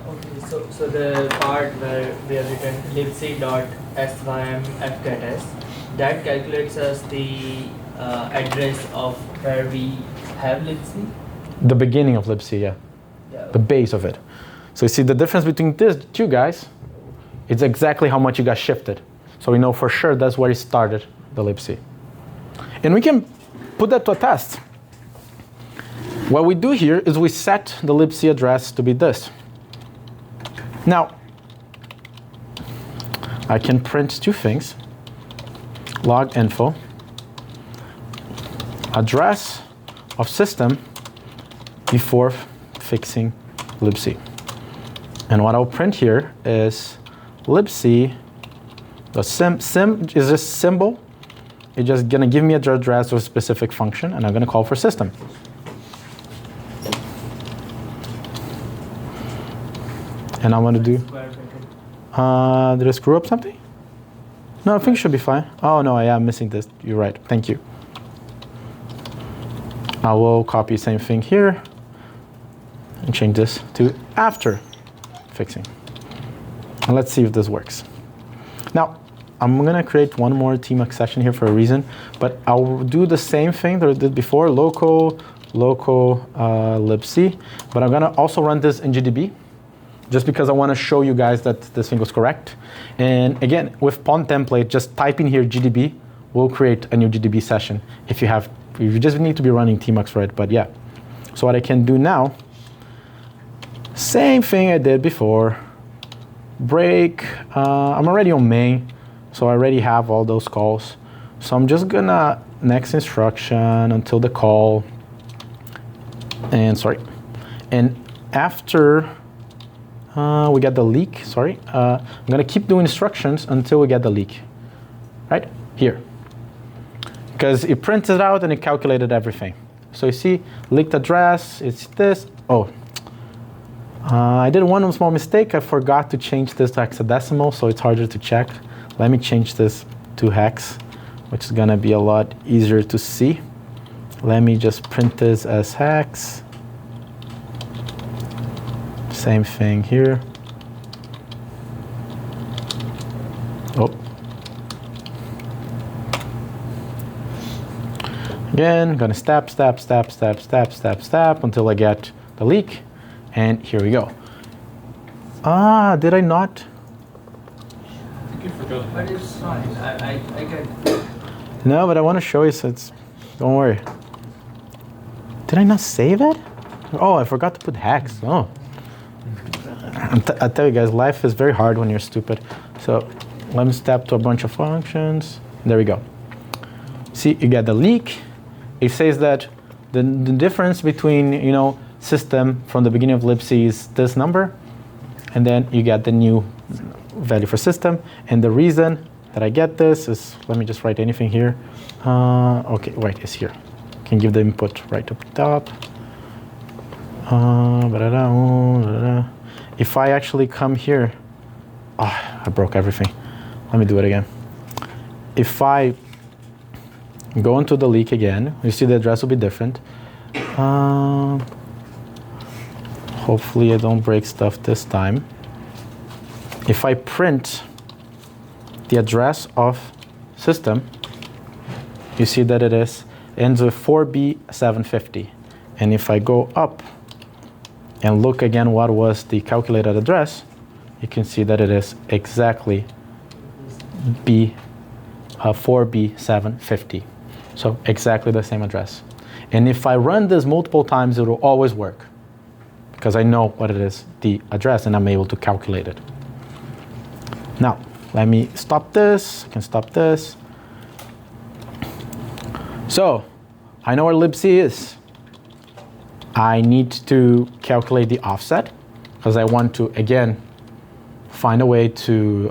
Okay, so the part where we have written libc.sym fgets, that calculates us the address of where we have libc? The beginning of libc, yeah. The base of it. So you see the difference between these two guys, it's exactly how much you got shifted. So we know for sure that's where it started, the libc. And we can put that to a test. What we do here is we set the libc address to be this. Now, I can print two things. Log info, address of system before fixing libc. And what I'll print here is libc, the sim is a symbol. It's just gonna give me an address of a specific function, and I'm gonna call for system. And I'm gonna do, did I screw up something? No, I think it should be fine. Oh no, I am missing this. You're right, thank you. I will copy same thing here and change this to after fixing. And let's see if this works. Now, I'm gonna create one more team accession here for a reason, but I'll do the same thing that I did before, local libc, but I'm gonna also run this in GDB, just because I wanna show you guys that this thing was correct. And again, with pon template, just type in here GDB we'll create a new GDB session if you just need to be running tmux for it, but yeah. So what I can do now, same thing I did before, break, I'm already on main, so I already have all those calls. So I'm just gonna next instruction until the call, and after we get the leak, I'm gonna keep doing instructions until we get the leak, right? Here. Because it printed out and it calculated everything. So you see, leaked address, it's this. Oh, I did one small mistake. I forgot to change this to hexadecimal, so it's harder to check. Let me change this to hex, which is gonna be a lot easier to see. Let me just print this as hex. Same thing here. Oh. Again, gonna step until I get the leak. And here we go. Did I not? You forgot. But it's fine. I can. No, but I want to show you, so don't worry. Did I not save it? Oh, I forgot to put hex. Oh. I tell you guys, life is very hard when you're stupid. So let me step to a bunch of functions. There we go. See, you get the leak. It says that the difference between, system from the beginning of libc is this number, and then you get the new value for system. And the reason that I get this is, let me just write anything here. Okay, wait, it's here. Can give the input right up top. If I actually come here, I broke everything. Let me do it again. If I go into the leak again, you see the address will be different. Hopefully I don't break stuff this time. If I print the address of system, you see that it ends with 4B750. And if I go up and look again what was the calculated address, you can see that it is exactly 4B750. So exactly the same address. And if I run this multiple times, it will always work, because I know what it is, the address, and I'm able to calculate it. Now, let me stop this. I can stop this. So, I know where libc is. I need to calculate the offset, because I want to, again, find a way to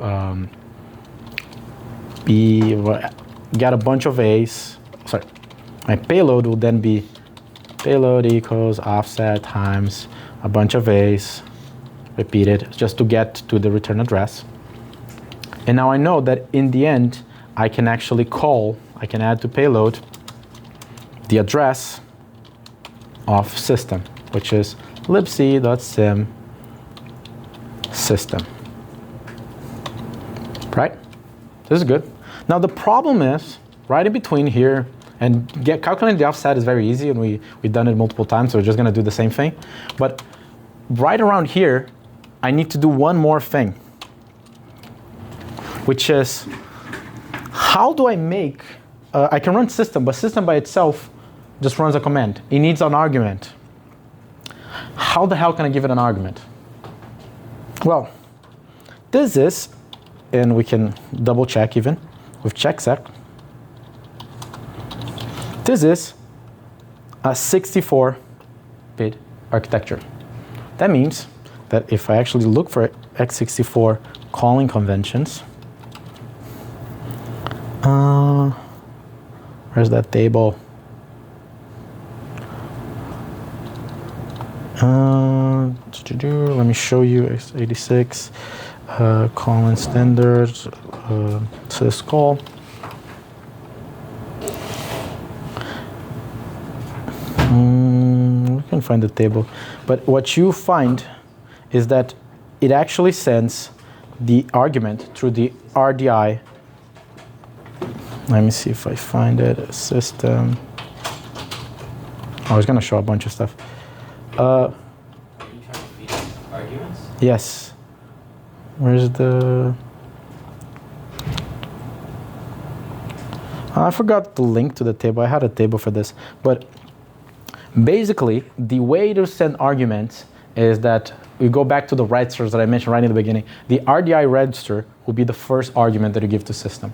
get a bunch of A's. Sorry, my payload will then be payload equals offset times a bunch of A's, repeated, just to get to the return address. And now I know that in the end, I can actually I can add to payload the address of system, which is libc.sim system. Right? This is good. Now the problem is, right in between here, and calculating the offset is very easy, and we've done it multiple times, so we're just gonna do the same thing. But right around here, I need to do one more thing, which is, how do I make, I can run system, but system by itself just runs a command. It needs an argument. How the hell can I give it an argument? Well, this is, and we can double check even with checksec. This is a 64-bit architecture. That means that if I actually look for x64 calling conventions, where's that table? Let me show you x86 calling standards syscall. We can find the table, but what you find is that it actually sends the argument through the RDI. Let me see if I find it. System. I was gonna show a bunch of stuff. Are you trying to feed arguments? Yes. Where's the? I forgot the link to the table. I had a table for this. But basically, the way to send arguments is that we go back to the registers that I mentioned right in the beginning. The RDI register will be the first argument that you give to system.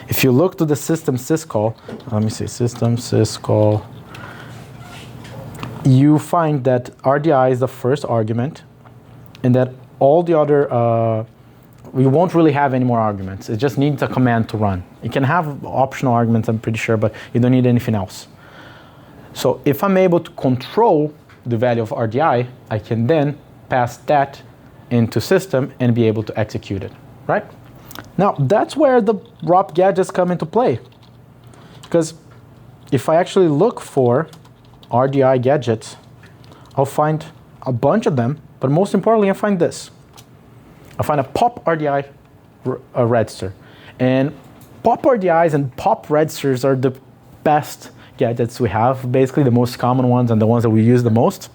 If you look to the system syscall, let me see, system syscall, you find that RDI is the first argument, and that all the other, we won't really have any more arguments. It just needs a command to run. You can have optional arguments, I'm pretty sure, but you don't need anything else. So if I'm able to control the value of RDI, I can then pass that into system and be able to execute it, right? Now, that's where the ROP gadgets come into play. Because if I actually look for RDI gadgets, I'll find a bunch of them, but most importantly, I find this. I find a pop RDI register. And pop RDIs and pop registers are the best gadgets we have, basically the most common ones and the ones that we use the most.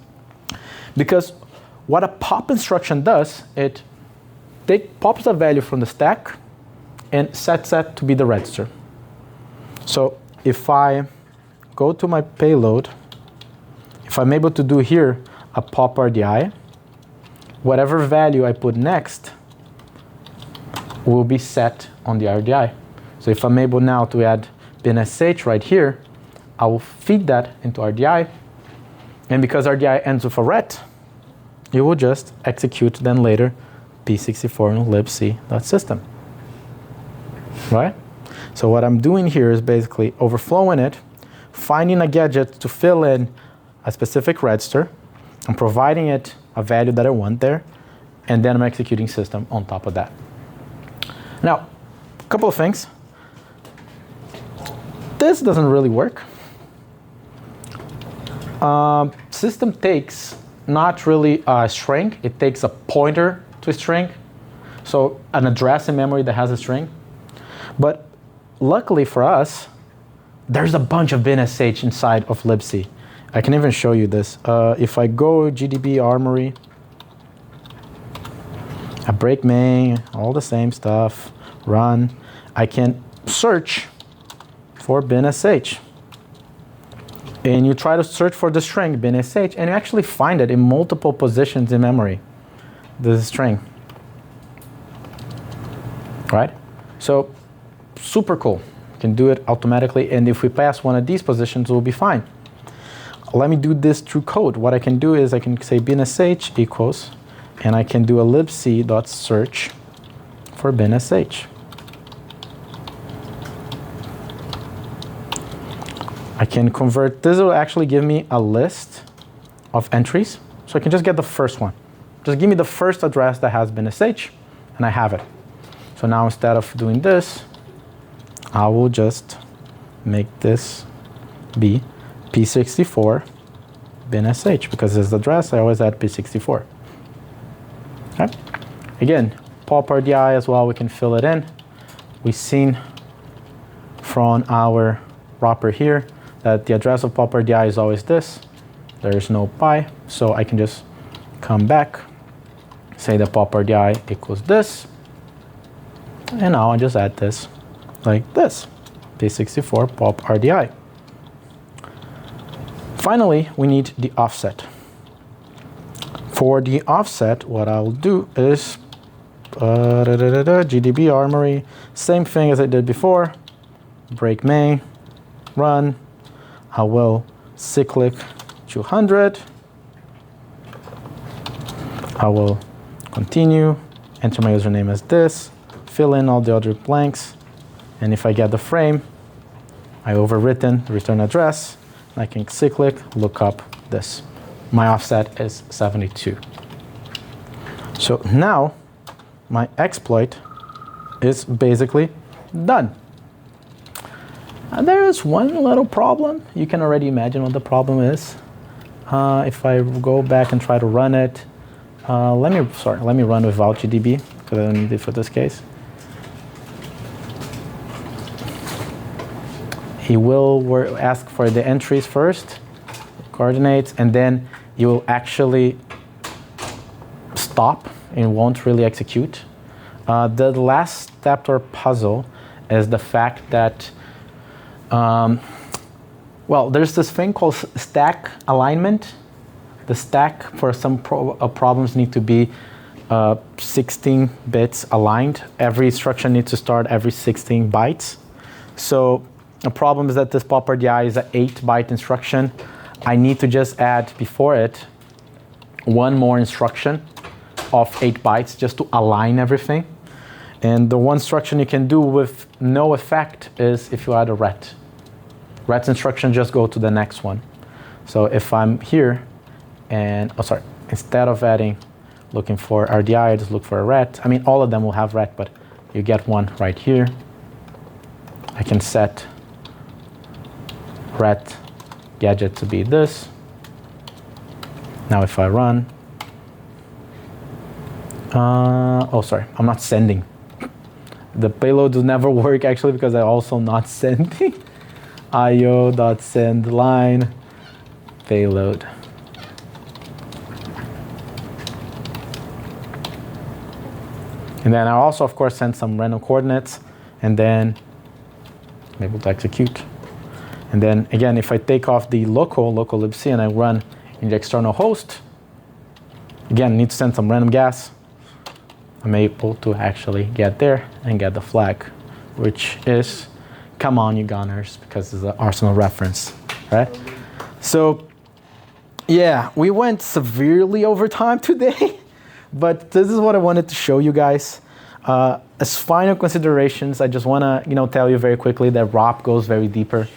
Because what a pop instruction does, it pops a value from the stack and sets that to be the register. So if I go to my payload, if I'm able to do here a pop RDI, whatever value I put next will be set on the RDI. So if I'm able now to add binsh right here, I will feed that into RDI. And because RDI ends with a ret, you will just execute then later p64 in libc.system. Right? So what I'm doing here is basically overflowing it, finding a gadget to fill in a specific register, and providing it a value that I want there, and then I'm executing system on top of that. Now, a couple of things. This doesn't really work. System takes not really a string, it takes a pointer to a string. So an address in memory that has a string. But luckily for us, there's a bunch of binsh inside of libc. I can even show you this. If I go GDB Armoury, I break main, all the same stuff, run, I can search for binsh. And you try to search for the string binsh, and you actually find it in multiple positions in memory, this string. Right? So, super cool. You can do it automatically, and if we pass one of these positions, we'll be fine. Let me do this through code. What I can do is I can say binsh equals, and I can do a libc.search for binsh. I can convert, this will actually give me a list of entries. So I can just get the first one. Just give me the first address that has binsh, and I have it. So now instead of doing this, I will just make this be p64 binsh, because this is the address, I always add p64. Okay. Again, pop RDI as well, we can fill it in. We've seen from our wrapper here that the address of pop RDI is always this. There is no pi, so I can just come back, say that pop RDI equals this, and now I just add this like this, p64 pop RDI. Finally, we need the offset. For the offset, what I'll do is GDB Armoury, same thing as I did before, break main, run, I will cyclic 200, I will continue, enter my username as this, fill in all the other blanks, and if I get the frame, I overwritten the return address, I can cyclic, look up this. My offset is 72. So now my exploit is basically done. There is one little problem. You can already imagine what the problem is. If I go back and try to run it, let me run without GDB, because I don't need it for this case. He will ask for the entries first, coordinates, and then you will actually stop and won't really execute. The last step to our puzzle is the fact that Well, there's this thing called stack alignment. The stack for some problems need to be 16 bits aligned. Every instruction needs to start every 16 bytes. So the problem is that this pop RDI is an 8-byte instruction. I need to just add before it one more instruction of 8 bytes just to align everything. And the one instruction you can do with no effect is if you add a ret. Ret's instruction just go to the next one. So if I'm here and, instead of looking for RDI, I just look for a ret. I mean, all of them will have ret, but you get one right here. I can set ret gadget to be this. Now if I run, I'm not sending. The payload will never work actually because I'm also not sending. io.send line payload. And then I also, of course, send some random coordinates, and then I'm able to execute. And then again, if I take off the local libc, and I run in the external host, again, need to send some random gas. I'm able to actually get there and get the flag, which is, come on, you gunners, because it's an Arsenal reference, right? So, yeah, we went severely over time today, but this is what I wanted to show you guys. As final considerations, I just want to tell you very quickly that ROP goes very deeper.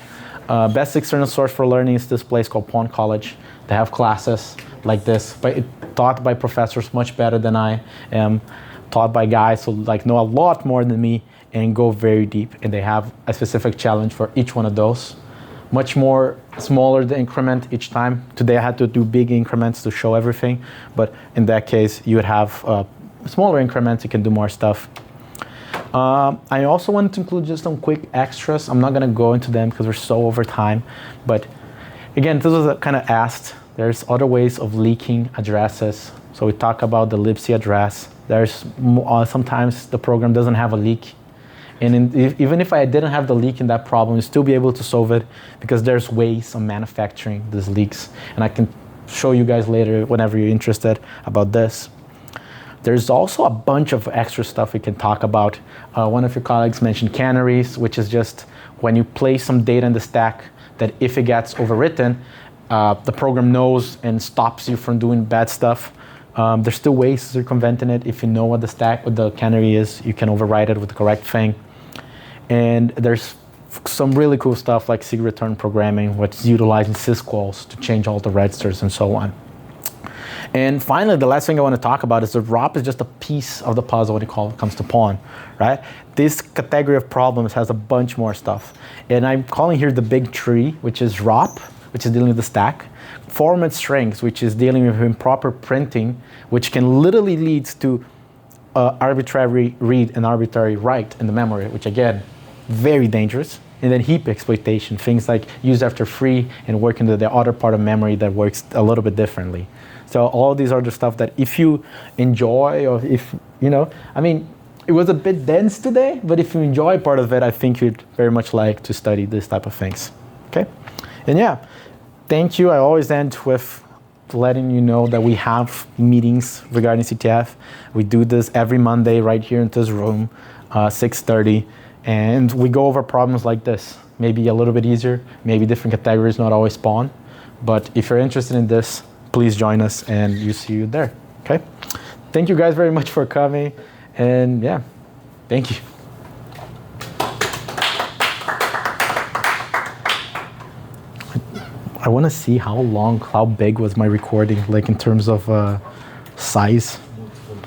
Best external source for learning is this place called Pond College. They have classes like this, but taught by professors much better than I am, taught by guys who know a lot more than me and go very deep. And they have a specific challenge for each one of those. Much more smaller the increment each time. Today I had to do big increments to show everything, but in that case you would have smaller increments, you can do more stuff. I also wanted to include just some quick extras. I'm not going to go into them because we're so over time, but again, this was kind of asked. There's other ways of leaking addresses. So we talk about the libc address. There's sometimes the program doesn't have a leak. And even if I didn't have the leak in that problem, you'd still be able to solve it because there's ways of manufacturing these leaks. And I can show you guys later, whenever you're interested, about this. There's also a bunch of extra stuff we can talk about. One of your colleagues mentioned canaries, which is just when you place some data in the stack that if it gets overwritten, the program knows and stops you from doing bad stuff. There's still ways to circumvent it. If you know what the canary is, you can override it with the correct thing. And there's some really cool stuff like C-return programming, which is utilizing syscalls to change all the registers and so on. And finally, the last thing I want to talk about is that ROP is just a piece of the puzzle when it comes to Pond, right? This category of problems has a bunch more stuff. And I'm calling here the big tree, which is ROP, which is dealing with the stack. Format strings, which is dealing with improper printing, which can literally lead to arbitrary read and arbitrary write in the memory, which again, very dangerous. And then heap exploitation, things like use after free and work into the other part of memory that works a little bit differently. So all these are the stuff that if you enjoy, or if, I mean, it was a bit dense today, but if you enjoy part of it, I think you'd very much like to study this type of things, okay? And yeah, thank you. I always end with letting you know that we have meetings regarding CTF. We do this every Monday right here in this room, 6:30, and we go over problems like this. Maybe a little bit easier, maybe different categories, not always Pond. But if you're interested in this, please join us and you see you there, okay? Thank you guys very much for coming, and yeah, thank you. I want to see how big was my recording, like in terms of size.